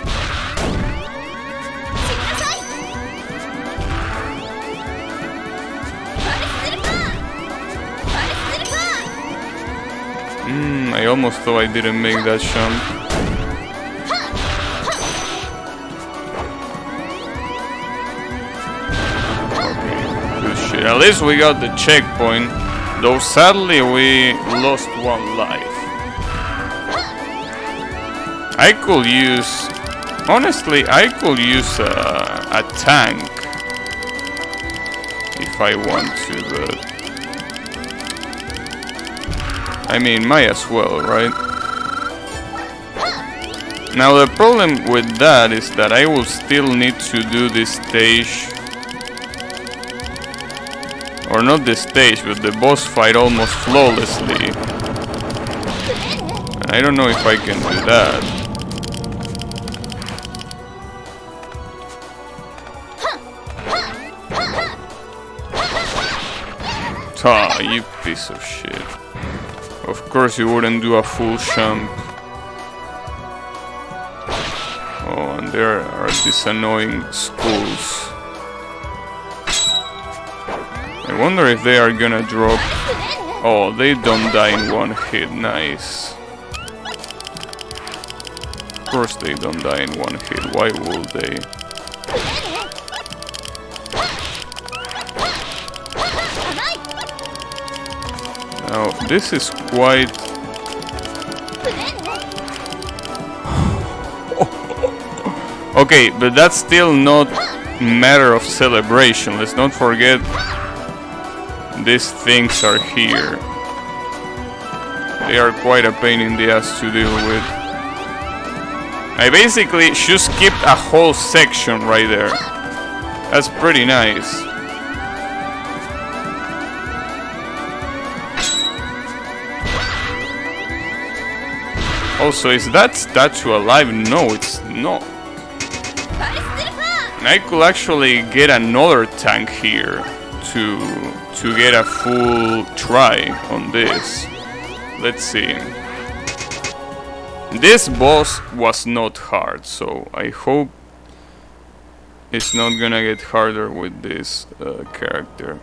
Speaker 1: I almost thought I didn't make that jump. Okay, good shit. At least we got the checkpoint, though sadly we lost 1 life. I could use... Honestly, I could use a tank if I want to, but... I mean, might as well, right? Now the problem with that is that I will still need to do this stage. Or not this stage, but the boss fight almost flawlessly. And I don't know if I can do that. Ah, you piece of shit. Of course you wouldn't do a full jump. Oh, and there are these annoying skulls. I wonder if they are gonna drop... Oh, they don't die in 1 hit, nice. Of course they don't die in 1 hit, why would they? Now, this is quite... Okay, but that's still not matter of celebration. Let's not forget these things are here. They are quite a pain in the ass to deal with. I basically just skipped a whole section right there. That's pretty nice. Also, is that statue alive? No, it's not. And I could actually get another tank here to get a full try on this. Let's see. This boss was not hard, so I hope it's not gonna get harder with this character.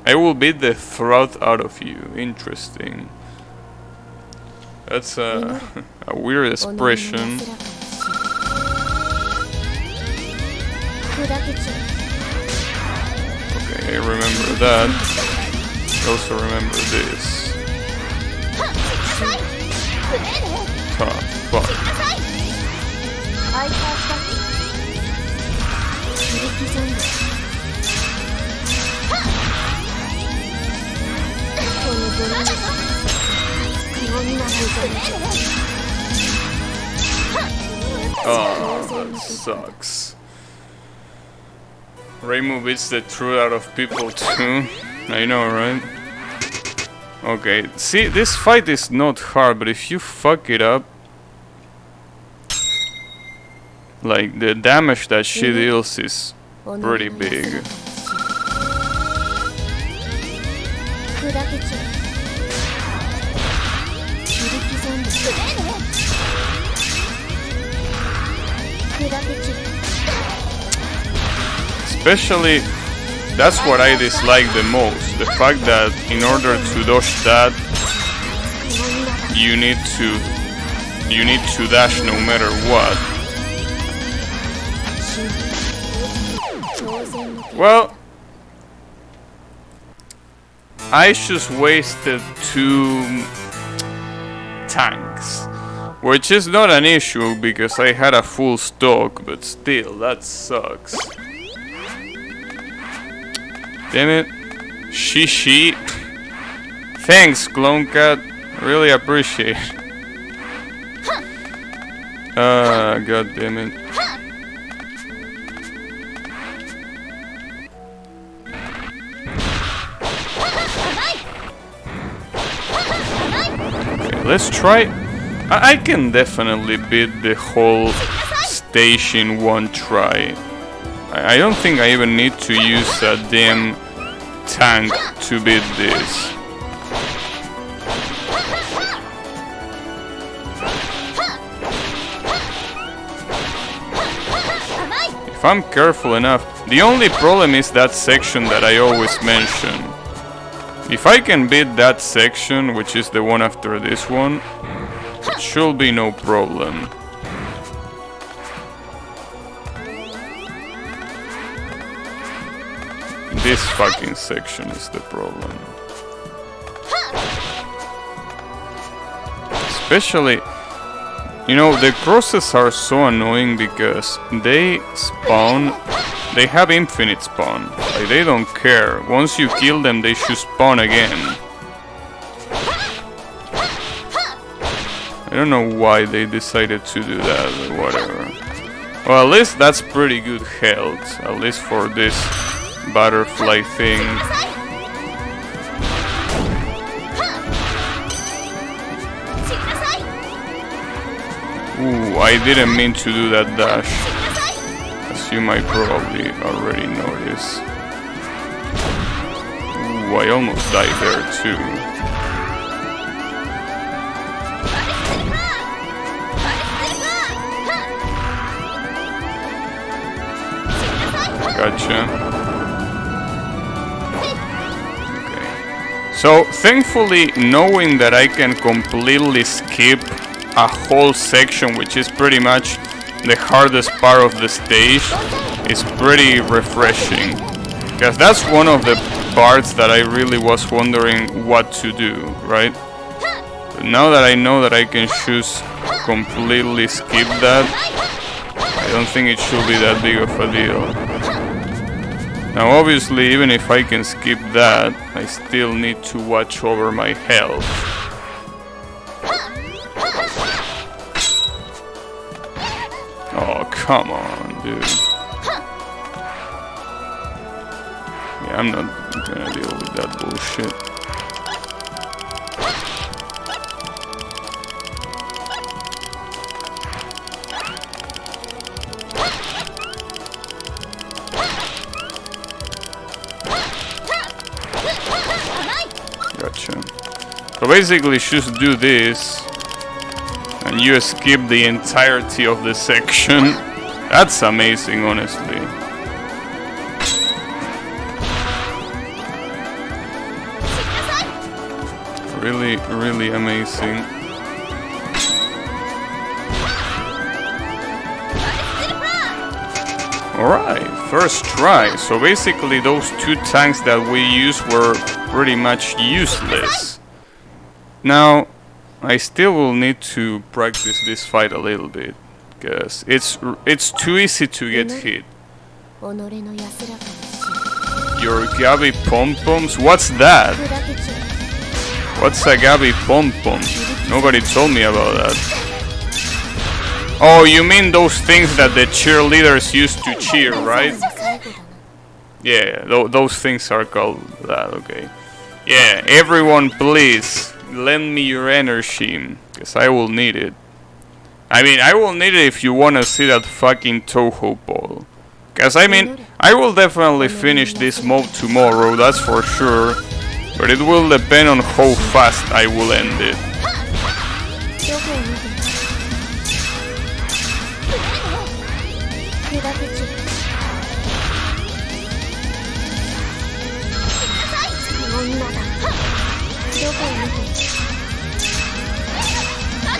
Speaker 1: I will beat the throat out of you. Interesting. That's a weird expression. Okay, I remember that. I also remember this. Fuck. Oh, that sucks. Reimu beats the truth out of people too. I know, right? Okay, see, this fight is not hard, but if you fuck it up, like, the damage that she deals is pretty big. Especially, that's what I dislike the most. The fact that in order to dodge that, you need to dash no matter what. Well, I just wasted 2 tanks, which is not an issue because I had a full stock, but still, that sucks. Damn it. She. Thanks, Clone Cat. Really appreciate it. God damn it. Okay, let's try. I can definitely beat the whole stage in one try. I don't think I even need to use a damn tank to beat this. If I'm careful enough. The only problem is that section that I always mention. If I can beat that section, which is the one after this one, it should be no problem. This fucking section is the problem. Especially, you know, the crosses are so annoying because they spawn, they have infinite spawn. Like, they don't care. Once you kill them, they should spawn again. I don't know why they decided to do that, but whatever. Well, at least that's pretty good health, at least for this butterfly thing. Ooh, I didn't mean to do that dash, as you might probably already notice. Ooh, I almost died there too. Gotcha. So, thankfully, knowing that I can completely skip a whole section, which is pretty much the hardest part of the stage, is pretty refreshing. Because that's one of the parts that I really was wondering what to do, right? But now that I know that I can just completely skip that, I don't think it should be that big of a deal. Now obviously, even if I can skip that, I still need to watch over my health. Oh, come on, dude. Yeah, I'm not gonna deal with that bullshit. Gotcha. So basically just do this and you skip the entirety of the section. That's amazing, honestly. Really, really amazing. Alright, first try. So basically those 2 tanks that we used were pretty much useless. Now, I still will need to practice this fight a little bit, because it's too easy to get hit. Your Gabi pom-poms? What's that? What's a Gabi pom-pom? Nobody told me about that. Oh, you mean those things that the cheerleaders used to cheer, right? Yeah, those things are called that, okay. Yeah, everyone please, lend me your energy, because I will need it. I mean, I will need it if you want to see that fucking Toho ball. Because, I mean, I will definitely finish this mode tomorrow, that's for sure. But it will depend on how fast I will end it.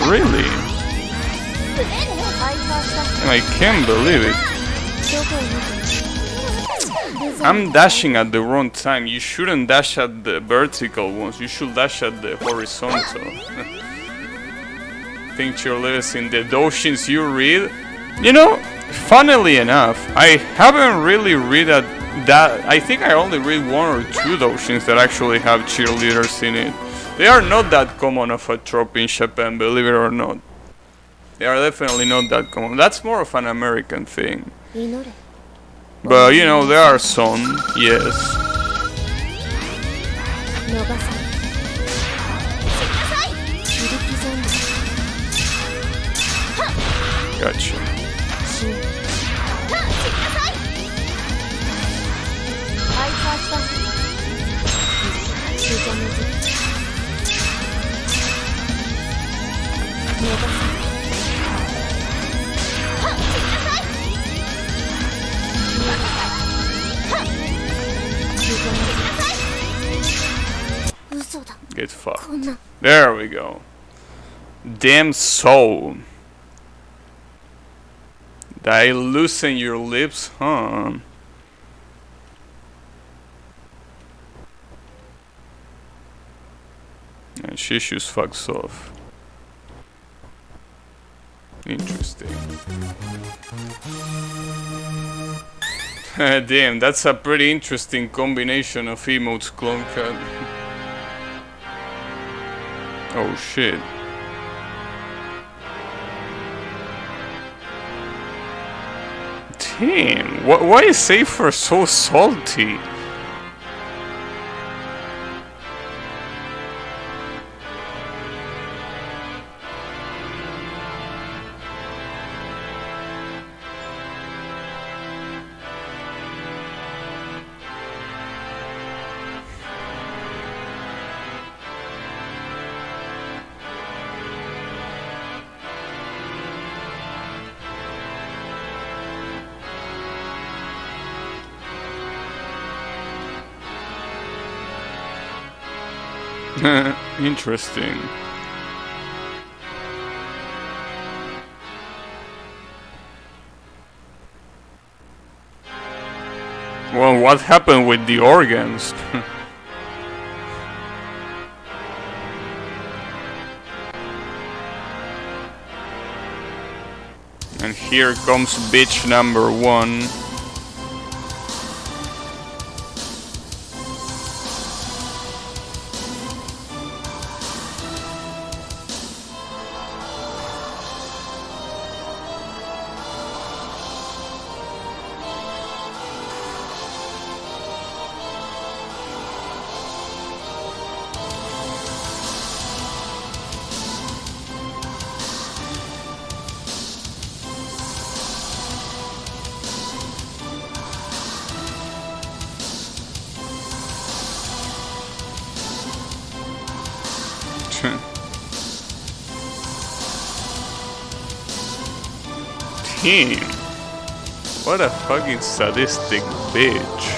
Speaker 1: Really? I can't believe it. I'm dashing at the wrong time. You shouldn't dash at the vertical ones. You should dash at the horizontal. Think cheerleaders in the doujins you read? You know, funnily enough, I haven't really read that. I think I only read one or two doujins that actually have cheerleaders in it. They are not that common of a trope in Japan, believe it or not. They are definitely not that common. That's more of an American thing. But you know, there are some, yes. Gotcha. Get fucked. There we go. Damn soul. Did I loosen your lips, huh? And she shoots fucks off. Interesting. Damn, that's a pretty interesting combination of emotes, clone cut. Oh shit. Damn, why is Safer so salty? Interesting. Well, what happened with the organs? And here comes bitch number 1. Damn. What a fucking sadistic bitch.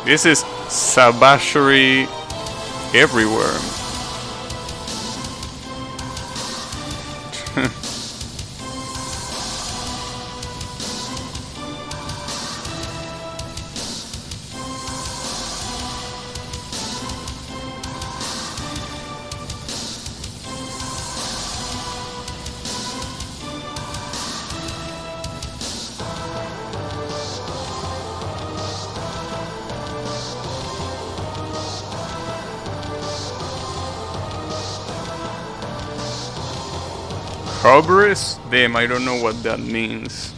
Speaker 1: This is savagery everywhere. Hubris? Damn, I don't know what that means.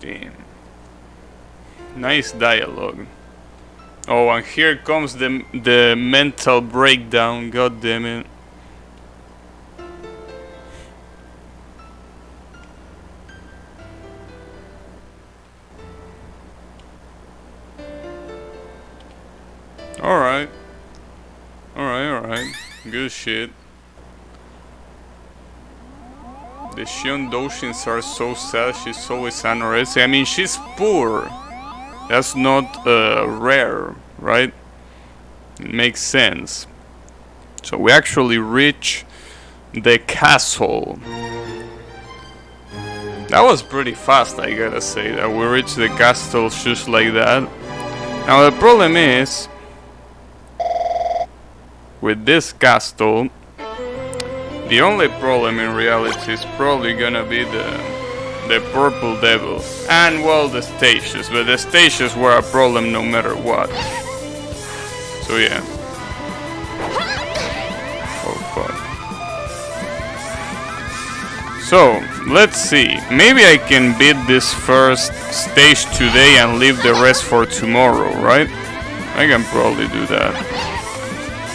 Speaker 1: Damn. Nice dialogue. Oh, and here comes the mental breakdown. God damn it. Alright. Alright. Good shit. The Shion-Doshins are so sad. She's always anorexic. I mean, she's poor. That's not rare, right? It makes sense. So we actually reach the castle. That was pretty fast, I gotta say, that we reached the castle just like that. Now the problem is, with this castle, the only problem in reality is probably gonna be the purple devil and, well, the stages, but the stages were a problem no matter what. So yeah. Oh fuck. So let's see, maybe I can beat this first stage today and leave the rest for tomorrow, right? I can probably do that,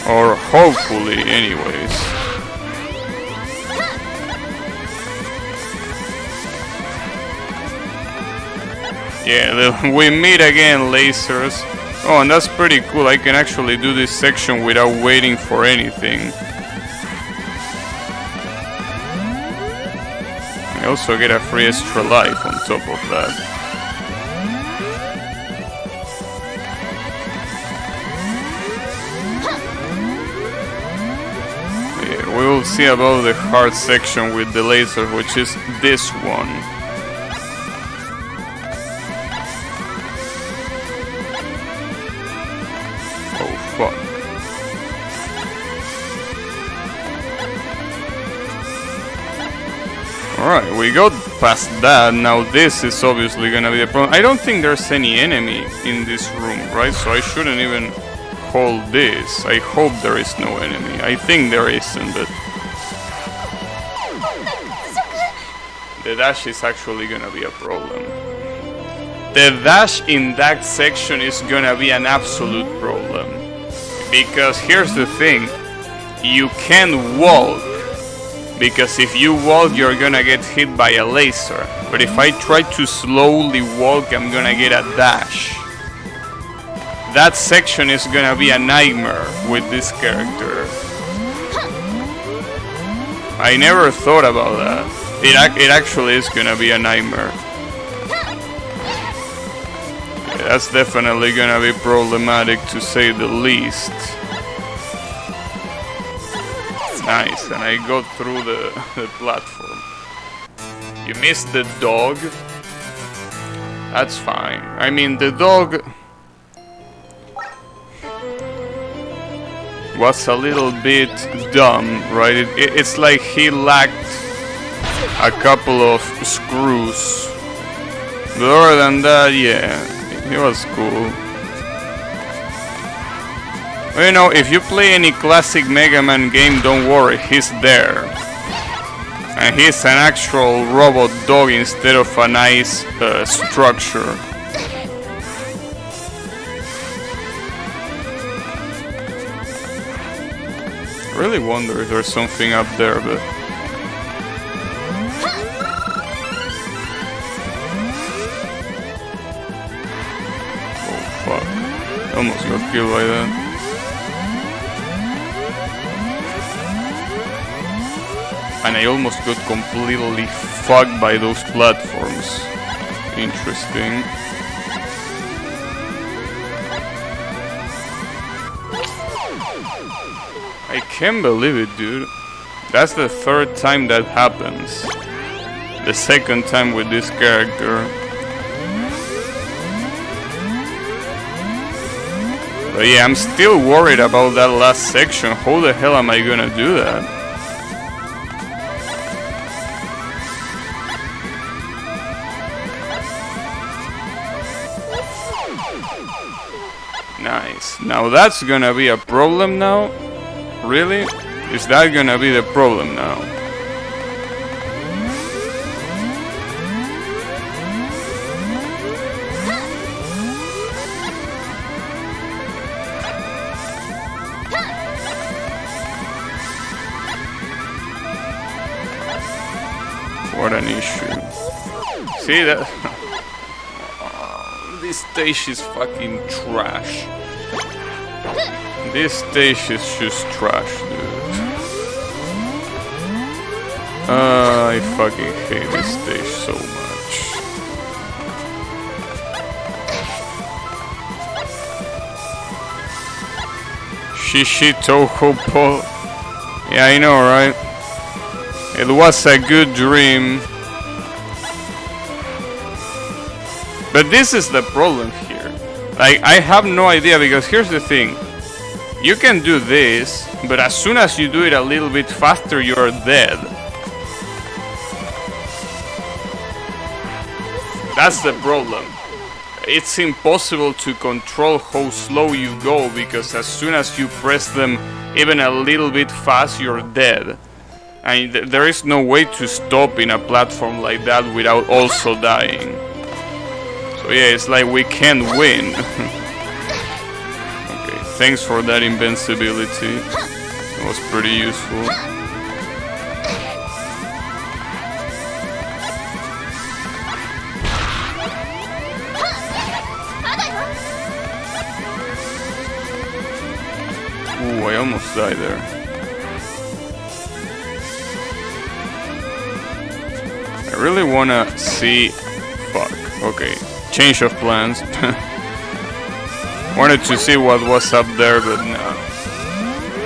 Speaker 1: or hopefully, anyways. Yeah, we meet again, lasers. Oh, and that's pretty cool. I can actually do this section without waiting for anything. I also get a free extra life on top of that. Yeah, we will see about the hard section with the laser, which is this one. Alright, we got past that. Now this is obviously gonna be a problem. I don't think there's any enemy in this room, right? So I shouldn't even hold this. I hope there is no enemy. I think there isn't, but the dash is actually gonna be a problem. The dash in that section is gonna be an absolute problem. Because here's the thing, you can walk. Because if you walk, you're gonna get hit by a laser. But if I try to slowly walk, I'm gonna get a dash. That section is gonna be a nightmare with this character. I never thought about that. It actually is gonna be a nightmare. Yeah, that's definitely gonna be problematic, to say the least. Nice, and I got through the platform. You missed the dog? That's fine. I mean, the dog was a little bit dumb, right? It's like he lacked a couple of screws. But other than that, yeah, he was cool. You know, if you play any classic Mega Man game, don't worry, he's there. And he's an actual robot dog instead of a nice structure. I really wonder if there's something up there, but... Oh fuck, almost got killed by that. and I almost got completely fucked by those platforms. Interesting. I can't believe it, dude. That's the third time that happens. The second time with this character. But yeah, I'm still worried about that last section. How the hell am I gonna do that? Nice. Now that's gonna be a problem now? Really? Is that gonna be the problem now? What an issue. See that? This stage is fucking trash. This stage is just trash, dude. I fucking hate this stage so much. Shishi Toho Po. Yeah, I know, right? It was a good dream. But this is the problem here. Like, I have no idea, because here's the thing. You can do this, but as soon as you do it a little bit faster, you're dead. That's the problem. It's impossible to control how slow you go, because as soon as you press them even a little bit fast, you're dead. And there is no way to stop in a platform like that without also dying. So yeah, it's like we can't win. Okay, thanks for that invincibility. It was pretty useful. Ooh, I almost died there. I really wanna see... Fuck, okay. Change of plans. Wanted to see what was up there, but no.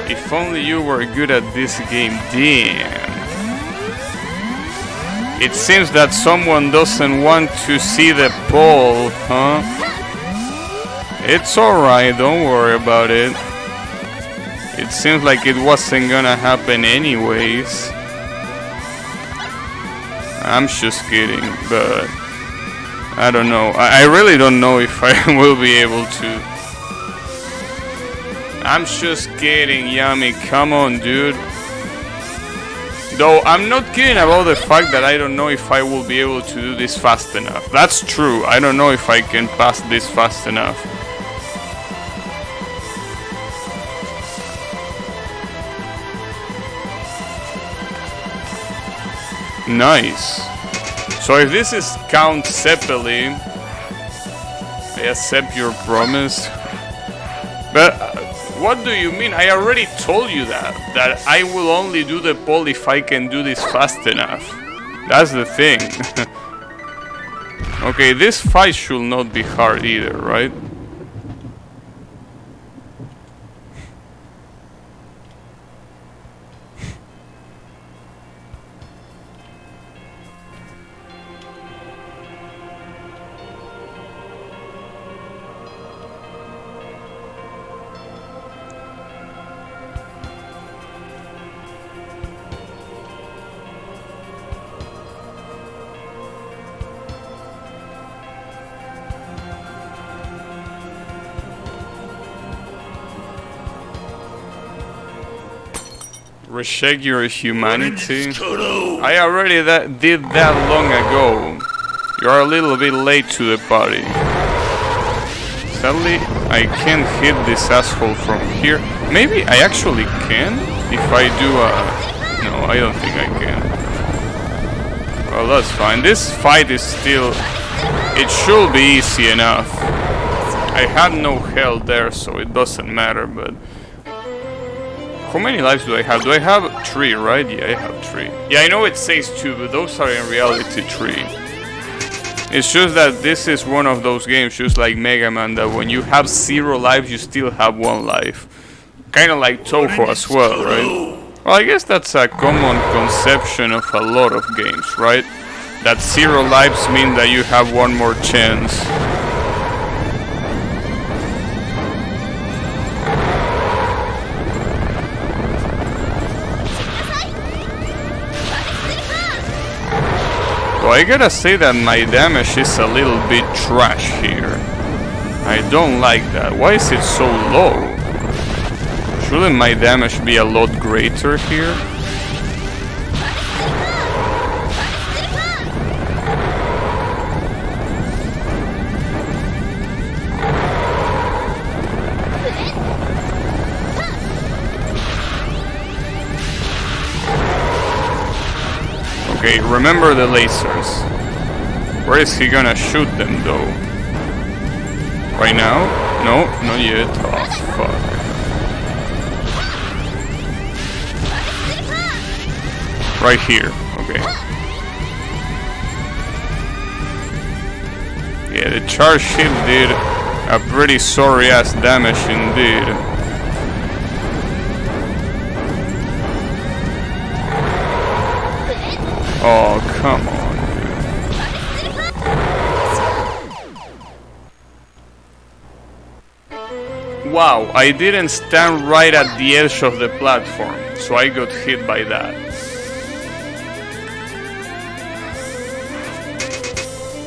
Speaker 1: If only you were good at this game, damn. It seems that someone doesn't want to see the poll, huh? It's alright, don't worry about it. It seems like it wasn't gonna happen anyways. I'm just kidding, but I don't know. I really don't know if I will be able to. I'm just kidding, Yami. Come on, dude. Though I'm not kidding about the fact that I don't know if I will be able to do this fast enough. That's true. I don't know if I can pass this fast enough. Nice. So if this is Count Zeppeli, I accept your promise. But what do you mean? I already told you that I will only do the poll if I can do this fast enough. That's the thing. Okay, this fight should not be hard either, right? Reject your humanity. I already did that long ago. You're a little bit late to the party. Sadly, I can't hit this asshole from here. Maybe I actually can? If I do no, I don't think I can. Well, that's fine. This fight is still... It should be easy enough. I had no health there, so it doesn't matter, but... How many lives do I have? Do I have 3, right? Yeah, I have 3. Yeah, I know it says 2, but those are in reality 3. It's just that this is one of those games, just like Mega Man, that when you have 0 lives, you still have 1 life. Kinda like Toho as well, right? Well, I guess that's a common conception of a lot of games, right? That 0 lives mean that you have 1 more chance. So I gotta say that my damage is a little bit trash here. I don't like that. Why is it so low? Shouldn't my damage be a lot greater here? Okay, remember the lasers. Where is he gonna shoot them though? Right now? No, not yet. Oh, fuck. Right here. Okay. Yeah, the charge ship did a pretty sorry ass damage indeed. Oh, come on, dude. Wow, I didn't stand right at the edge of the platform, so I got hit by that.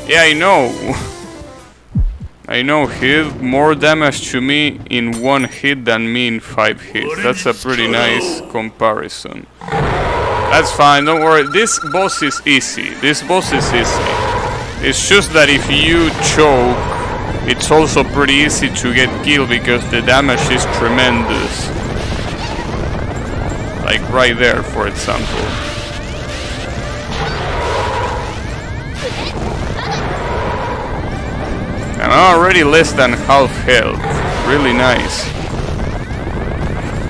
Speaker 1: Yeah, I know. I know, he did more damage to me in 1 hit than me in 5 hits. That's a pretty nice comparison. That's fine, don't worry. This boss is easy. This boss is easy. It's just that if you choke, it's also pretty easy to get killed because the damage is tremendous. Like right there, for example. And I'm already less than half health. Really nice.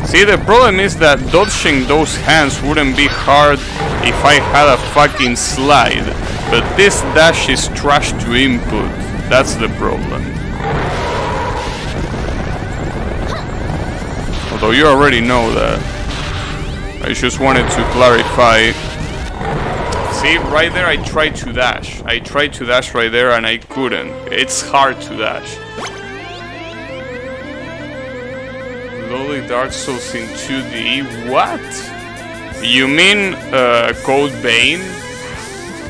Speaker 1: See, the problem is that dodging those hands wouldn't be hard if I had a fucking slide. But this dash is trash to input. That's the problem. Although you already know that. I just wanted to clarify. See, right there I tried to dash. I tried to dash right there and I couldn't. It's hard to dash. Lowly Dark Souls in 2D? What? You mean Code Vein?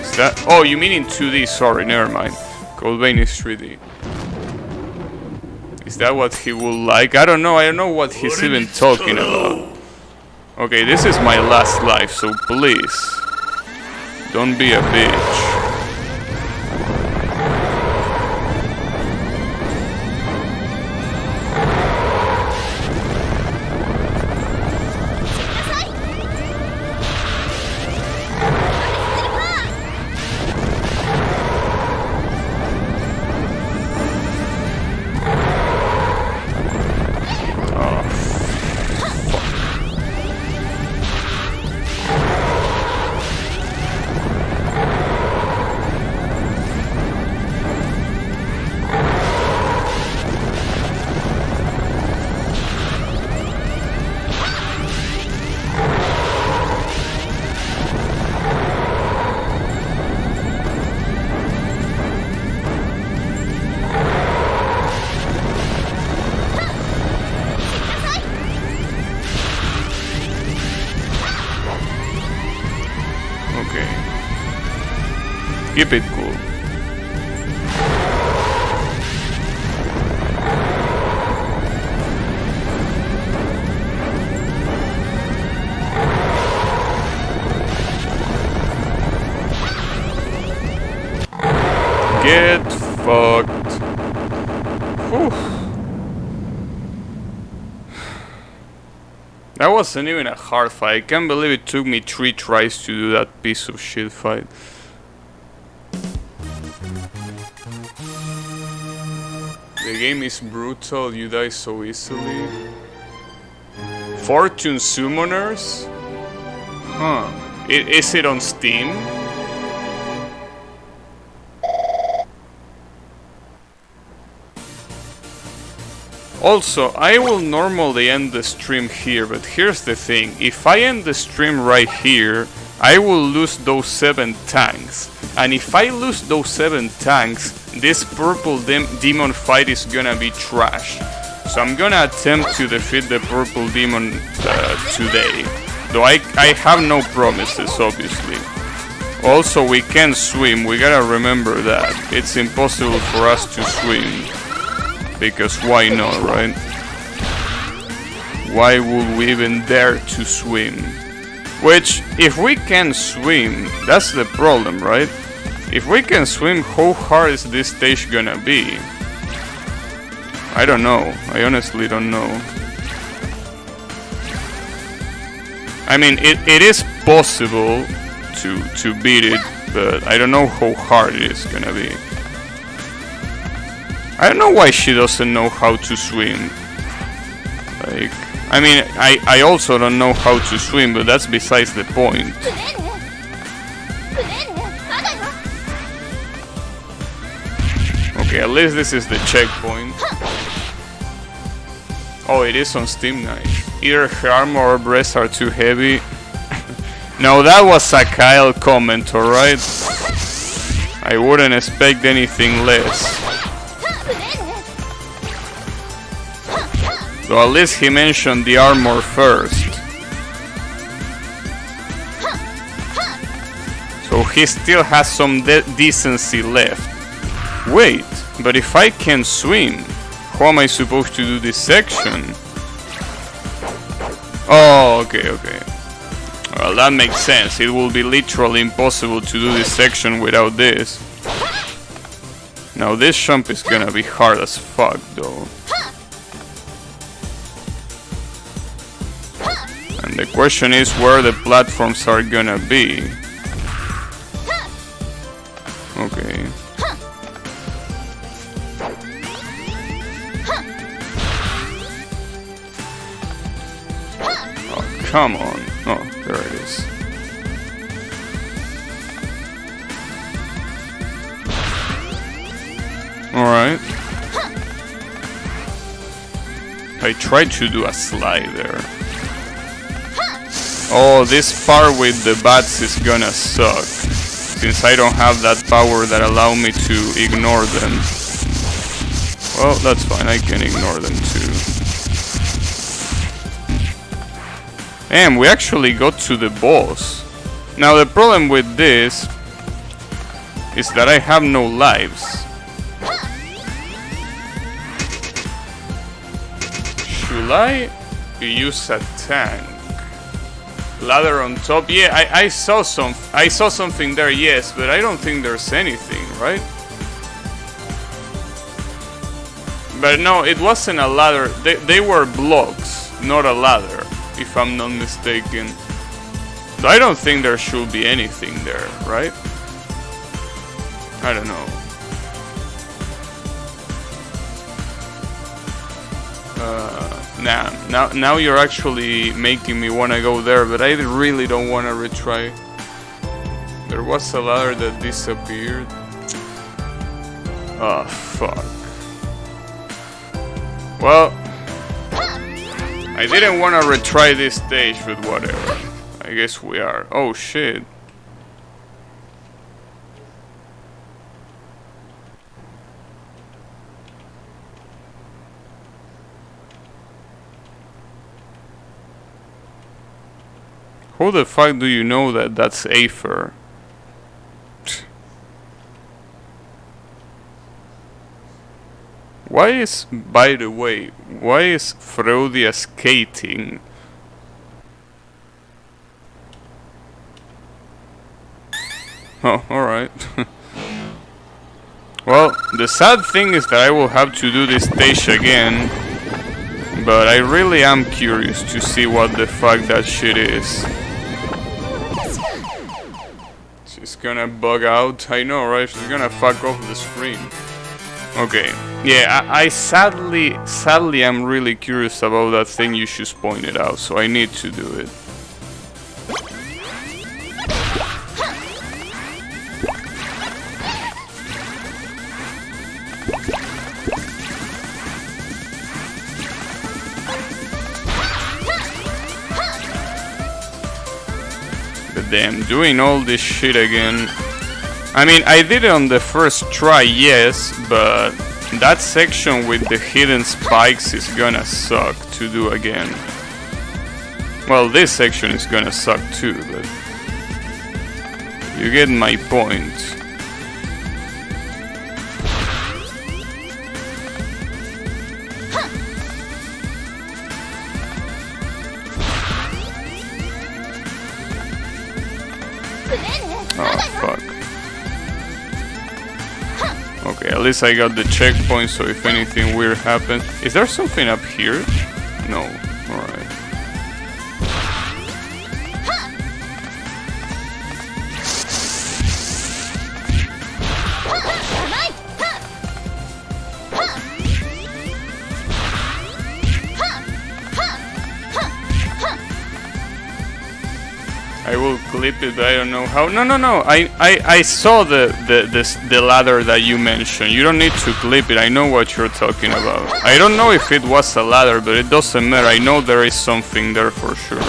Speaker 1: Is that? Oh, you mean in 2D? Sorry, never mind. Code Vein is 3D. Is that what he would like? I don't know what he's even talking about. Okay, this is my last life, so please don't be a bitch. Keep it cool. Get fucked. Whew. That wasn't even a hard fight. I can't believe it took me 3 tries to do that piece of shit fight. The game is brutal, you die so easily. Fortune Summoners? Huh. Is it on Steam? Also, I will normally end the stream here, but here's the thing. If I end the stream right here, I will lose those 7 tanks. And if I lose those 7 tanks, this purple demon fight is gonna be trash. So I'm gonna attempt to defeat the purple demon today. Though I have no promises, obviously. Also, we can't swim, we gotta remember that. It's impossible for us to swim. Because why not, right? Why would we even dare to swim? Which, if we can swim, that's the problem, right? If we can swim, how hard is this stage gonna be? I don't know. I honestly don't know. I mean, it is possible to beat it, but I don't know how hard it is gonna be. I don't know why she doesn't know how to swim. Like, I mean, I also don't know how to swim, but that's besides the point. Okay, at least this is the checkpoint. Oh, it is on Steam, nice. Either her armor or breasts are too heavy. No, that was a Kyle comment, alright? I wouldn't expect anything less. So at least he mentioned the armor first. So he still has some decency left. Wait, but if I can swim, how am I supposed to do this section? Oh, okay. Well, that makes sense. It will be literally impossible to do this section without this. Now this jump is gonna be hard as fuck, though. And the question is where the platforms are gonna be. Okay. Oh, come on. Oh, there it is. Alright. I tried to do a slide there. Oh, this part with the bats is gonna suck, since I don't have that power that allow me to ignore them. Well, that's fine, I can ignore them too. Damn, we actually got to the boss. Now the problem with this is that I have no lives. Should I use a tank? Ladder on top, yeah, I saw something there, yes, but I don't think there's anything, right? But no, it wasn't a ladder, they were blocks, not a ladder, if I'm not mistaken. So I don't think there should be anything there, right? I don't know. Now you're actually making me want to go there, but I really don't want to retry. There was a ladder that disappeared. Oh, fuck. Well, I didn't want to retry this stage, but whatever. I guess we are. Oh, shit. How the fuck do you know that that's Aether? Why is, by the way, why is Freudia skating? Oh, alright. Well, the sad thing is that I will have to do this stage again. But I really am curious to see what the fuck that shit is. She's gonna bug out. I know, right? She's gonna fuck off the screen. Okay. Yeah, I sadly, I'm really curious about that thing you just pointed out, so I need to do it. But damn, doing all this shit again. I mean, I did it on the first try, yes, but that section with the hidden spikes is gonna suck to do again. Well, this section is gonna suck too, but you get my point. Oh, fuck. Okay, at least I got the checkpoint, so if anything weird happens... Is there something up here? No. Alright. I will clip it, but I don't know how. No. I saw the ladder that you mentioned. You don't need to clip it. I know what you're talking about. I don't know if it was a ladder, but it doesn't matter. I know there is something there for sure.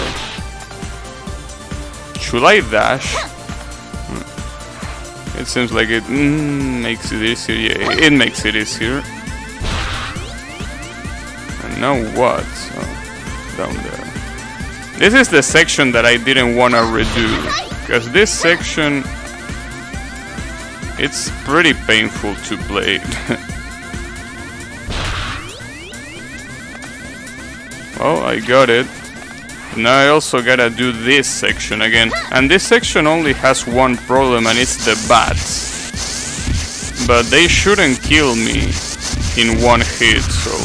Speaker 1: Should I dash? It seems like it makes it easier. Yeah, it makes it easier. And now what? Oh, down there. This is the section that I didn't want to redo, because this section, it's pretty painful to play. Well, I got it. Now I also gotta do this section again, and this section only has one problem, and it's the bats. But they shouldn't kill me in one hit, so...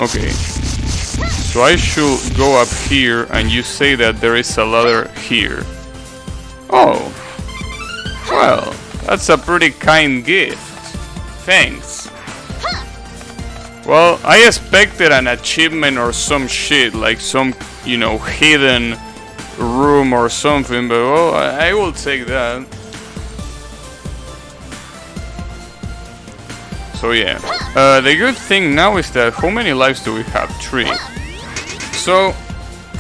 Speaker 1: Okay. So I should go up here, and you say that there is a ladder here. Oh. Well, that's a pretty kind gift. Thanks. Well, I expected an achievement or some shit, like some, you know, hidden room or something, but well, I will take that. So yeah. The good thing now is that how many lives do we have? 3. So,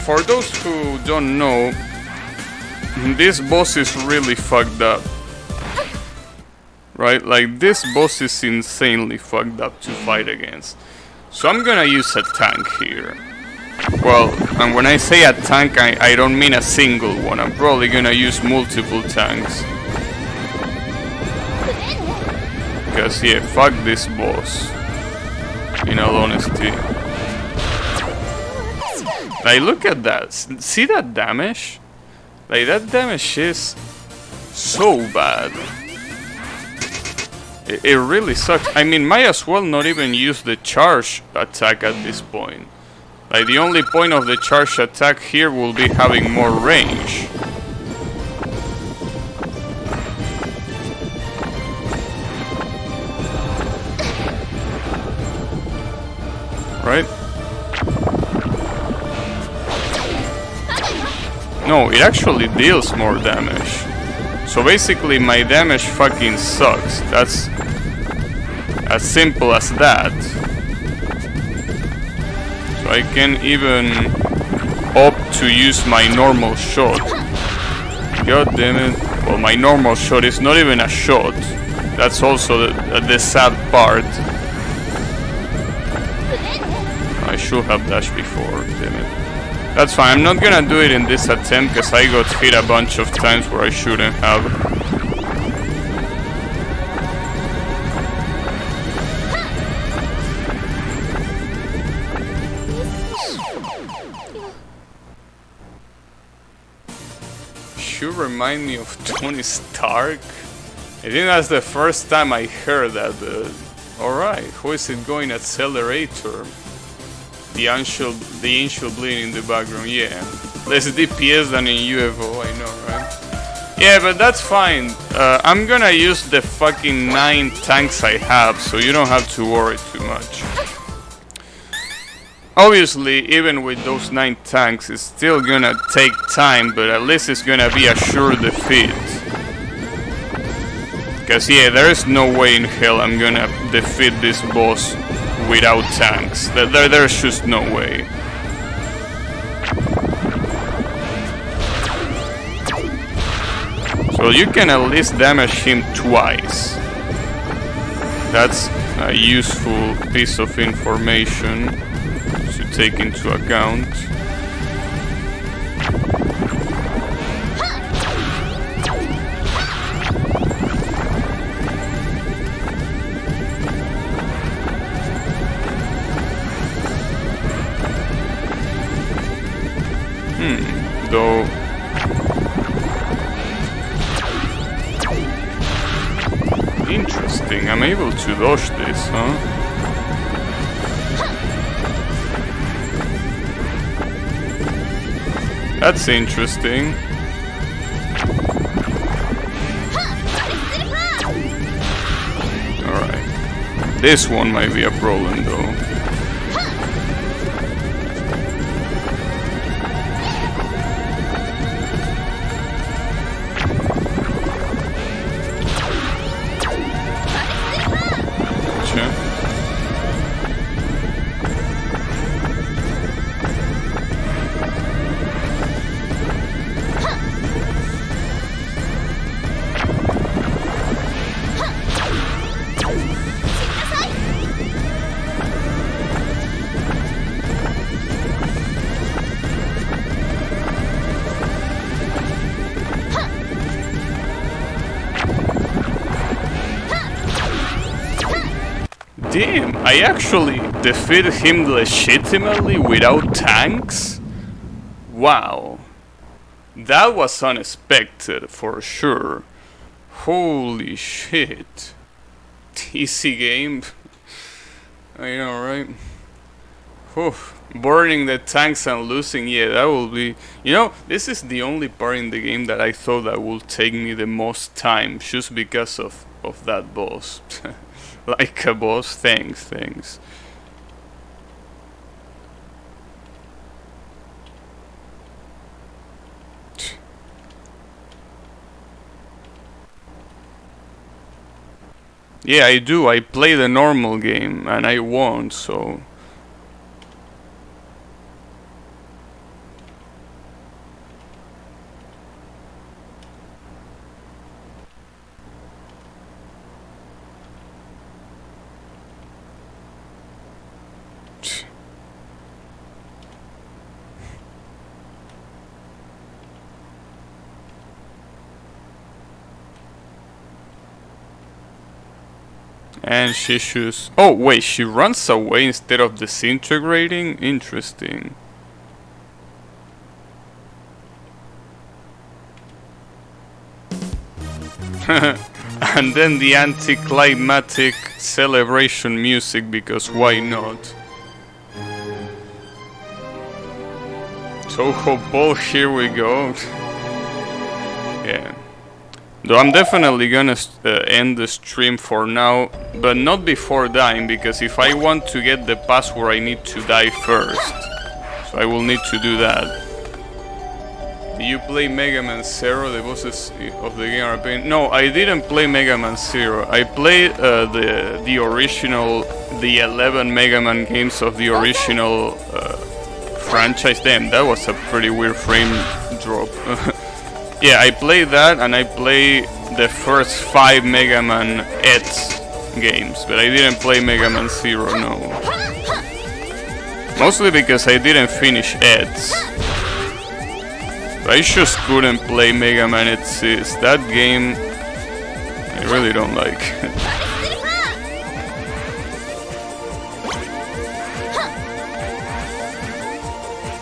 Speaker 1: for those who don't know, this boss is really fucked up. Right? Like, this boss is insanely fucked up to fight against. So I'm gonna use a tank here. Well, and when I say a tank, I don't mean a single one. I'm probably gonna use multiple tanks. Because, yeah, fuck this boss. In all honesty. Like, look at that. See that damage? Like, that damage is so bad. It really sucks. I mean, might as well not even use the charge attack at this point. Like, the only point of the charge attack here will be having more range. Right? No, it actually deals more damage. So basically my damage fucking sucks. That's as simple as that. So I can even opt to use my normal shot. God damn it. Well, my normal shot is not even a shot. That's also the sad part. I should have dashed before, damn it. That's fine, I'm not gonna do it in this attempt because I got hit a bunch of times where I shouldn't have. Should remind me of Tony Stark. I think that's the first time I heard that. Alright, who is it going accelerator? The angel bleeding in the background, yeah. Less DPS than in UFO, I know, right? Yeah, but that's fine. I'm gonna use the fucking 9 tanks I have, so you don't have to worry too much. Obviously, even with those 9 tanks, it's still gonna take time, but at least it's gonna be a sure defeat. Because, yeah, there is no way in hell I'm gonna defeat this boss without tanks. There's just no way. So you can at least damage him twice. That's a useful piece of information to take into account. Though interesting, I'm able to dodge this, huh? That's interesting. Alright. This one might be a problem though. Damn, I actually defeated him legitimately without tanks? Wow. That was unexpected for sure. Holy shit. Easy game. I know, right? Whew. Burning the tanks and losing, yeah, that will be... You know, this is the only part in the game that I thought that would take me the most time, just because of that boss. Like a boss, thanks. Yeah, I do. I play the normal game and I won, so... And she shoots... Oh, wait, she runs away instead of disintegrating? Interesting. And then the anticlimactic celebration music, because why not? Toho Ball, here we go. Yeah. Though I'm definitely gonna end the stream for now, but not before dying, because if I want to get the password I need to die first. So I will need to do that. Did you play Mega Man Zero? The bosses of the game are pain. No, I didn't play Mega Man Zero. I played the original, the 11 Mega Man games of the original franchise. Damn, that was a pretty weird frame drop. Yeah, I played that, and I played the first 5 Mega Man X games, but I didn't play Mega Man Zero, no. Mostly because I didn't finish X. I just couldn't play Mega Man X. That game, I really don't like.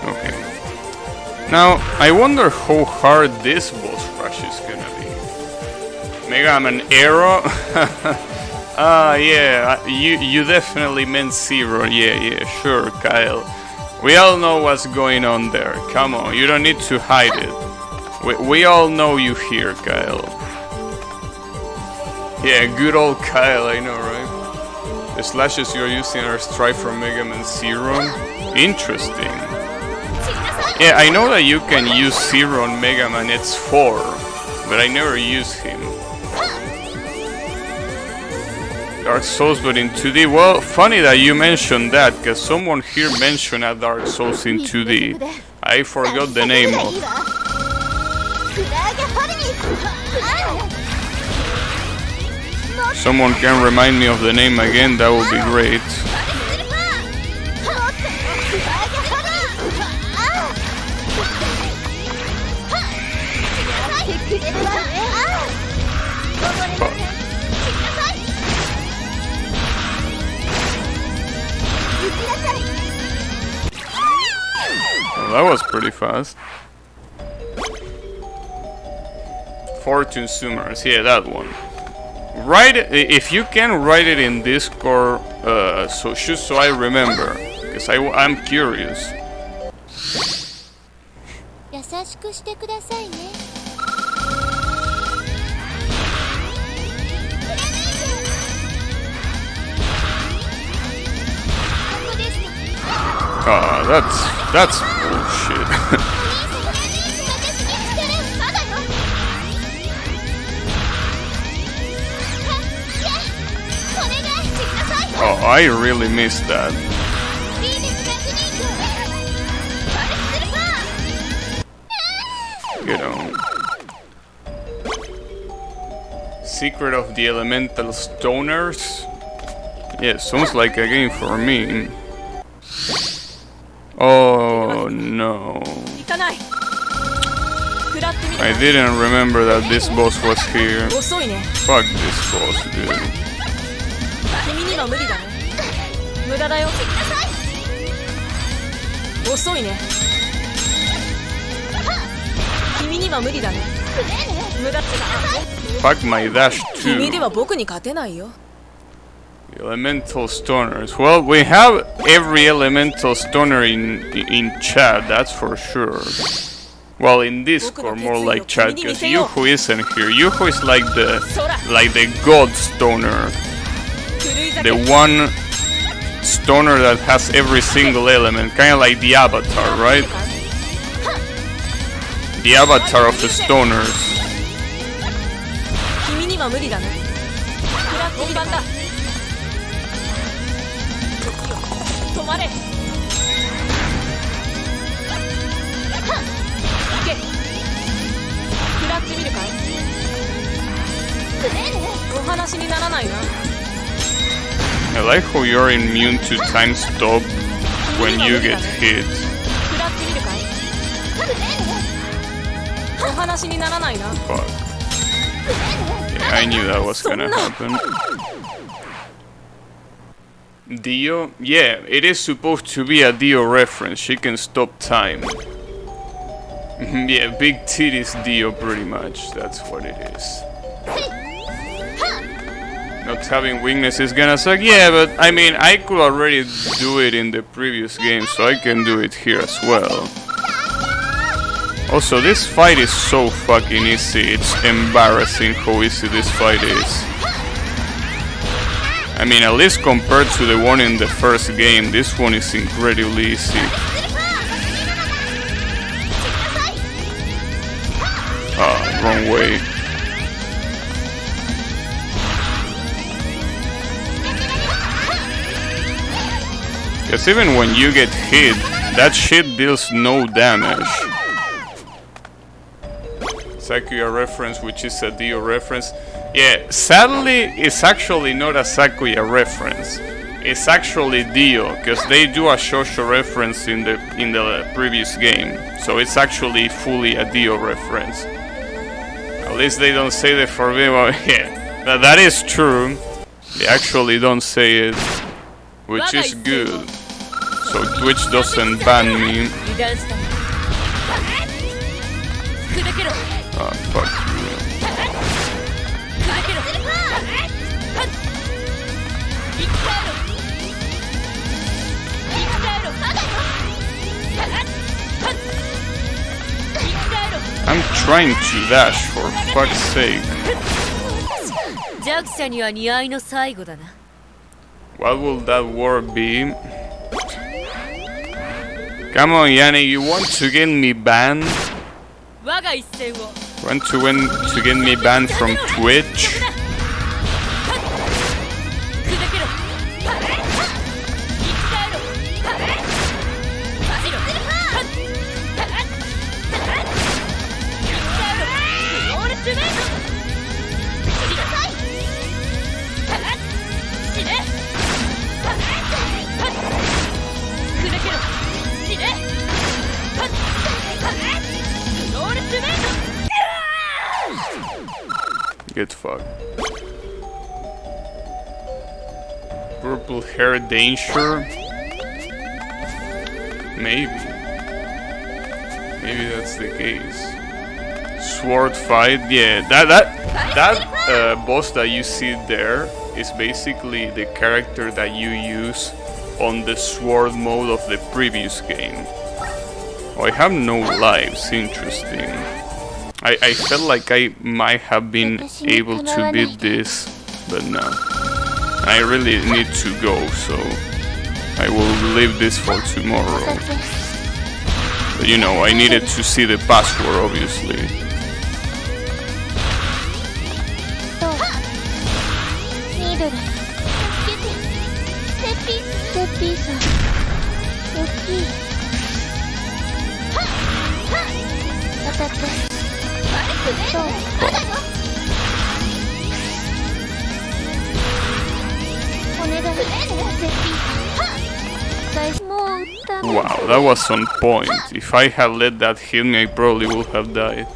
Speaker 1: Okay. Now, I wonder how hard this boss rush is gonna be. Mega Man Arrow? Yeah, you definitely meant Zero. Yeah, sure, Kyle. We all know what's going on there. Come on, you don't need to hide it. We all know you here, Kyle. Yeah, good old Kyle, I know, right? The slashes you're using are straight from Mega Man Zero. Interesting. Yeah, I know that you can use Zero on Mega Man X4, but I never use him. Dark Souls but in 2D. Well, funny that you mentioned that, because someone here mentioned a Dark Souls in 2D. I forgot the name of. Someone can remind me of the name again, that would be great. Well, that was pretty fast. Fortune Summers, yeah, that one. Write it, if you can write it in Discord, so just so I remember, because I'm curious. That's bullshit. Oh, I really missed that. Get on. Secret of the Elemental Stoners? Yeah, sounds like a game for me. Oh no. I didn't remember that this boss was here. Fuck this boss, dude. Fuck my dash too. Elemental Stoners. Well, we have every Elemental Stoner in chat, that's for sure. Well, in Discord, more like chat, because Yuho isn't here. Yuho is like the God Stoner. The one Stoner that has every single element, kind of like the Avatar, right? The Avatar of the Stoners. I like how you're immune to time stop when you get hit. Fuck. Yeah, I knew that was gonna happen. Dio? Yeah, it is supposed to be a Dio reference. She can stop time. Yeah, big titties Dio pretty much. That's what it is. Not having weakness is gonna suck. Yeah, but I mean, I could already do it in the previous game, so I can do it here as well. Also, this fight is so fucking easy. It's embarrassing how easy this fight is. I mean, at least compared to the one in the first game, this one is incredibly easy. Ah, wrong way. Because even when you get hit, that shit deals no damage. Sakuya reference, which is a Dio reference. Yeah, sadly, it's actually not a Sakuya reference. It's actually Dio, because they do a Shosho reference in the previous game. So it's actually fully a Dio reference. At least they don't say the forbidden. Well, yeah, that is true. They actually don't say it, which is good. So Twitch doesn't ban me. Ah, fuck you. I'm trying to dash, for fuck's sake. What will that word be? Come on, Yanni, you want to get me banned? Want to get me banned from Twitch? Get fucked. Purple hair danger? Maybe. Maybe that's the case. Sword fight? Yeah, that boss that you see there is basically the character that you use on the sword mode of the previous game. Oh, I have no lives. Interesting. I felt like I might have been able to beat this, but no. I really need to go, so I will leave this for tomorrow. But you know, I needed to see the password, obviously. Wow, that was on point. If I had let that hit me, I probably would have died.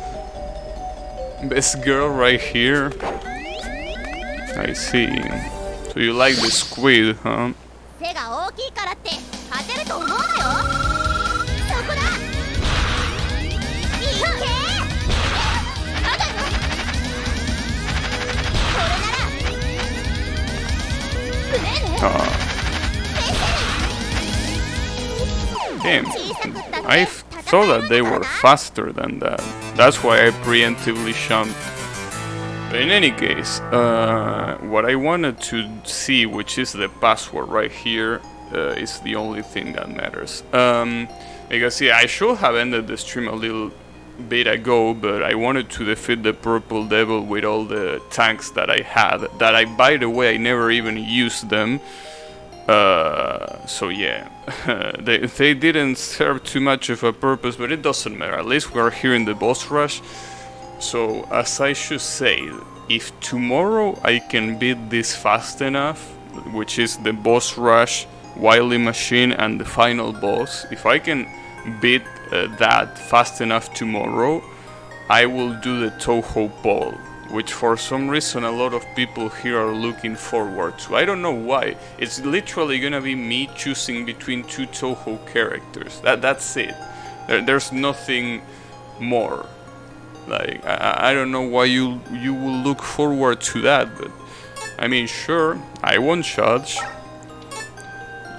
Speaker 1: Best girl right here. I see. So you like the squid, huh? Damn, I thought that they were faster than that. That's why I preemptively jumped. But in any case, what I wanted to see, which is the password right here, is the only thing that matters. Because yeah, I should have ended the stream a little bit ago, but I wanted to defeat the purple devil with all the tanks that I had. That I, by the way, I never even used them. So yeah, they didn't serve too much of a purpose, but it doesn't matter. At least we're here in the boss rush. So as I should say, if tomorrow I can beat this fast enough, which is the boss rush, Wily Machine, and the final boss, if I can beat that fast enough tomorrow, I will do the Toho Ball, which for some reason a lot of people here are looking forward to. I don't know why. It's literally gonna be me choosing between two Toho characters. That's it. There's nothing more. Like, I don't know why you will look forward to that, but I mean, sure, I won't judge.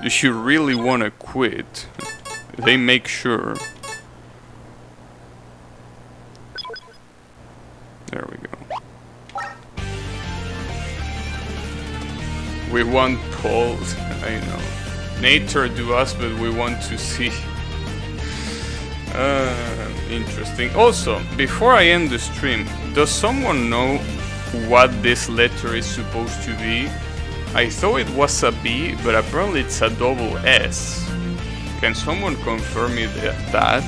Speaker 1: If you really wanna quit, they make sure. There we go. We want polls, I know. Nature do us, but we want to see. Interesting. Also, before I end the stream, does someone know what this letter is supposed to be? I thought it was a B, but apparently it's a double S. Can someone confirm me that?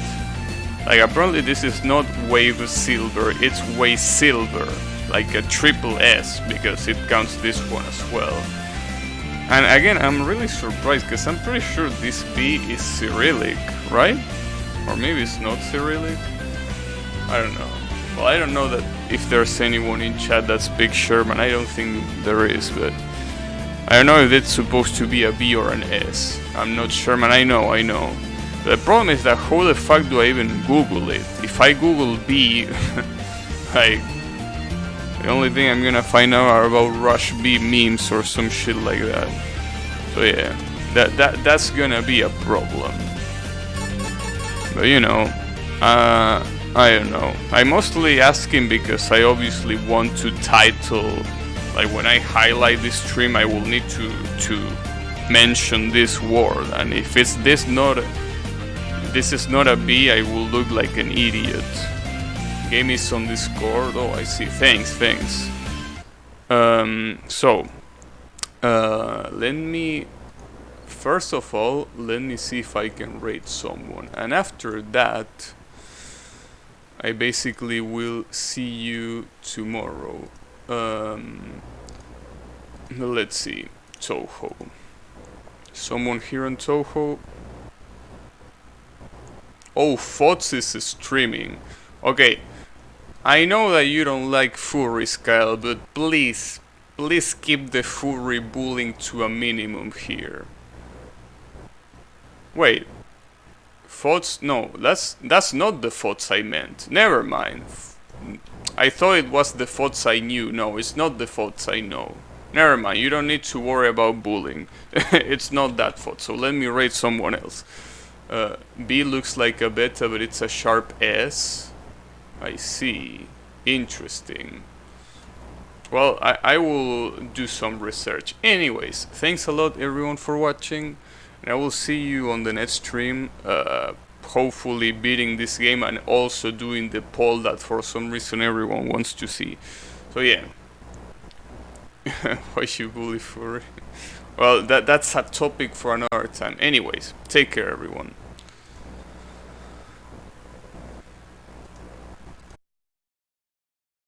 Speaker 1: Like, apparently this is not Weißsilber, it's Weißsilber. Like a triple S, because it counts this one as well. And again, I'm really surprised, because I'm pretty sure this B is Cyrillic, right? Or maybe it's not Cyrillic? I don't know. Well, I don't know that if there's anyone in chat that speaks German. I don't think there is, but I don't know if it's supposed to be a B or an S. I'm not German, I know. The problem is that how the fuck do I even Google it? If I Google B, like, the only thing I'm gonna find out are about Rush B memes or some shit like that. So yeah, that's gonna be a problem. But you know, I don't know. I mostly asking because I obviously want to title, like when I highlight this stream, I will need to mention this word, and if it's this is not a B, I will look like an idiot. Game is on Discord. Oh, I see. Thanks. Let me, first of all, let me see if I can rate someone, and after that I basically will see you tomorrow. Let's see. Toho. Someone here on Toho. Oh, Fots is streaming. Okay. I know that you don't like furry, Kyle, but please keep the furry bullying to a minimum here. Wait. Thoughts? No, that's not the thoughts I meant. Never mind. I thought it was the thoughts I knew. No, it's not the thoughts I know. Never mind, you don't need to worry about bullying. It's not that thought, so let me rate someone else. B looks like a beta, but it's a sharp S. I see. Interesting. Well, I will do some research. Anyways, thanks a lot everyone for watching. And I will see you on the next stream, hopefully beating this game and also doing the poll that for some reason everyone wants to see. So yeah. Why you bully furry? Well, that's a topic for another time. Anyways, take care everyone.